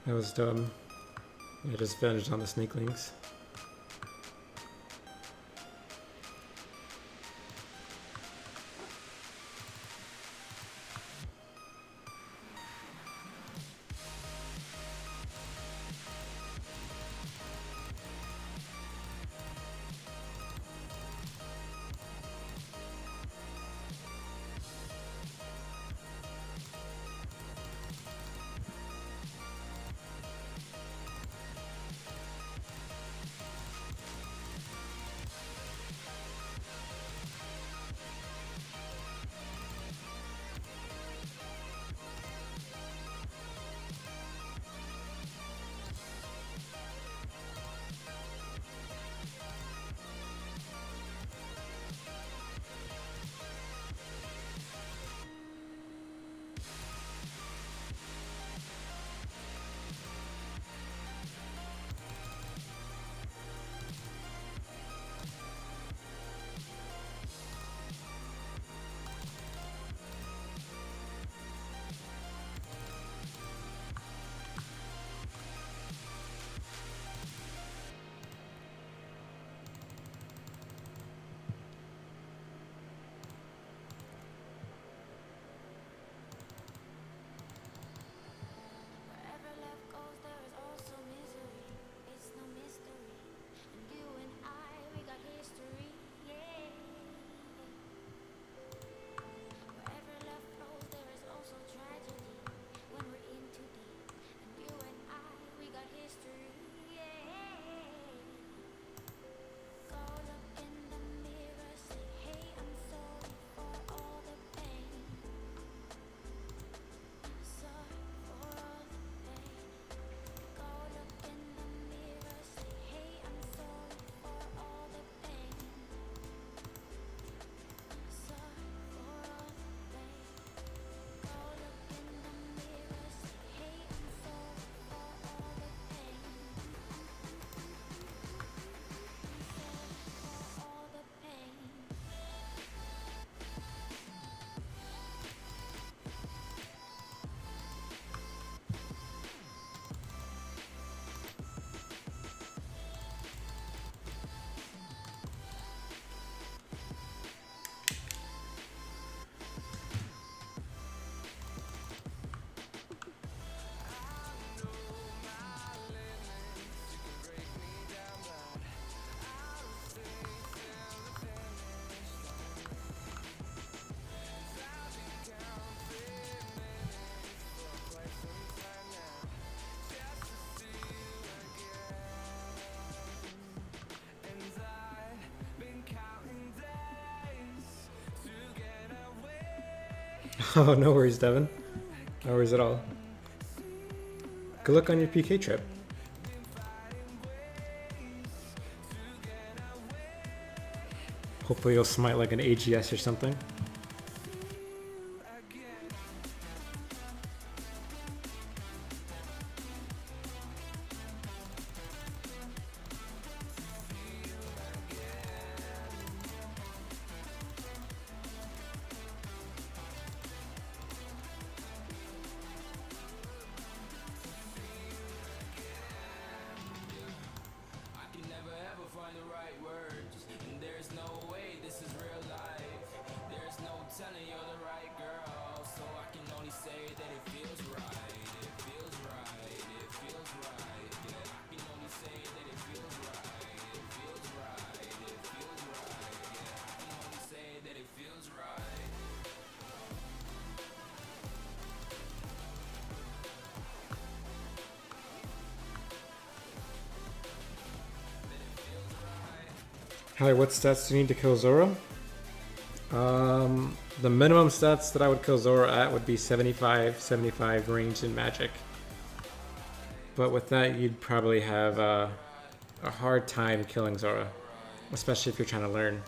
That was dumb. I just vanished on the sneaklings. Oh, no worries, Devin. No worries at all. Good luck on your PK trip. Hopefully you'll smite like an AGS or something. Hi, what stats do you need to kill Zulrah? The minimum stats that I would kill Zulrah at would be 75 range and magic. But with that, you'd probably have a hard time killing Zulrah, especially if you're trying to learn.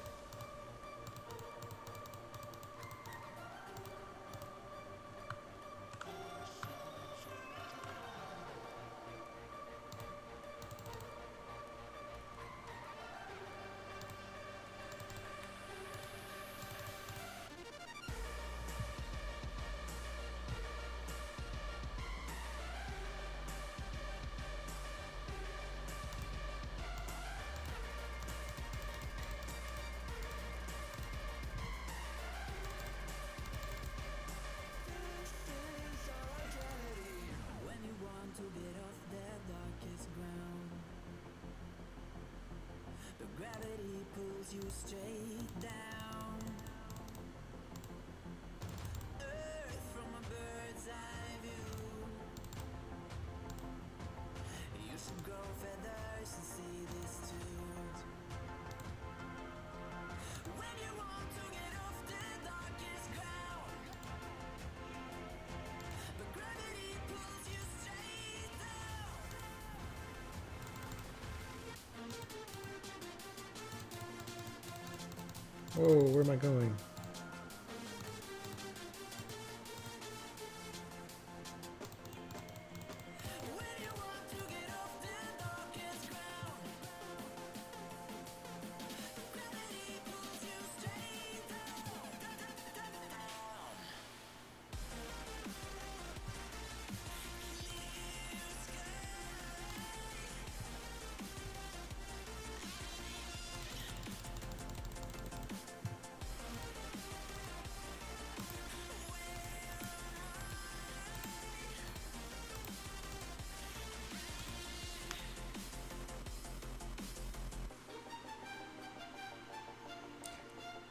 Whoa, where am I going?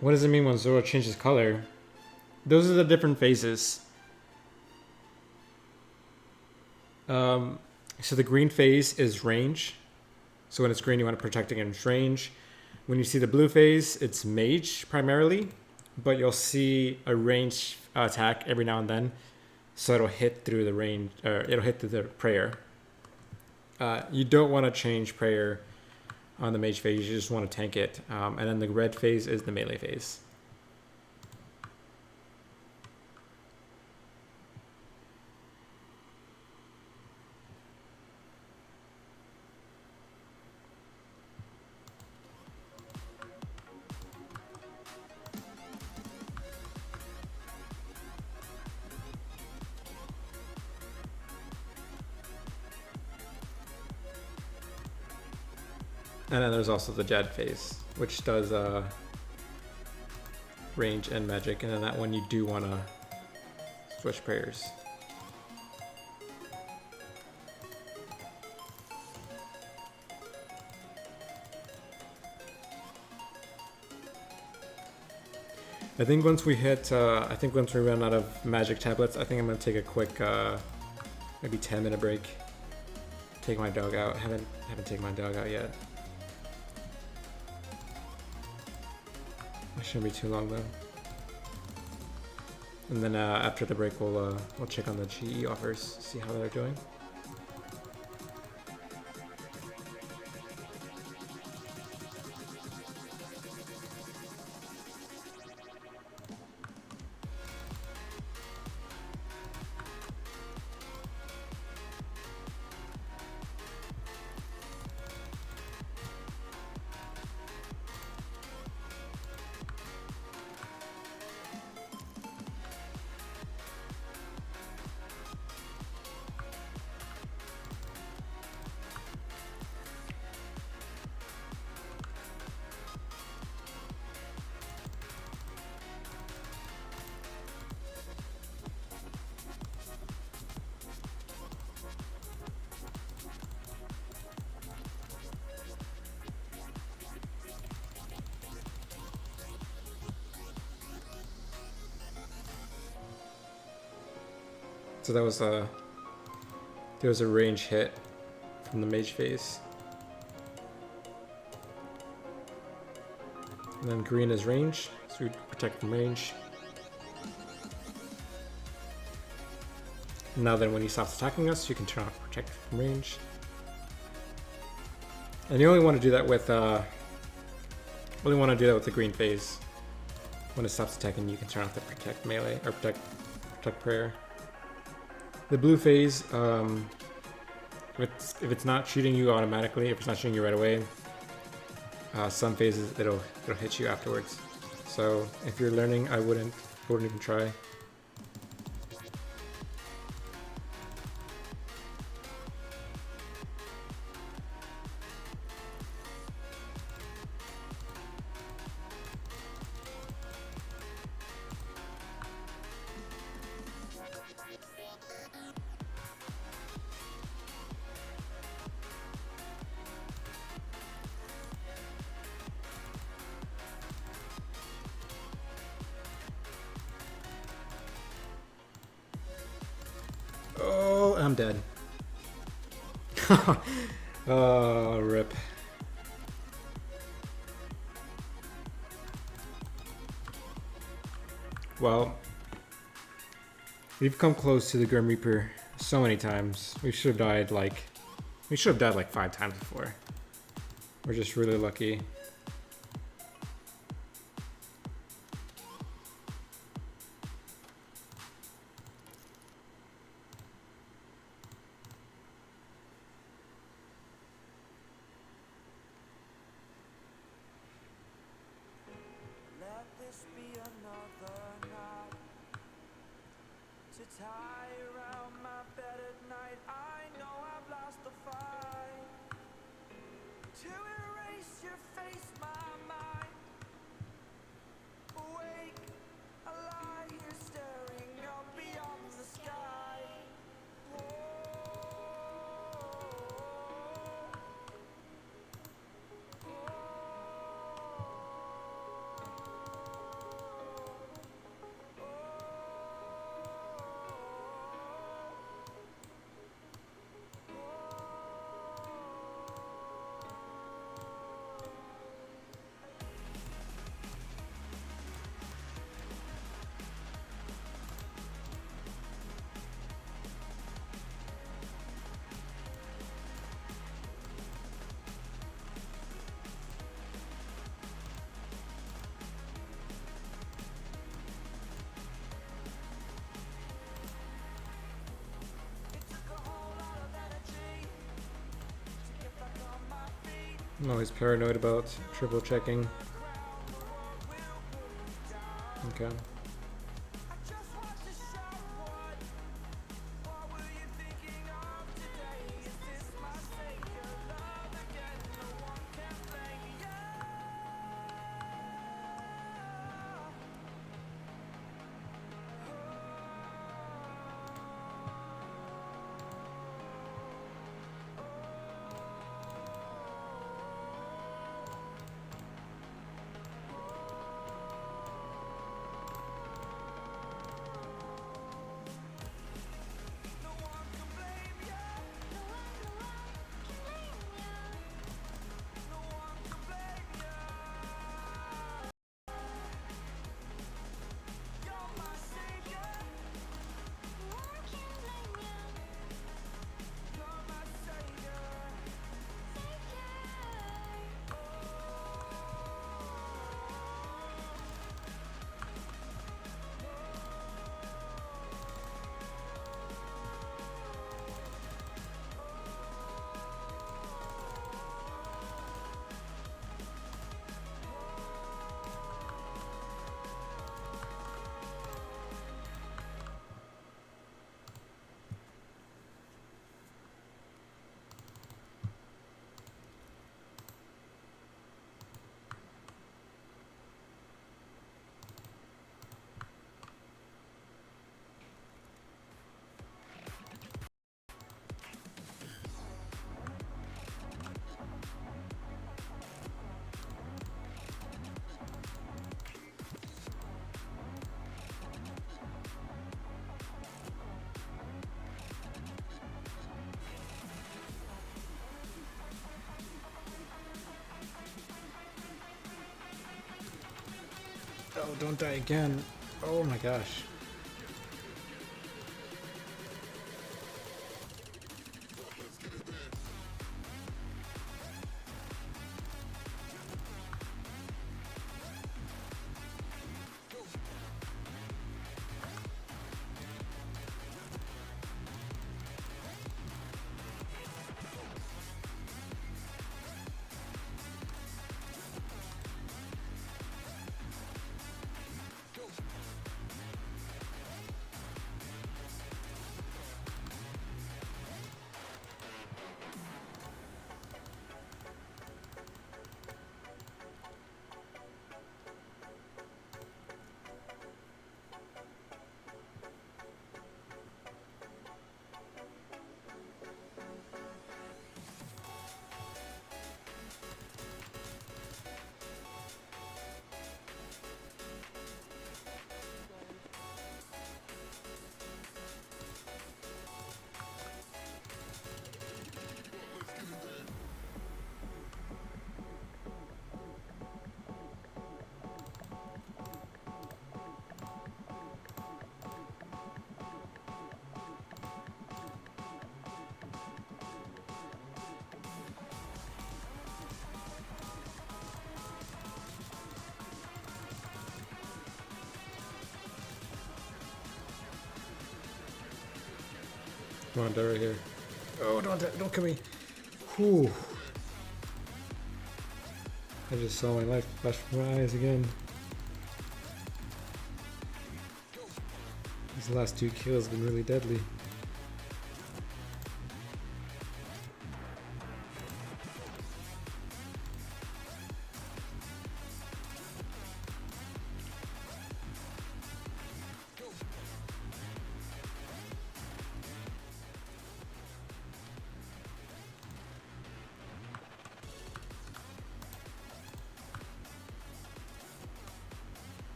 What does it mean when Zulrah changes color? Those are the different phases. So the green phase is range. So when it's green, you want to protect against range. When you see the blue phase, it's mage primarily, but you'll see a range attack every now and then. So it'll hit through the range, or it'll hit through the prayer. You don't want to change prayer on the mage phase, you just want to tank it. And then the red phase is the melee phase. And then there's also the Jad phase, which does range and magic, and then that one you do want to switch prayers. I think once we hit, once we run out of magic tablets, I think I'm gonna take a quick, maybe 10-minute break. Take my dog out. Haven't taken my dog out yet. It shouldn't be too long though. And then after the break, we'll check on the GE offers, see how they're doing. So that was there was a range hit from the mage phase. And then green is range, so we protect from range. Now then when he stops attacking us, you can turn off protect from range. And you only want to do that with the green phase. When it stops attacking, you can turn off the protect melee or protect prayer. The blue phase, if it's not shooting you automatically, if it's not shooting you right away, some phases it'll hit you afterwards. So if you're learning, I wouldn't even try. Oh, I'm dead. Oh, rip. Well, we've come close to the Grim Reaper so many times. We should have died like 5 times before. We're just really lucky. I'm always paranoid about triple checking. Okay. No, don't die again. Oh my gosh. Come on, die right here. Oh, don't kill me. Whew. I just saw my life flash from my eyes again. These last 2 kills have been really deadly.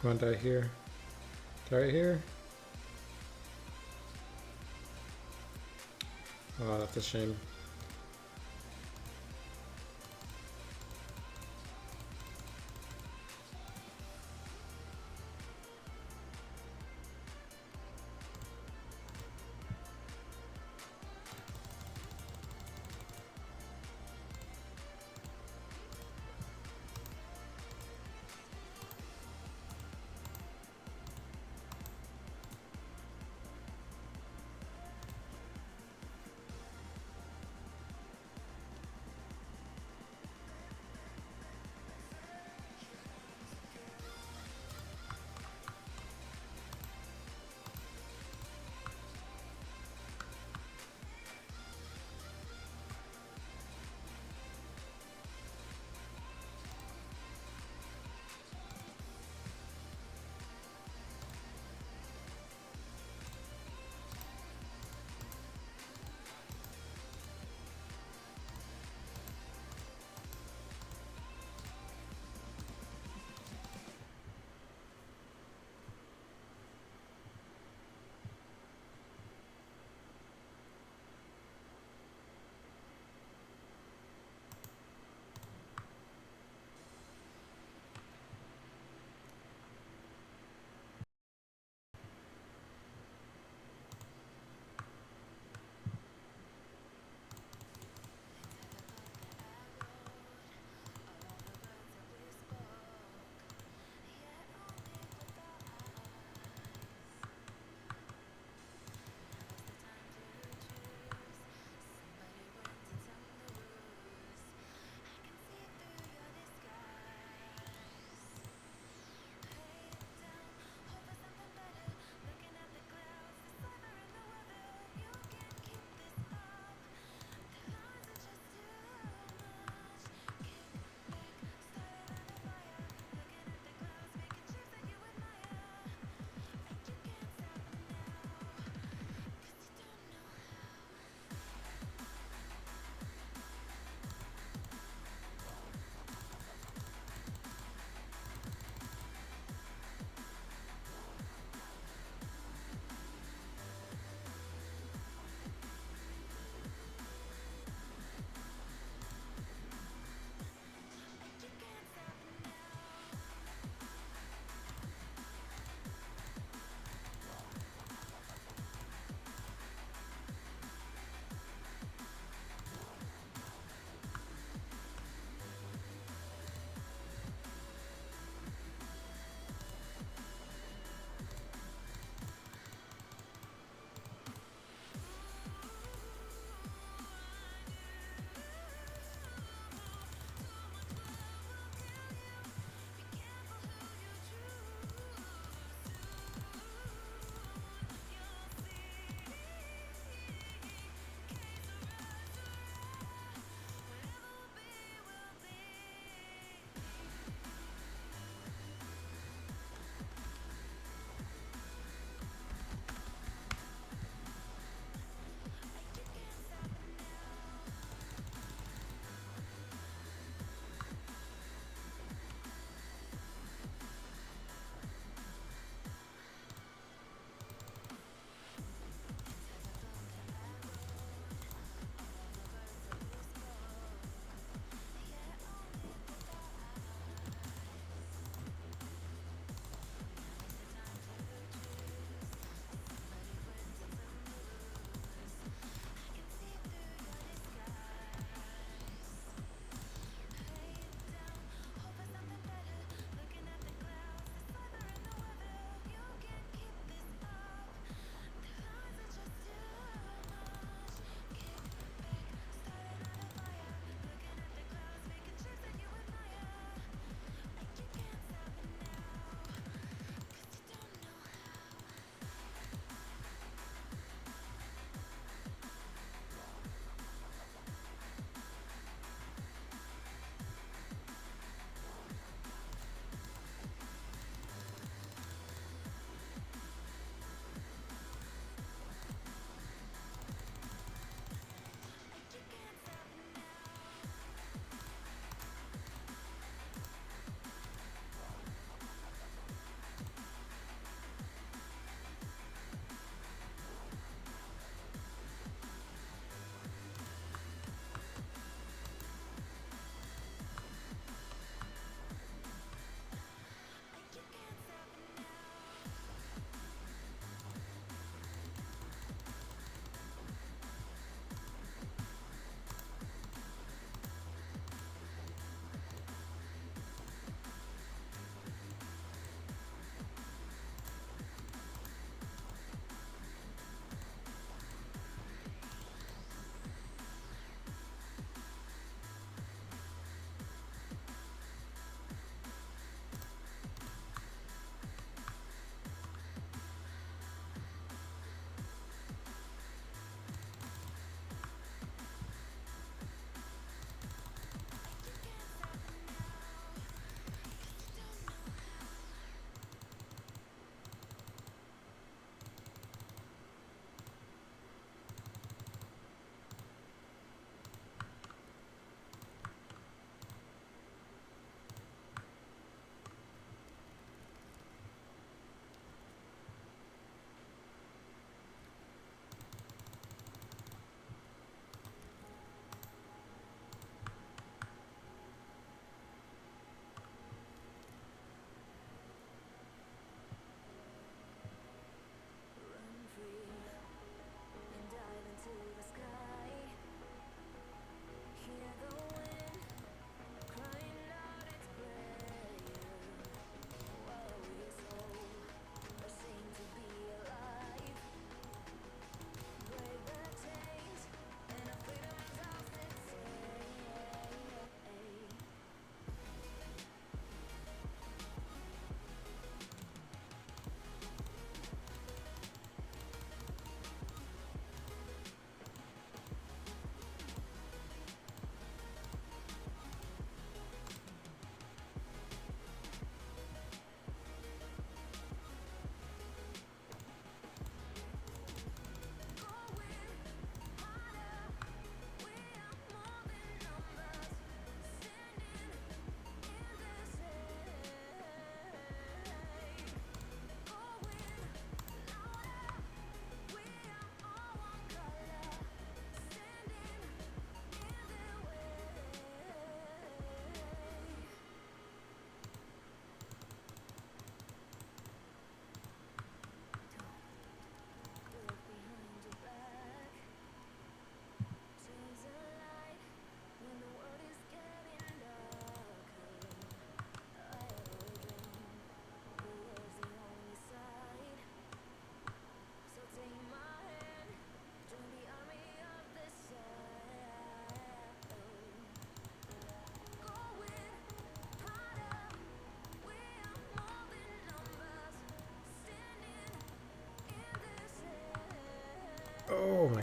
Come on, die here. Die right here. Oh, that's a shame.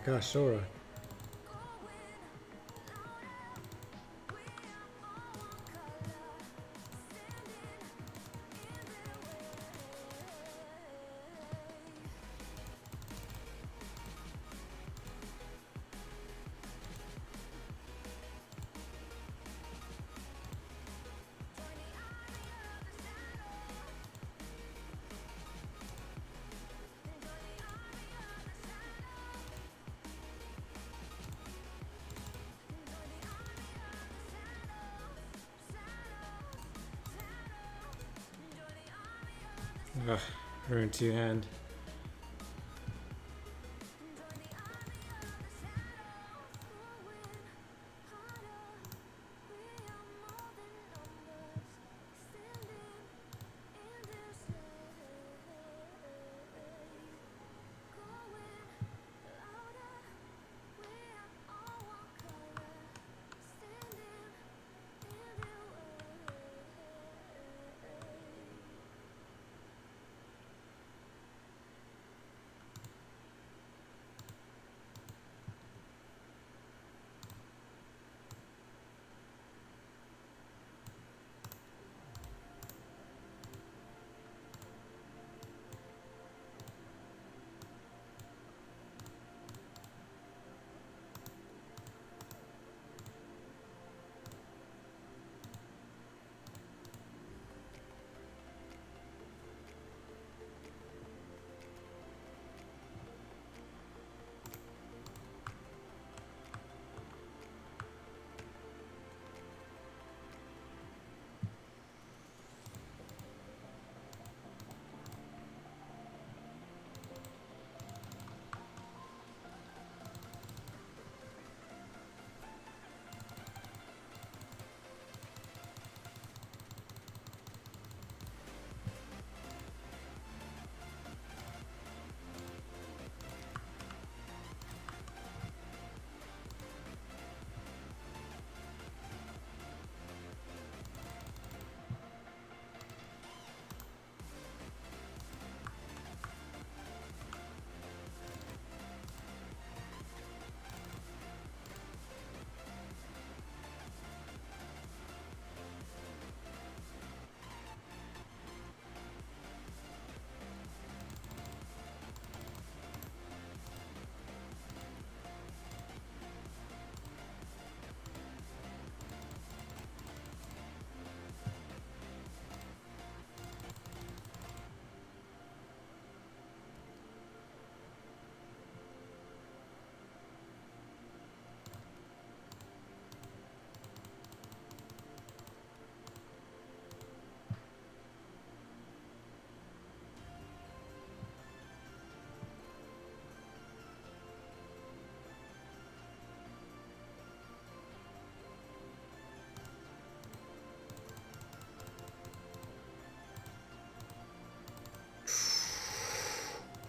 gosh, Sora. Ugh, ruined two-hand.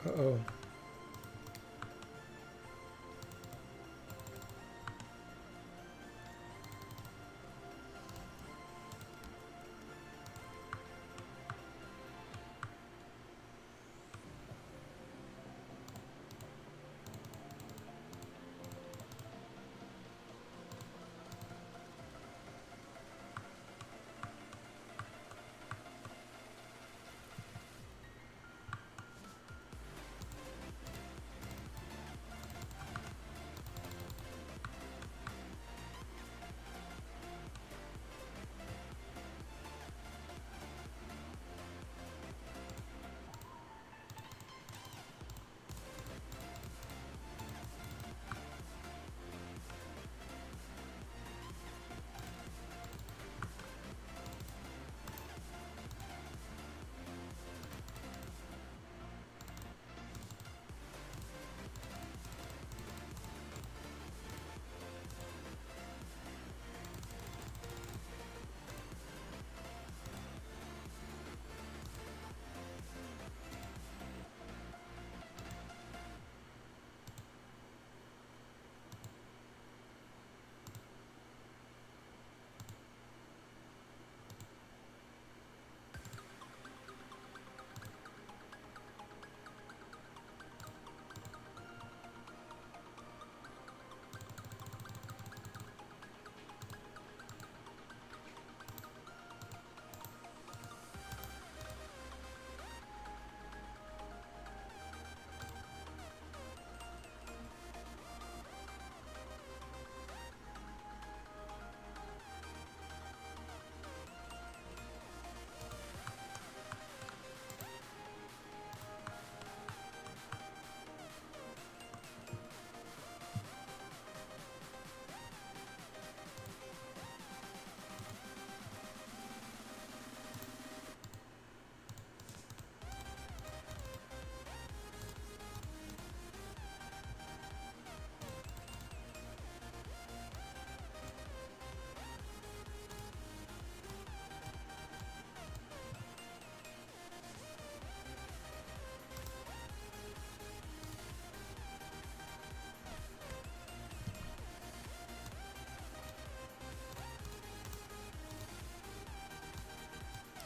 Uh-oh.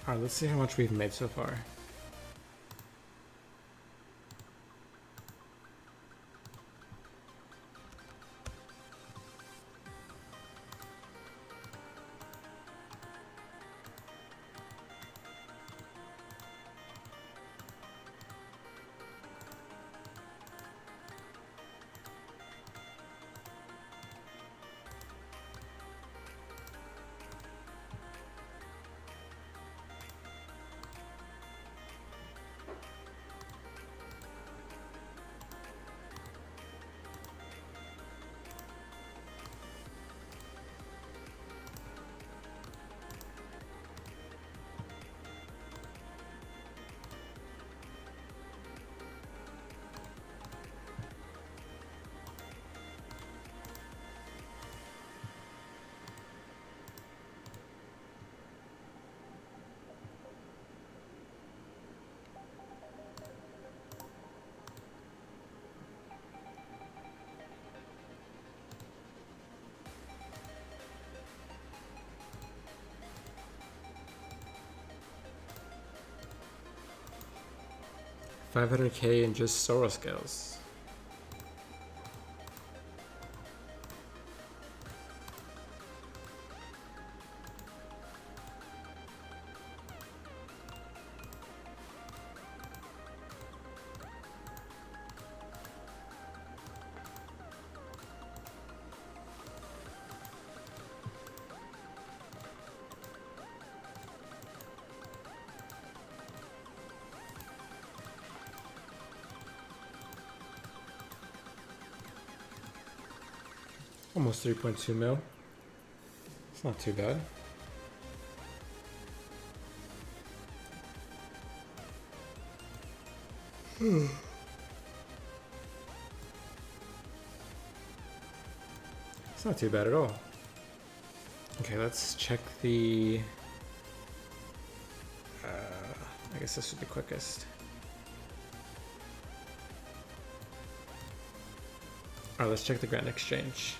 Alright, let's see how much we've made so far. $500K in just Sora scales. Almost 3.2 mil. It's not too bad. It's not too bad at all. Okay, let's check the... I guess this would be quickest. Alright, let's check the Grand Exchange.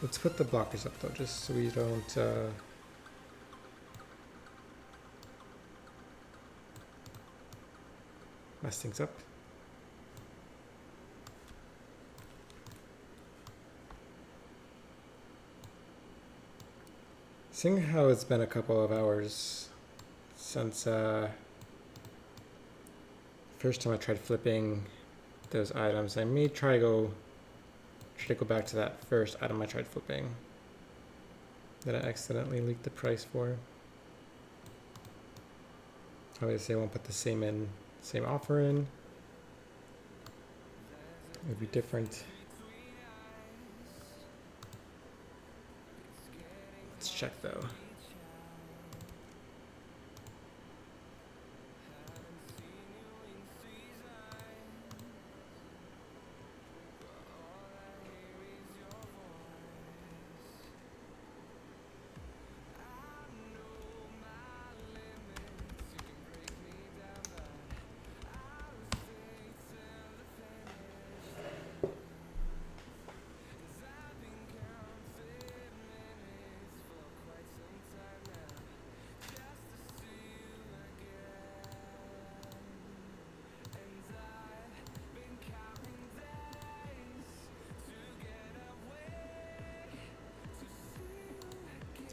Let's put the blockers up though, just so we don't mess things up. Seeing how it's been a couple of hours since first time I tried flipping those items, I may try to go back to that first item I tried flipping that I accidentally leaked the price for. Obviously I won't put the same offer in. It would be different. Let's check though.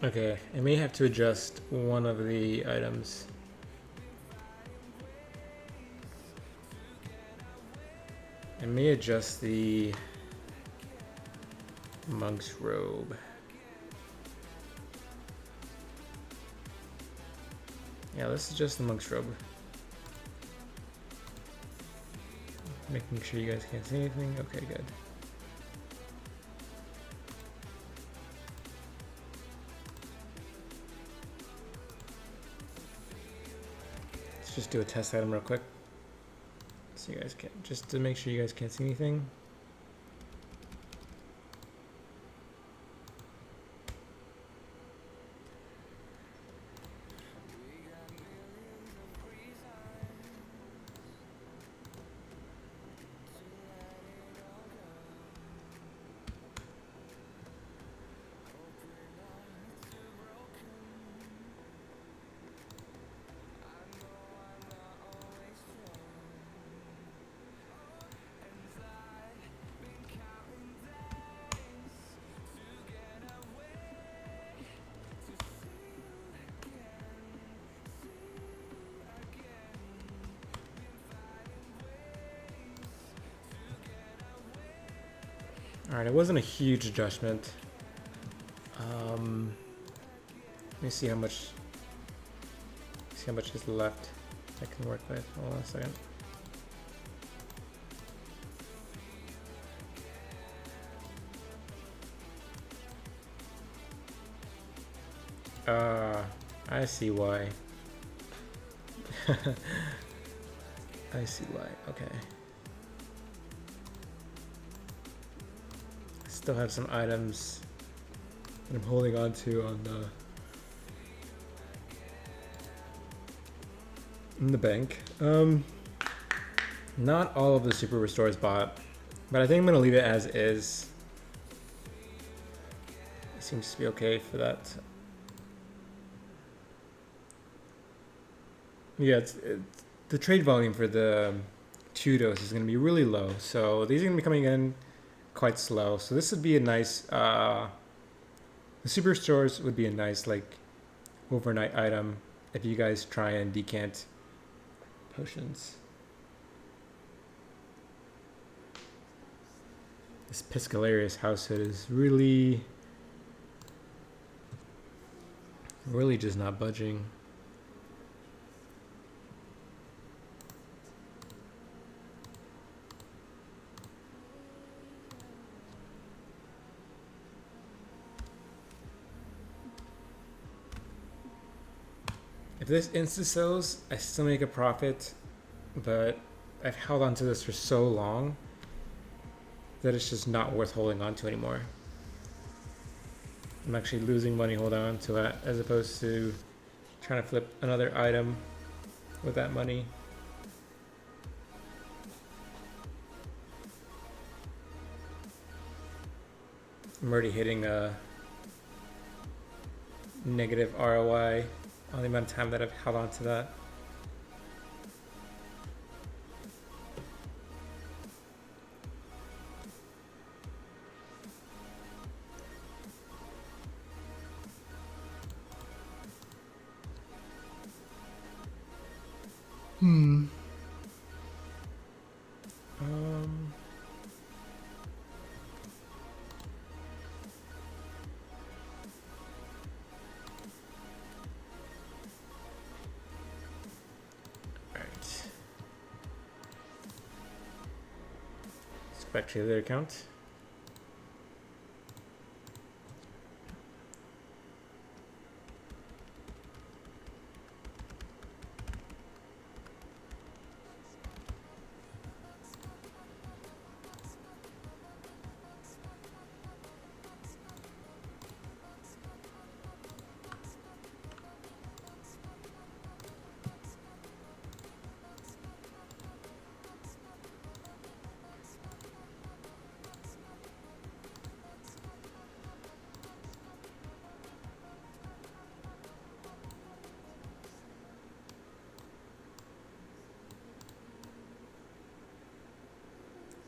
Okay, I may have to adjust one of the items. I may adjust the monk's robe. Yeah, let's adjust the monk's robe. Making sure you guys can't see anything. Okay, good. Just do a test item real quick, so you guys can, just to make sure you guys can't see anything. All right, it wasn't a huge adjustment. Let me see how much is left I can work with. Hold on a second. I see why. I see why. Okay. I still have some items that I'm holding on to on in the bank. Not all of the super restores bought, but I think I'm gonna leave it as is. It seems to be okay for that. Yeah, the trade volume for the 2 dose is going to be really low, so these are going to be coming in quite slow. So this would be a nice, the super stores would be a nice like overnight item if you guys try and decant potions. This Piscalarius house hood is really just not budging. If this insta-sells, I still make a profit, but I've held on to this for so long that it's just not worth holding on to anymore. I'm actually losing money holding on to it as opposed to trying to flip another item with that money. I'm already hitting a negative ROI on the amount of time that I've held on to that. Back to the other account.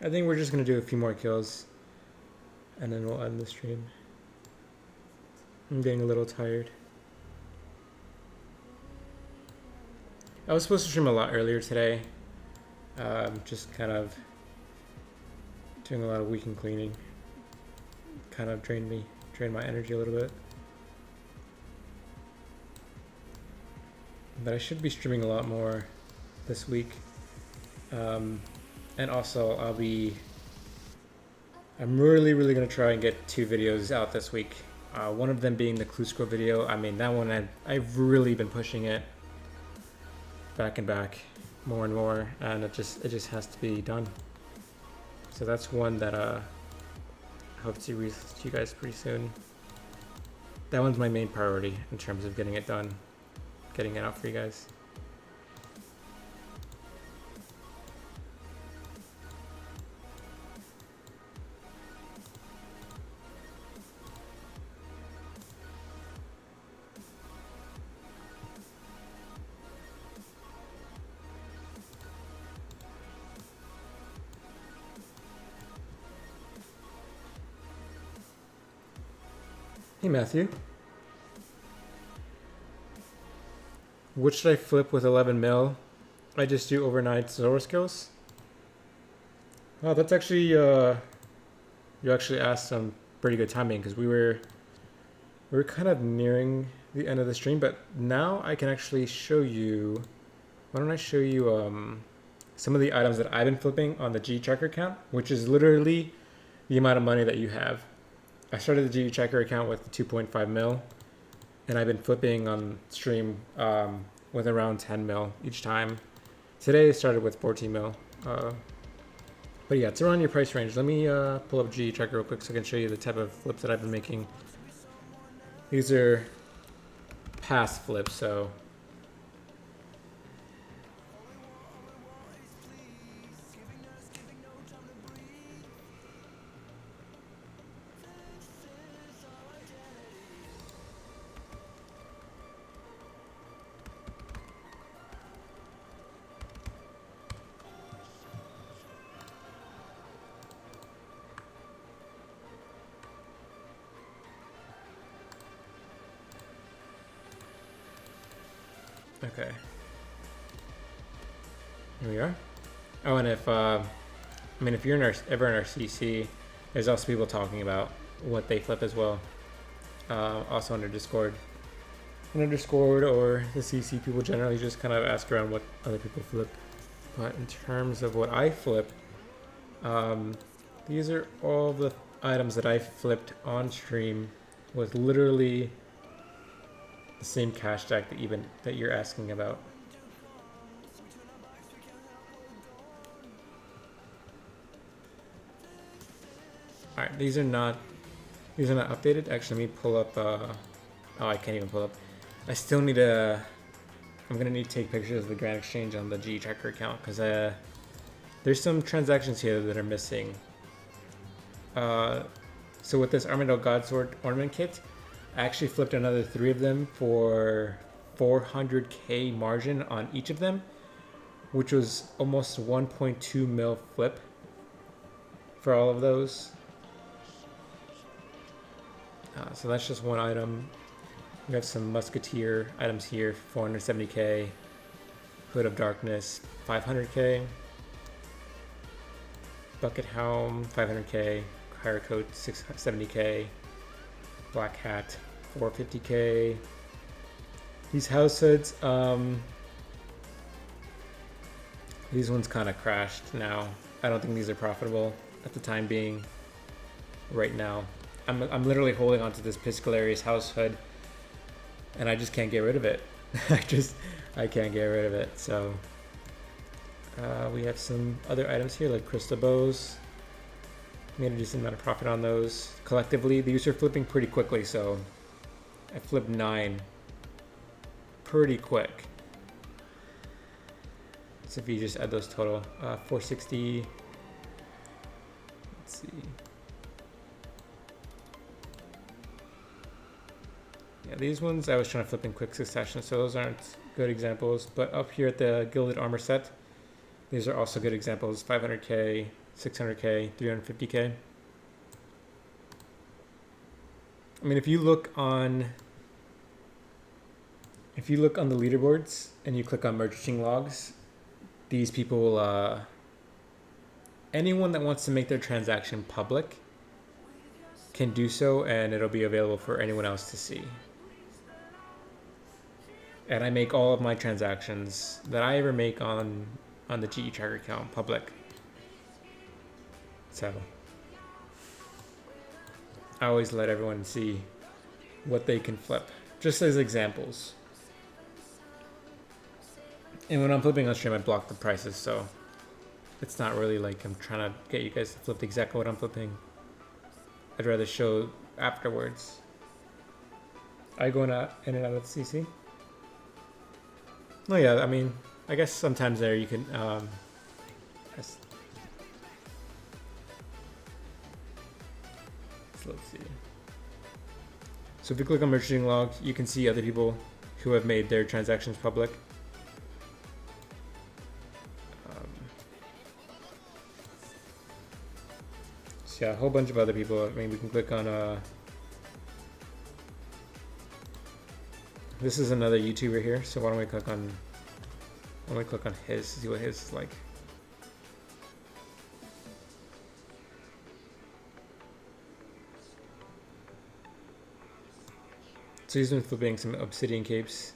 I think we're just gonna do a few more kills and then we'll end the stream. I'm getting a little tired. I was supposed to stream a lot earlier today. Just kind of doing a lot of weekend cleaning. Kind of drained my energy a little bit. But I should be streaming a lot more this week. And also I'm really going to try and get 2 videos out this week. One of them being the Clue Scroll video. I mean, that one I've really been pushing it back and back more and more, and it just has to be done. So that's one that I hope to release to you guys pretty soon. That one's my main priority in terms of getting it done, getting it out for you guys. Hey Matthew, what should I flip with 11 mil? I just do overnight Zulrah skills. Oh, that's actually You actually asked some pretty good timing because we were kind of nearing the end of the stream, but now I can actually show you. Why don't I show you some of the items that I've been flipping on the G Tracker account, which is literally the amount of money that you have. I started the G Tracker account with 2.5 mil, and I've been flipping on stream with around 10 mil each time. Today I started with 14 mil. But yeah, it's around your price range. Let me pull up G Tracker real quick so I can show you the type of flips that I've been making. These are past flips, so okay. Here we are. Oh, and if if you're ever in our CC, there's also people talking about what they flip as well. Also under Discord. Under Discord or the CC, people generally just kind of ask around what other people flip. But in terms of what I flip, these are all the items that I flipped on stream with literally the same cash stack that you're asking about. All right, these are not updated. Actually, let me pull up. Oh, I can't even pull up. I still need to. I'm gonna need to take pictures of the Grand Exchange on the G Tracker account because there's some transactions here that are missing. So with this Armadillo Godsword ornament kit, I actually flipped another 3 of them for 400k margin on each of them, which was almost 1.2 mil flip for all of those. So that's just one item. We have some Musketeer items here, 470k. Hood of Darkness, 500k. Bucket Helm, 500k. Higher Coat, 670k. Black Hat, 450k. These house hoods, these ones kind of crashed now. I don't think these are profitable at the time being. Right now, I'm literally holding onto this Piscalarius house hood, and I just can't get rid of it. I can't get rid of it. So we have some other items here like crystal bows. Made a decent amount of profit on those. Collectively, these are flipping pretty quickly, so I flipped 9 pretty quick. So if you just add those total, 460. Let's see. Yeah, these ones I was trying to flip in quick succession, so those aren't good examples. But up here at the Gilded Armor set, these are also good examples. 500k, 600k, 350k. I mean, if you look on the leaderboards and you click on merging logs, these people, anyone that wants to make their transaction public can do so, and it'll be available for anyone else to see. And I make all of my transactions that I ever make on the GE Tracker account public. So I always let everyone see what they can flip, just as examples. And when I'm flipping on stream, I block the prices, so it's not really like I'm trying to get you guys to flip exactly what I'm flipping. I'd rather show afterwards. I go in and out of the CC. Oh yeah, I mean, I guess sometimes there you can. So let's see. So if you click on merging log, you can see other people who have made their transactions public. So yeah, a whole bunch of other people. I mean, we can click on. This is another YouTuber here, so why don't we click on his, see what his is like. So he's been flipping some obsidian capes.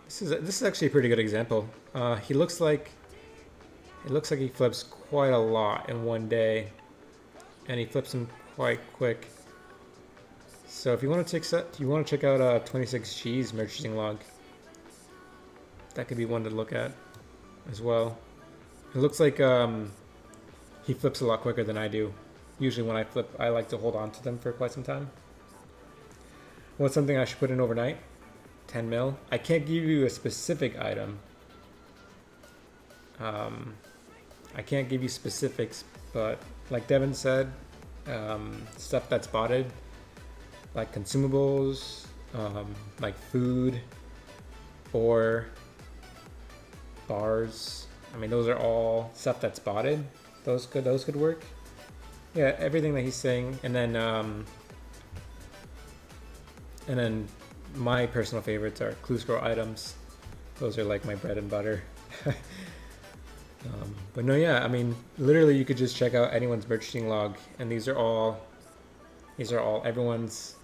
This is actually a pretty good example. He looks like he flips quite a lot in one day, and he flips them quite quick. So if you want to check out 26G's merchandising log, that could be one to look at as well. It looks like he flips a lot quicker than I do. Usually when I flip, I like to hold on to them for quite some time. What's something I should put in overnight? 10 mil. I can't give you a specific item. I can't give you specifics, but like Devin said, stuff that's botted, like consumables, like food, or bars. I mean, those are all stuff that's botted. Those could work. Yeah, everything that he's saying, and then my personal favorites are clue scroll items. Those are like my bread and butter. But no, yeah, I mean, literally you could just check out anyone's merchandising log, and these are all everyone's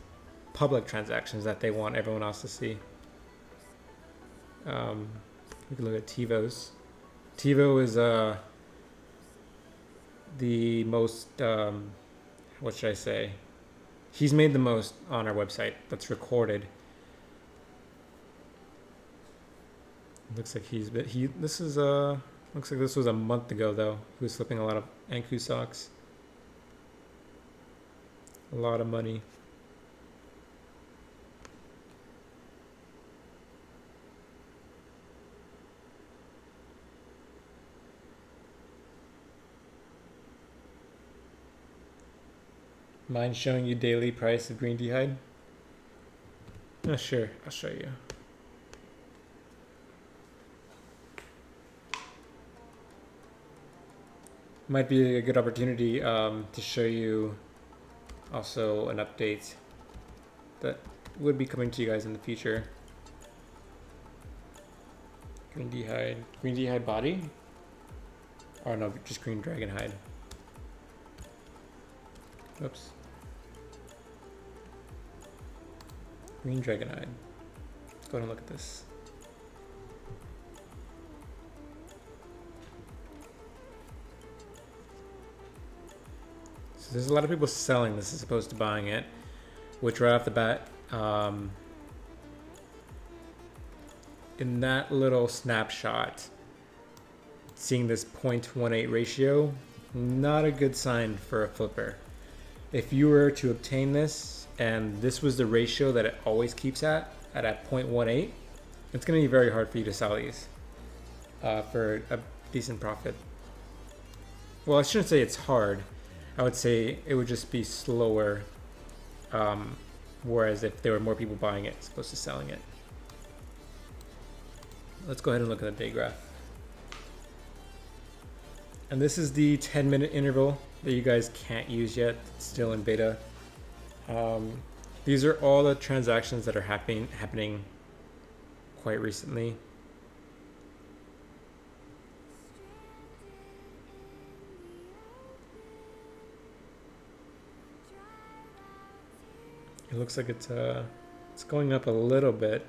public transactions that they want everyone else to see. We can look at TiVo's. TiVo is the most, what should I say? He's made the most on our website that's recorded. Looks like looks like this was a month ago though. He was flipping a lot of Anku socks. A lot of money. Mind showing you daily price of green dehyde? Oh, sure, I'll show you. Might be a good opportunity to show you also an update that would be coming to you guys in the future. Green dehyde body? Or no, just green dragon hide. Oops. Green dragon hide. Let's go ahead and look at this. So there's a lot of people selling this as opposed to buying it, which right off the bat, in that little snapshot, seeing this 0.18 ratio, not a good sign for a flipper. If you were to obtain this and this was the ratio that it always keeps at 0.18, it's going to be very hard for you to sell these for a decent profit. Well, I shouldn't say it's hard. I would say it would just be slower, whereas if there were more people buying it as opposed to selling it. Let's go ahead and look at the day graph. And this is the 10-minute interval that you guys can't use yet. It's still in beta. These are all the transactions that are happening quite recently. It looks like it's going up a little bit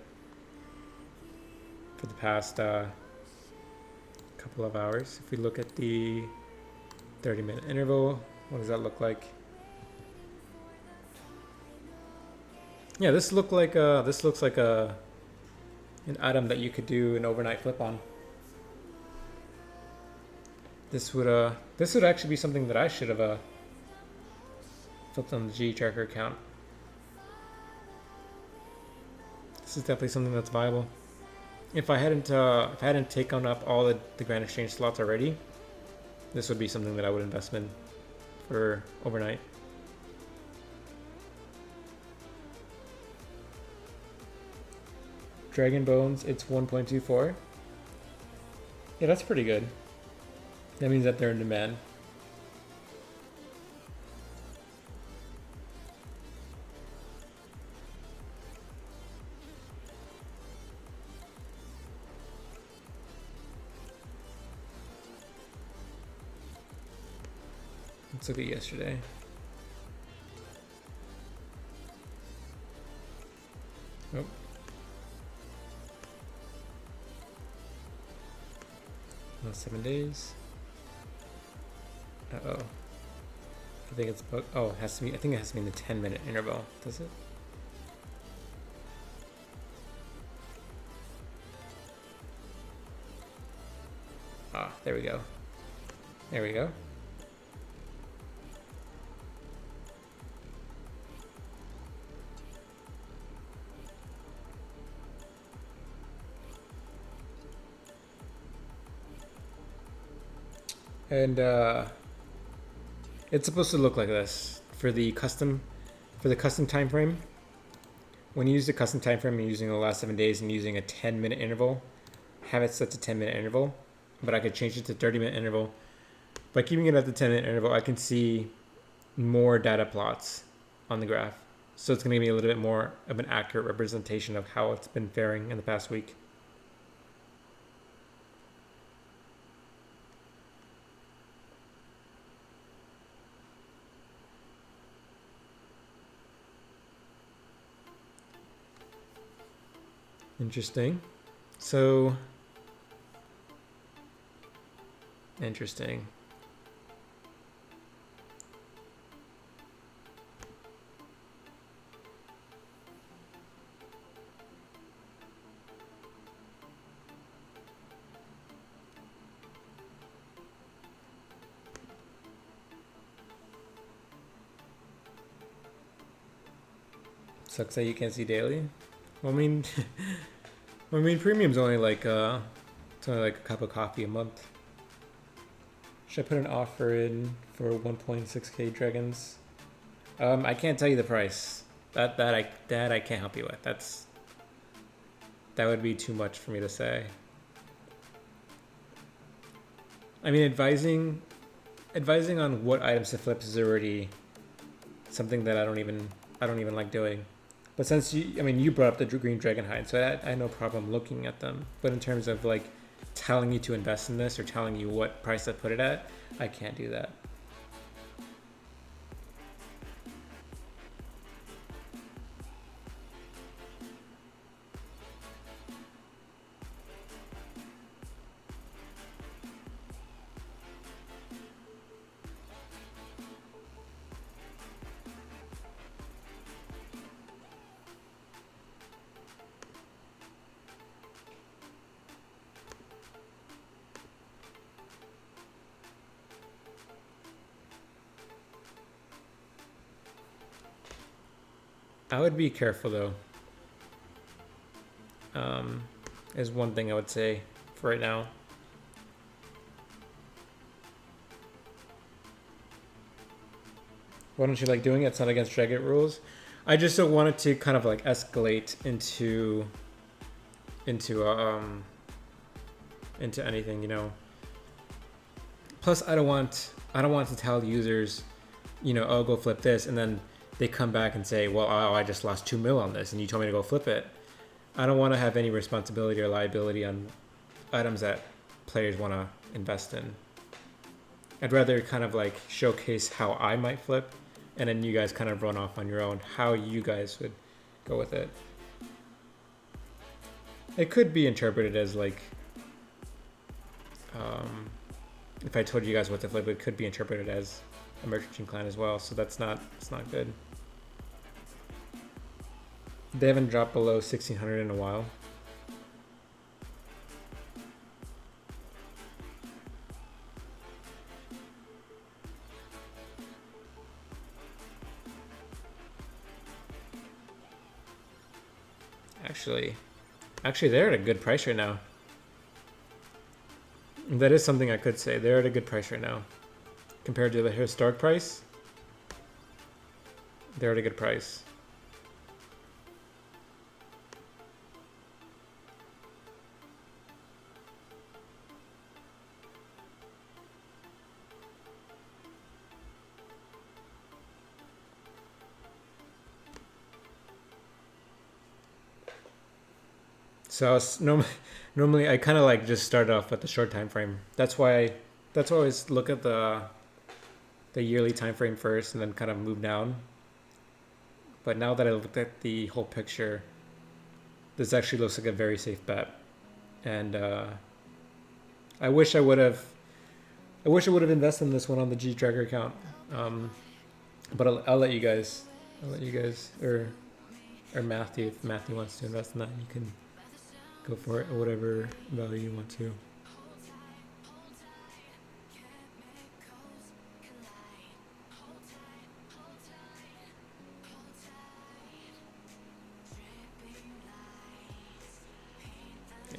for the past couple of hours. If we look at the 30-minute interval, what does that look like? Yeah, this looks like an item that you could do an overnight flip on. This would actually be something that I should have flipped on the G tracker account. This is definitely something that's viable. If I hadn't taken up all the Grand Exchange slots already, this would be something that I would invest in for overnight. Dragon Bones, it's 1.24. Yeah, that's pretty good. That means that they're in demand. Let's look at yesterday. Oh. Last 7 days. Uh-oh. I think it's, oh, it has to be, I think it has to be in the 10-minute interval, does it? Ah, there we go. There we go. And it's supposed to look like this for the custom time frame. When you use the custom time frame, you're using the last 7 days and using a 10-minute interval. Have it set to 10-minute interval, but I could change it to 30-minute interval. By keeping it at the 10-minute interval, I can see more data plots on the graph. So it's going to give me a little bit more of an accurate representation of how it's been faring in the past week. Interesting. So, interesting. Sucks that you can't see daily. Well, I mean, premium's only like it's only like a cup of coffee a month. Should I put an offer in for 1.6k dragons? I can't tell you the price. That I can't help you with. That would be too much for me to say. I mean, advising on what items to flip is already something that I don't even like doing. But since you brought up the green dragon hide, so I had no problem looking at them. But in terms of like telling you to invest in this or telling you what price to put it at, I can't do that. I would be careful though. Is one thing I would say for right now. Why don't you like doing it? It's not against Dragon rules. I just don't want it to kind of like escalate into anything, you know. Plus, I don't want to tell users, you know, oh, go flip this, and then they come back and say, well, oh, I just lost 2 mil on this, and you told me to go flip it. I don't want to have any responsibility or liability on items that players want to invest in. I'd rather kind of like showcase how I might flip, and then you guys kind of run off on your own, how you guys would go with it. It could be interpreted as like, if I told you guys what to flip, it could be interpreted as a merchant clan as well, so it's not good. They haven't dropped below 1600 in a while. Actually, they're at a good price right now. That is something I could say. They're at a good price right now. Compared to the historic price, they're at a good price. So I was normally I kind of like just start off with the short time frame. That's why I always look at the yearly time frame first and then kind of move down. But now that I looked at the whole picture, this actually looks like a very safe bet. And I wish I would have invested in this one on the G Tracker account. But I'll let you guys, or Matthew, if Matthew wants to invest in that, you can go for it at whatever value you want to.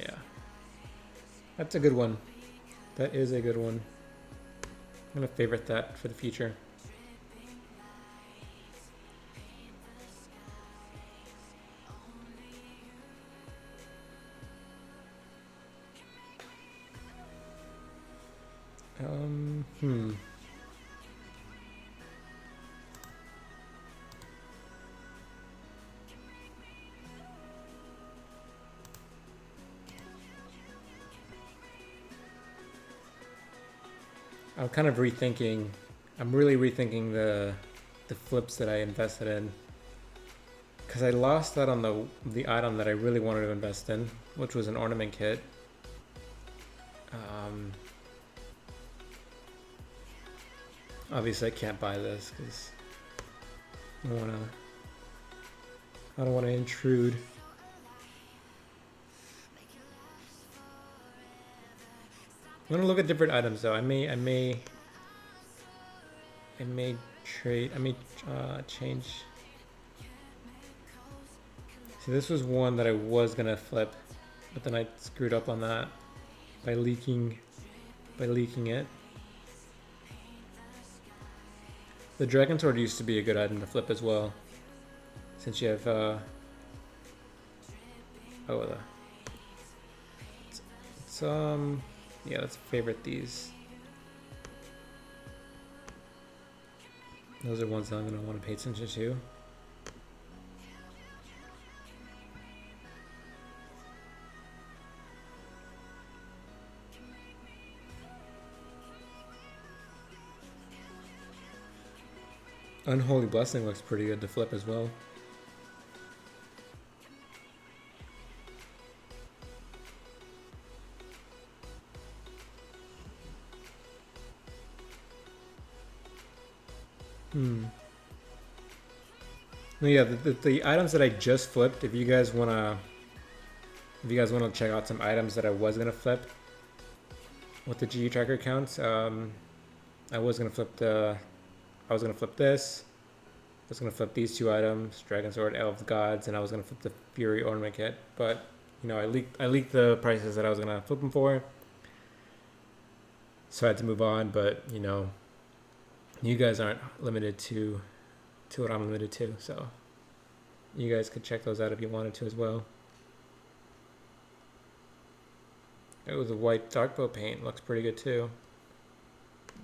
Yeah, that's a good one. That is a good one. I'm gonna favorite that for the future. I'm kind of rethinking. I'm really rethinking the flips that I invested in, because I lost that on the item that I really wanted to invest in, which was an ornament kit. Obviously, I can't buy this because I don't want to intrude. I'm gonna look at different items though. I may change. See, this was one that I was gonna flip, but then I screwed up on that by leaking it. The Dragon Sword used to be a good item to flip as well, since you have yeah, let's favorite these. Those are ones that I'm going to want to pay attention to. Unholy Blessing looks pretty good to flip as well. Yeah, the items that I just flipped, if you guys wanna check out some items that I was gonna flip with the GU tracker accounts, I was gonna flip this. I was gonna flip these two items, Dragon Sword, Ale of the Gods, and I was gonna flip the Fury Ornament Kit. But you know, I leaked the prices that I was gonna flip them for, so I had to move on. But you know, you guys aren't limited to what I'm limited to, so you guys could check those out if you wanted to as well. It was a white Darkbow paint, looks pretty good too.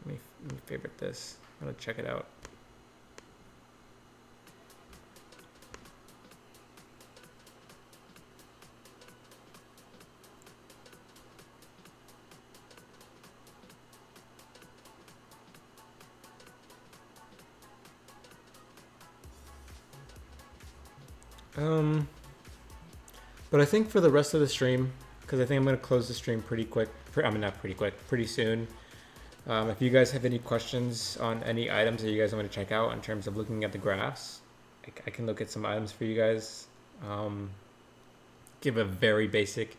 Let me favorite this. I'm gonna check it out. But I think for the rest of the stream, because I think I'm going to close the stream pretty quick. Not pretty quick, pretty soon. If you guys have any questions on any items that you guys want to check out in terms of looking at the graphs, I can look at some items for you guys. Give a very basic,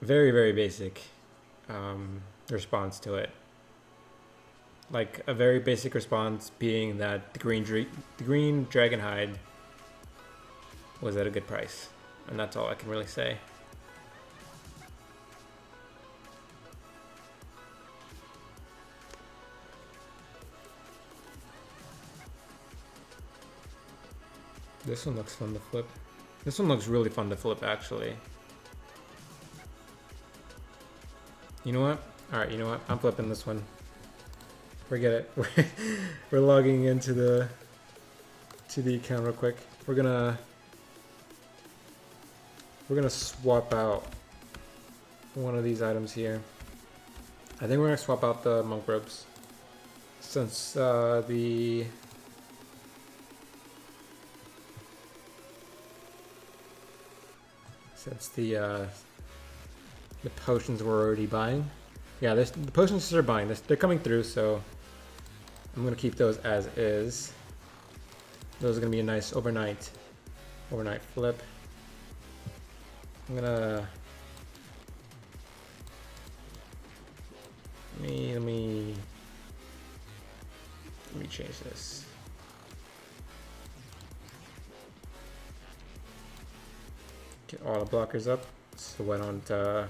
very basic response to it. Like a very basic response being that the green dragon hide was at a good price, and that's all I can really say. This one looks fun to flip. This one looks really fun to flip, actually. You know what? Alright, you know what? I'm flipping this one. Forget it. We're logging into the account real quick. We're gonna swap out one of these items here. I think we're gonna swap out the monk robes, since the since the potions we're already buying. Yeah, the potions are buying. They're coming through, so I'm gonna keep those as is. Those are gonna be a nice overnight flip. I'm gonna let me change this. Get all the blockers up so I don't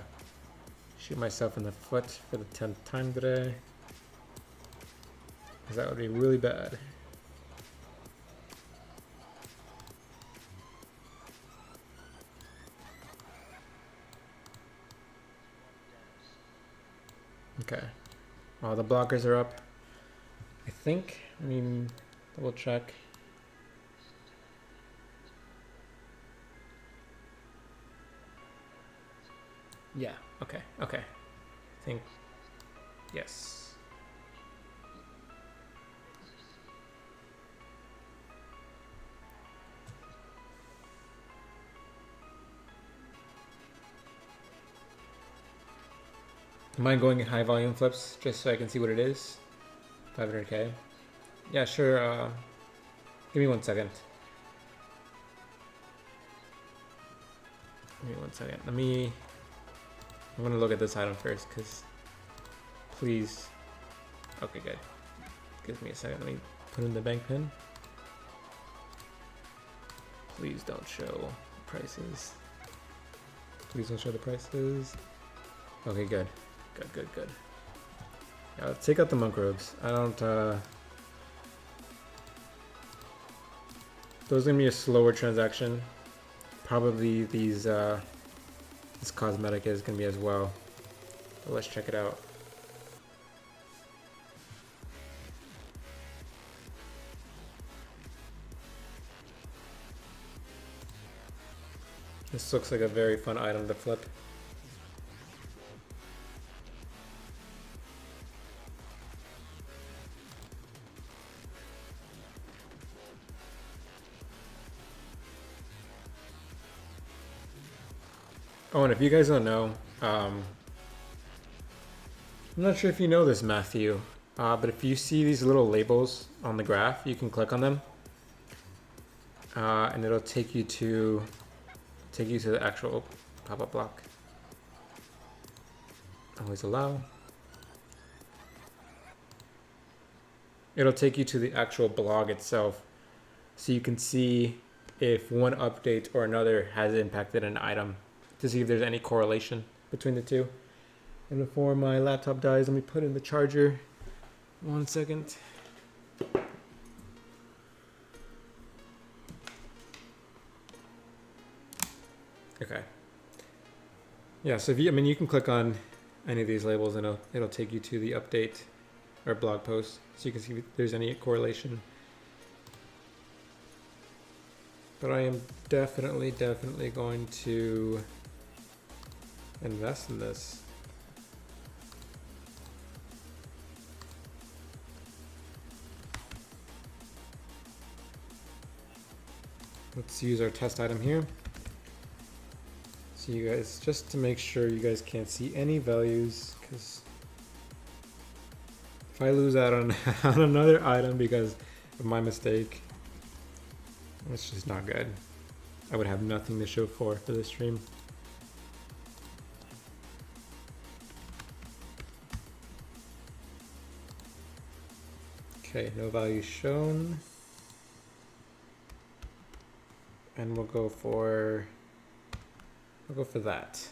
shoot myself in the foot for the 10th time today, because that would be really bad. Okay, all the blockers are up, I think. I mean, double check. Yeah, okay. I think, yes. Am I going in high volume flips just so I can see what it is? 500k? Yeah, sure. Give me 1 second. I'm gonna look at this item first, because please. Okay, good. Give me a second. Let me put in the bank pin. Please don't show prices. Please don't show the prices. Okay, good. Good. Yeah, let's take out the monk robes. I don't, those are gonna be a slower transaction. Probably these, this cosmetic is gonna be as well. But let's check it out. This looks like a very fun item to flip. Oh, and if you guys don't know, I'm not sure if you know this, Matthew, but if you see these little labels on the graph, you can click on them, and it'll take you to the actual pop-up block. Always allow. It'll take you to the actual blog itself, so you can see if one update or another has impacted an item, to see if there's any correlation between the two. And before my laptop dies, let me put in the charger. 1 second. Okay. Yeah, so if you can click on any of these labels and it'll take you to the update or blog post, so you can see if there's any correlation. But I am definitely going to invest in this. Let's use our test item here. So you guys, just to make sure you guys can't see any values, because if I lose out on, on another item because of my mistake, it's just not good. I would have nothing to show for this stream. Okay, no value shown. And we'll go for that.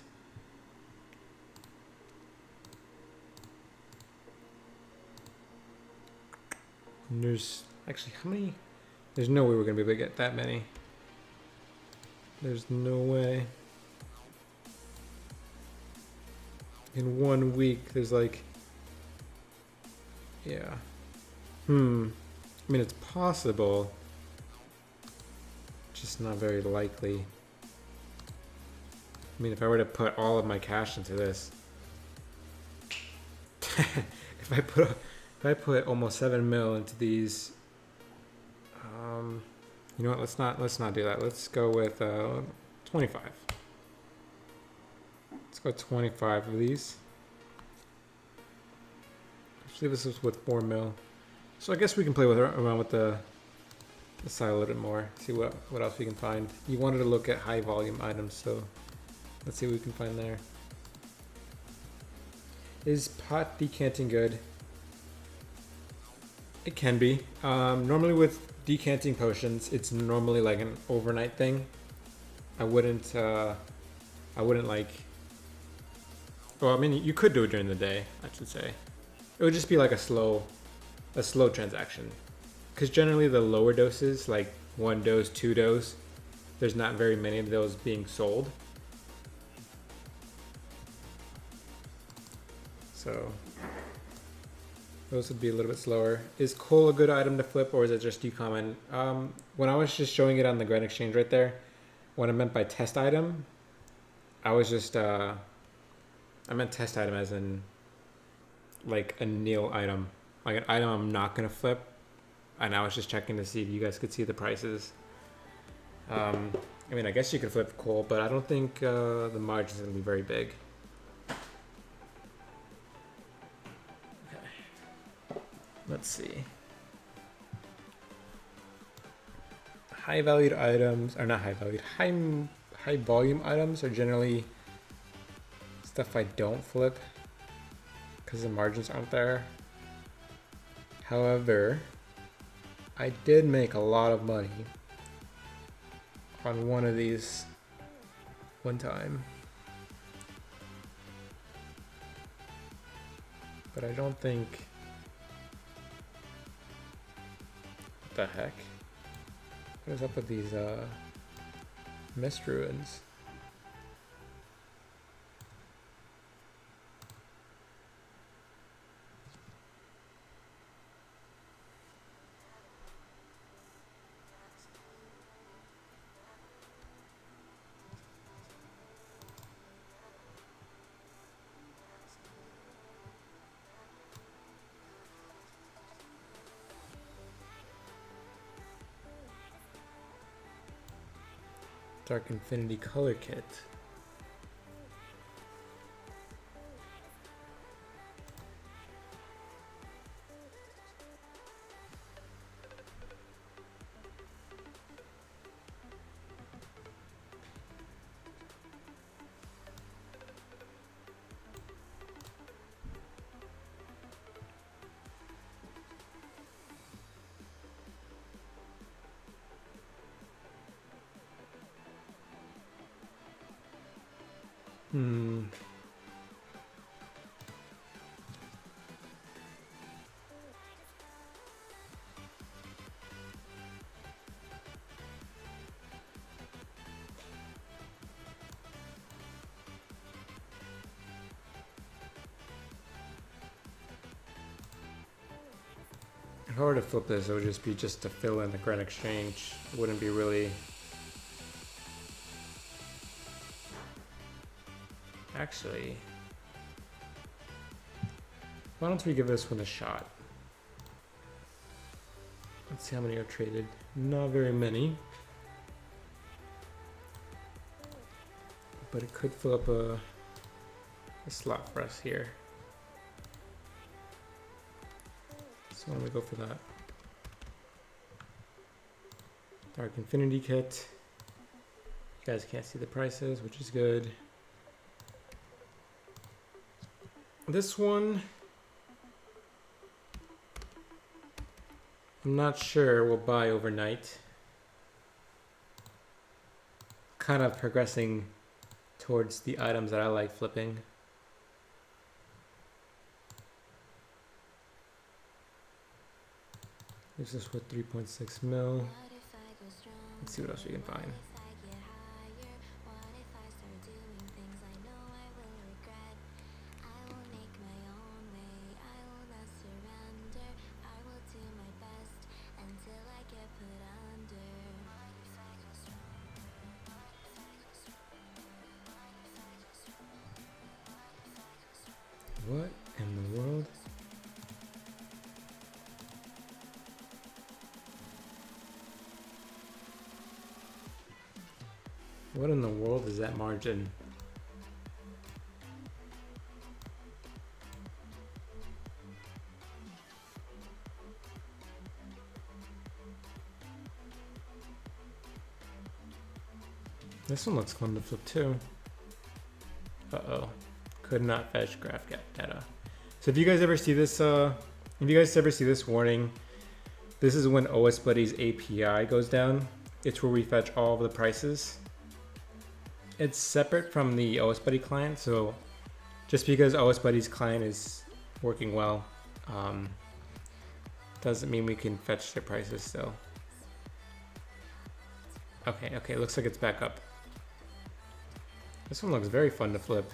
And there's actually, how many? There's no way we're gonna be able to get that many. There's no way. In 1 week, there's like, yeah. I mean, it's possible, just not very likely. I mean, if I were to put all of my cash into this, if I put almost 7 mil into these, you know what? Let's not do that. Let's go with 25. Let's go 25 of these. Actually, this is with 4 mil. So I guess we can play around with the side a little bit more. See what else we can find. You wanted to look at high volume items, so let's see what we can find there. Is pot decanting good? It can be. Normally with decanting potions, it's normally like an overnight thing. I wouldn't like. Well, I mean, you could do it during the day, I should say. It would just be like a slow transaction. Because generally the lower doses, like 1 dose, 2 dose, there's not very many of those being sold. So those would be a little bit slower. Is coal a good item to flip, or is it just decommon? When I was just showing it on the Grand Exchange right there, what I meant by test item, I was just I meant test item as in like a nil item, like an item I'm not gonna flip, and I was just checking to see if you guys could see the prices. I mean, I guess you could flip coal, but I don't think the margin's gonna be very big. Okay, let's see. High valued items are not high valued. High volume items are generally stuff I don't flip because the margins aren't there. However, I did make a lot of money on one of these one time, but I don't think. What the heck? What is up with these mist ruins? Dark Infinity Color Kit. If I were to flip this, it would just be to fill in the Grand Exchange. It wouldn't be really. Actually, why don't we give this one a shot? Let's see how many are traded. Not very many. But it could fill up a slot for us here. So why don't we go for that? Dark Infinity Kit. You guys can't see the prices, which is good. This one, I'm not sure we'll buy overnight. Kind of progressing towards the items that I like flipping. Leaves us with 3.6 mil. Let's see what else we can find. What in the world? What in the world is that margin? This one looks fun to flip too. Uh-oh. Could not fetch graph data. So if you guys ever see this, warning, this is when OS Buddy's API goes down. It's where we fetch all of the prices. It's separate from the OS Buddy client, so just because OS Buddy's client is working well, doesn't mean we can fetch their prices still. Okay, looks like it's back up. This one looks very fun to flip.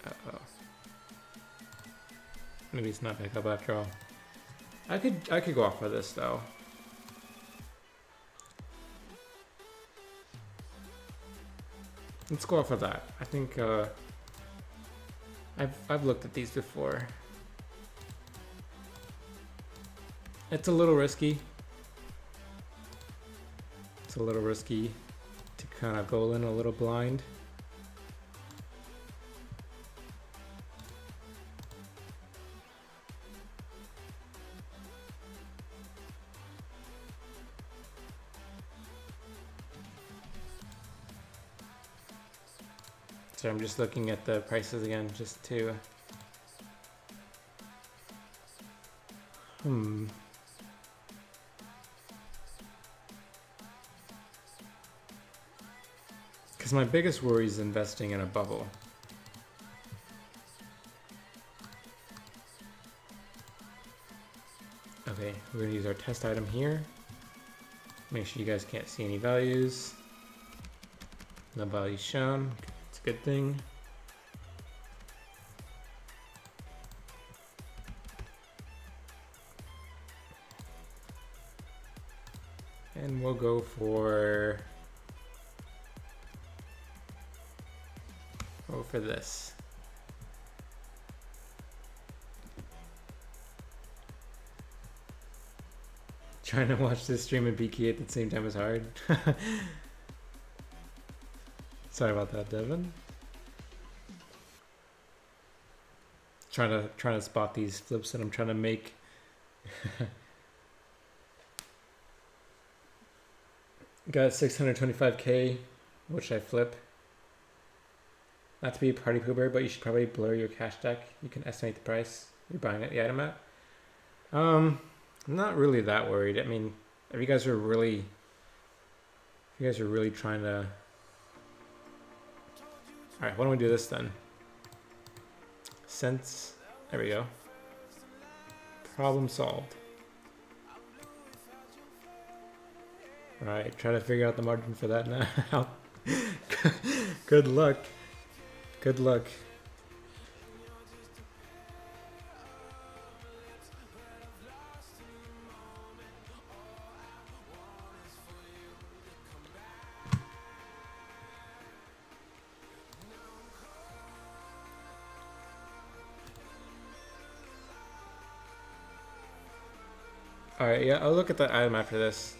Uh-oh. Maybe it's not back up after all. I could go off of this though. Let's go off of that. I think I've looked at these before. It's a little risky. It's a little risky to kind of go in a little blind. So I'm just looking at the prices again just to because my biggest worry is investing in a bubble. Okay, we're gonna use our test item here. Make sure you guys can't see any values. No values shown. It's a good thing. And we'll go for this. Trying to watch this stream and PK at the same time is hard. Sorry about that, Devin. Trying to spot these flips that I'm trying to make. Got 625K. What should I flip? Not to be a party pooper, but you should probably blur your cash deck. You can estimate the price you're buying the item at. I'm not really that worried. I mean, if you guys are really trying to. All right, why don't we do this then? Sense. There we go. Problem solved. All right, try to figure out the margin for that now. Good luck. Good luck. All right, yeah, I'll look at that item after this.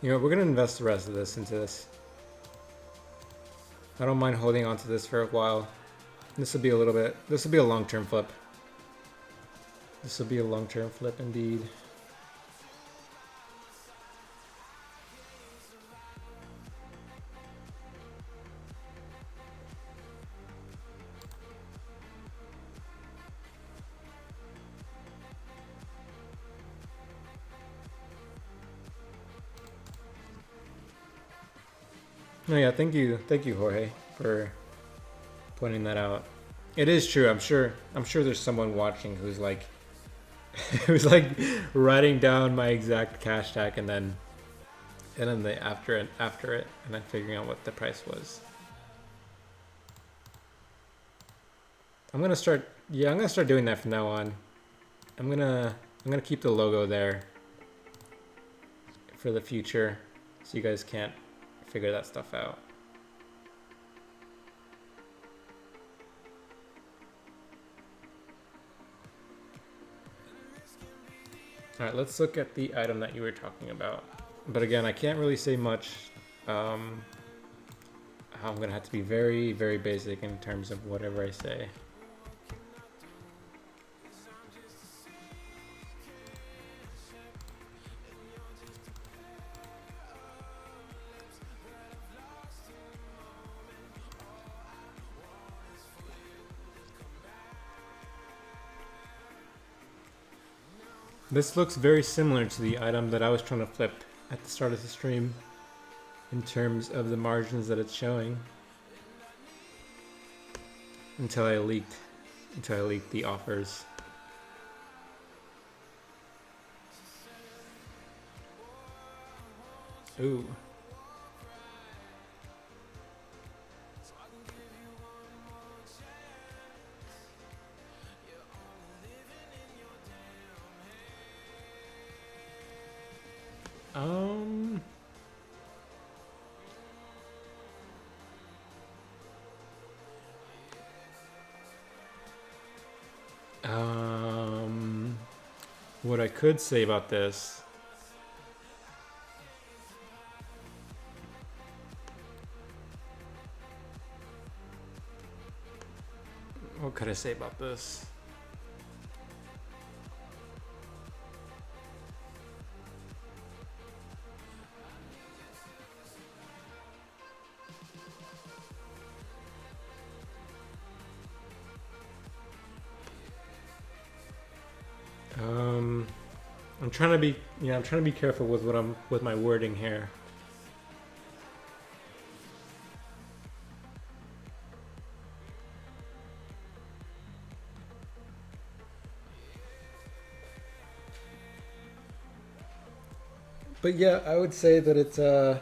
You know, we're gonna invest the rest of this into this. I don't mind holding on to this for a while. This will be a long-term flip. This will be a long-term flip indeed. No, yeah, thank you, Jorge, for pointing that out. It is true. I'm sure there's someone watching who's like, writing down my exact cash tag and then after it, and then figuring out what the price was. I'm gonna start doing that from now on. I'm gonna keep the logo there for the future, so you guys can't figure that stuff out. All right, let's look at the item that you were talking about. But again, I can't really say much. I'm gonna have to be very, very basic in terms of whatever I say. This looks very similar to the item that I was trying to flip at the start of the stream in terms of the margins that it's showing until I leaked the offers. Ooh. What I could say about this, what could I say about this? I'm trying to be careful with my wording here. But yeah, I would say that it's I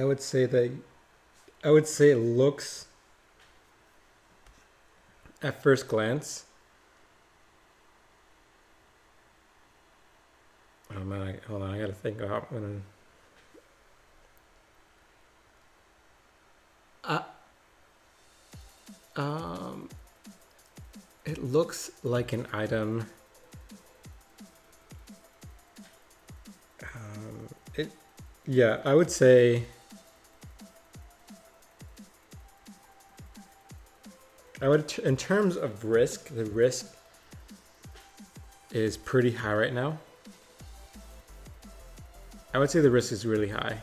would say it looks at first glance. Oh man, hold on, I gotta think about when. It looks like an item. Yeah, I would say. In terms of risk, the risk is pretty high right now. I would say the risk is really high.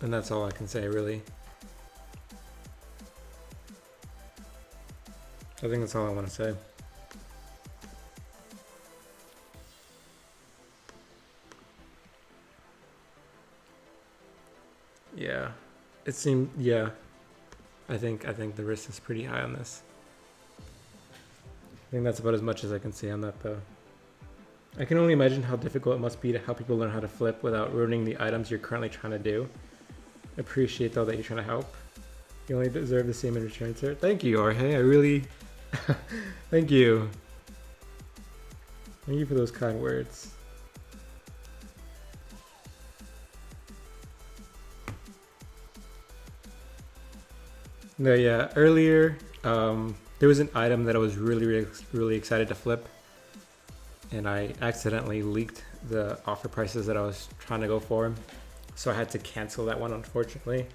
And that's all I can say, really. I think that's all I want to say. Yeah, it seemed, yeah. I think the risk is pretty high on this. I think that's about as much as I can say on that, though. I can only imagine how difficult it must be to help people learn how to flip without ruining the items you're currently trying to do. Appreciate, though, that you're trying to help. You only deserve the same in return, sir. Thank you, Jorge. I really... Thank you. Thank you for those kind words. No, yeah. Earlier, there was an item that I was really excited to flip, and I accidentally leaked the offer prices that I was trying to go for, so I had to cancel that one, unfortunately.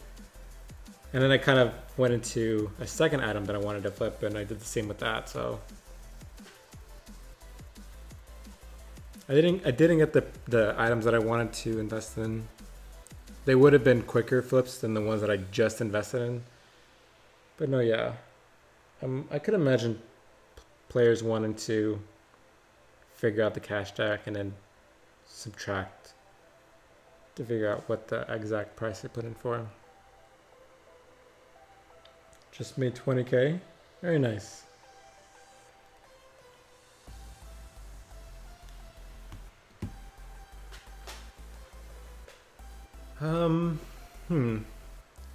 And then I kind of went into a second item that I wanted to flip, and I did the same with that. So I didn't get the items that I wanted to invest in. They would have been quicker flips than the ones that I just invested in. But no, yeah, I could imagine players wanting to figure out the cash stack and then subtract to figure out what the exact price they put in for. Just made 20K. Very nice.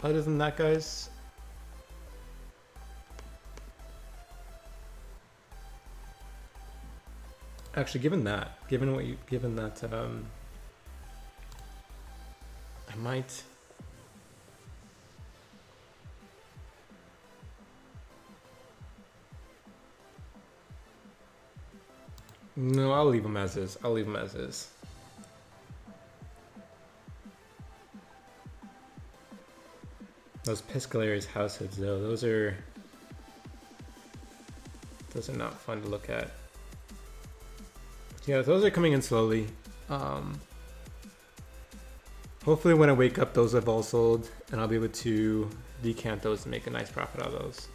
Other than that, guys, actually, given that, I might. No, I'll leave them as is. I'll leave them as is. Those Piscalari's house hoods though, those are not fun to look at. Yeah, those are coming in slowly. Hopefully when I wake up, those have all sold, and I'll be able to decant those and make a nice profit out of those.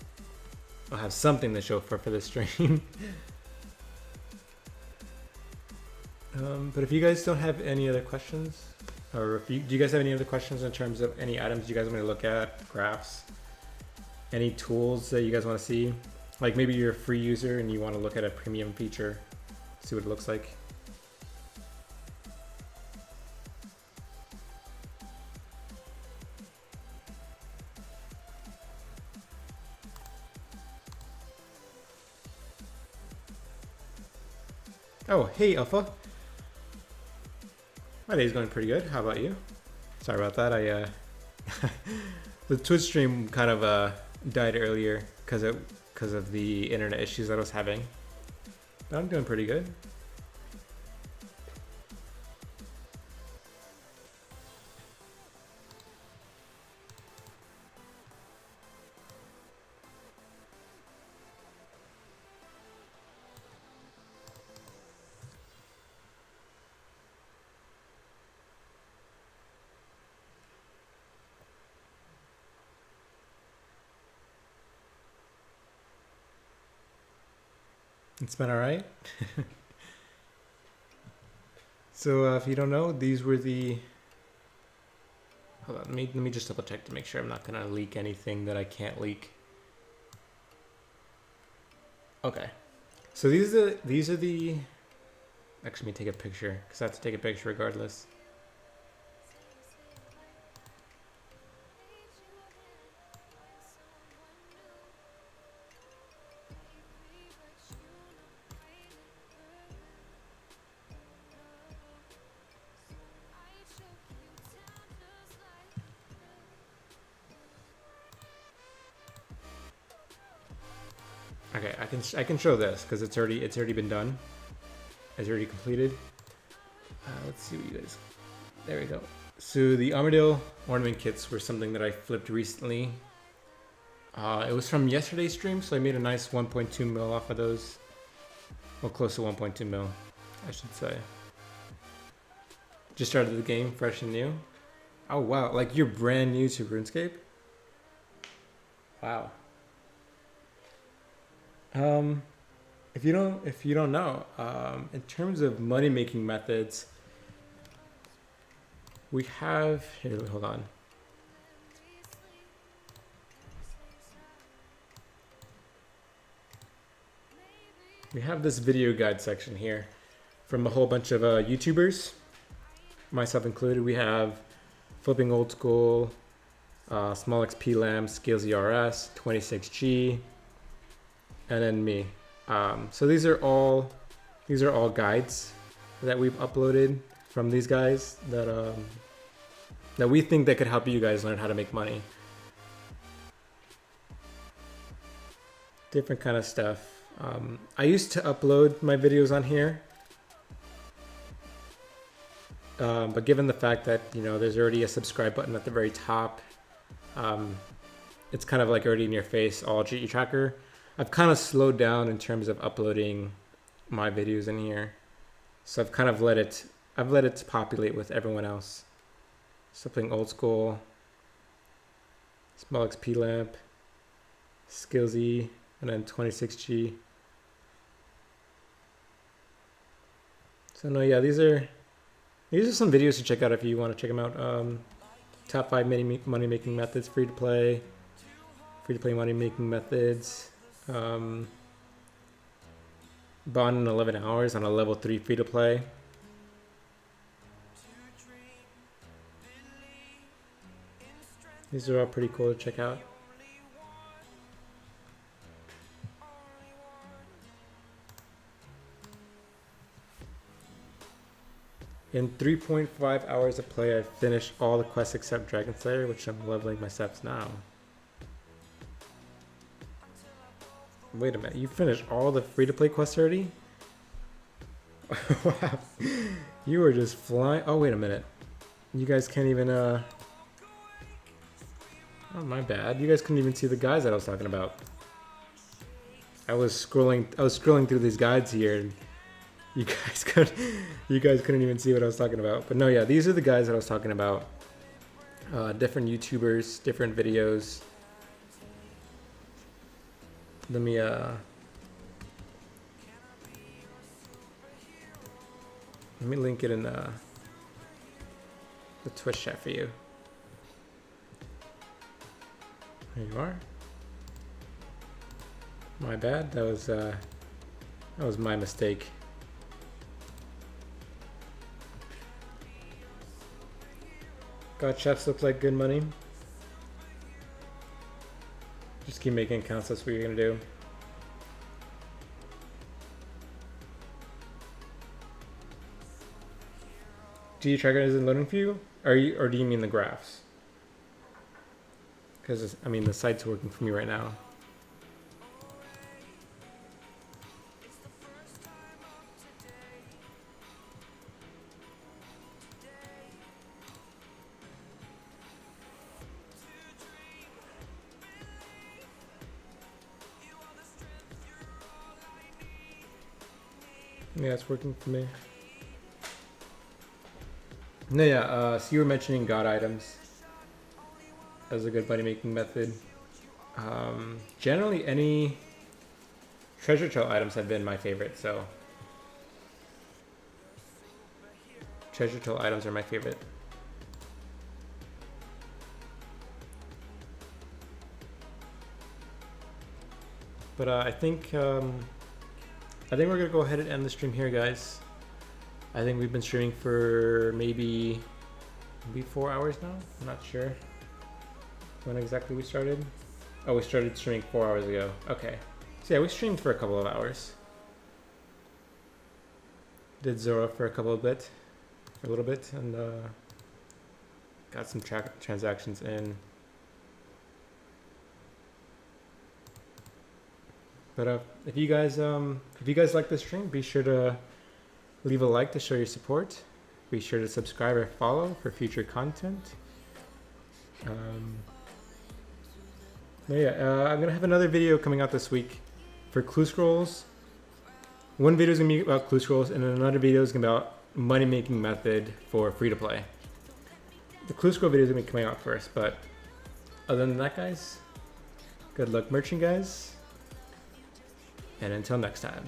I'll have something to show for this stream. But if you guys don't have any other questions, or do you guys have any other questions in terms of any items you guys want me to look at, graphs, any tools that you guys want to see? Like maybe you're a free user and you want to look at a premium feature, see what it looks like. Oh, hey Alpha. My day's going pretty good. How about you? Sorry about that. The Twitch stream kind of died earlier because of the internet issues that I was having. But I'm doing pretty good. It's been all right. So if you don't know, these were the. Hold on, let me just double check to make sure I'm not gonna leak anything that I can't leak. Okay, so these are the. Actually, let me take a picture because I have to take a picture regardless. Okay, I can show this because it's already been done. It's already completed. Let's see what you guys. There we go. So the Armadillo ornament kits were something that I flipped recently. It was from yesterday's stream, so I made a nice 1.2 mil off of those. Well, close to 1.2 mil, I should say. Just started the game, fresh and new. Oh wow, like you're brand new to RuneScape? Wow. If you don't know, in terms of money making methods, we have here. Hold on. We have this video guide section here from a whole bunch of YouTubers, myself included. We have Flipping Old School, Small XP Lamb, Scales ERS, 26G. And then me. So these are all guides that we've uploaded from these guys that we think that could help you guys learn how to make money. Different kind of stuff. I used to upload my videos on here, but given the fact that there's already a subscribe button at the very top, it's kind of like already in your face, all GE tracker. I've kind of slowed down in terms of uploading my videos in here. So I've kind of let it populate with everyone else. Something Old School, Small XP Lamp, Skillsy, and then 26G. So no, yeah, these are some videos to check out if you want to check them out. Top 5 money making methods, free to play money making methods. Bond in 11 hours on a level 3 free to play. These are all pretty cool to check out. In 3.5 hours of play, I've finished all the quests except Dragon Slayer, which I'm leveling my steps now. Wait a minute, you finished all the free-to-play quests already? Wow. You were just flying. Oh, wait a minute. You guys can't even, oh, my bad. You guys couldn't even see the guides that I was talking about. I was scrolling through these guides here, and you guys couldn't even see what I was talking about. But no, yeah, these are the guys that I was talking about. Different YouTubers, different videos. Let me link it in the Twitch chat for you. There you are. My bad. That was my mistake. God, chefs look like good money. Just keep making accounts. That's what you're gonna do. Do you tracker isn't loading for you? Or do you mean the graphs? Because I mean the site's working for me right now. Yeah, it's working for me. No, yeah, so you were mentioning God items as a good money making method. Generally, any treasure trove items have been my favorite, so treasure trove items are my favorite. But I think we're gonna go ahead and end the stream here, guys. I think we've been streaming for maybe 4 hours now. I'm not sure when exactly we started. Oh, we started streaming 4 hours ago. Okay. So yeah, we streamed for a couple of hours. Did Zulrah for a little bit, and got some transactions in. But if you guys like this stream, be sure to leave a like to show your support. Be sure to subscribe or follow for future content. I'm gonna have another video coming out this week for clue scrolls. One video is gonna be about clue scrolls, and then another video is gonna be about money making method for free to play. The clue scroll video is gonna be coming out first, but other than that, guys, good luck merching, guys, and until next time.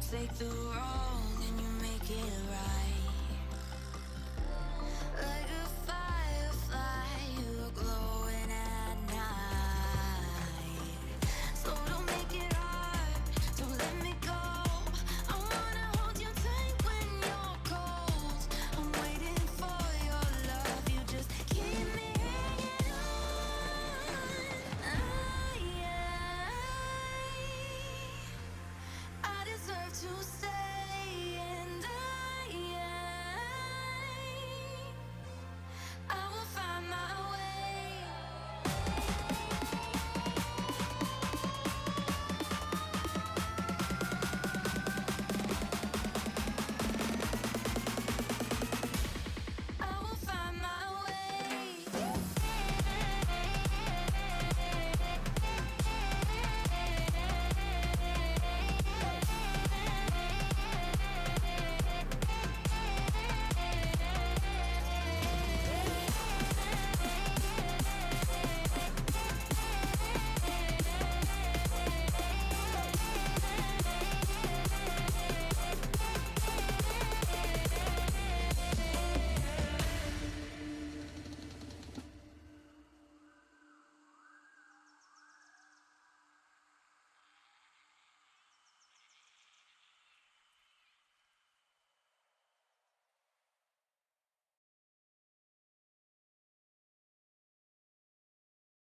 Take the wrong and you make it right.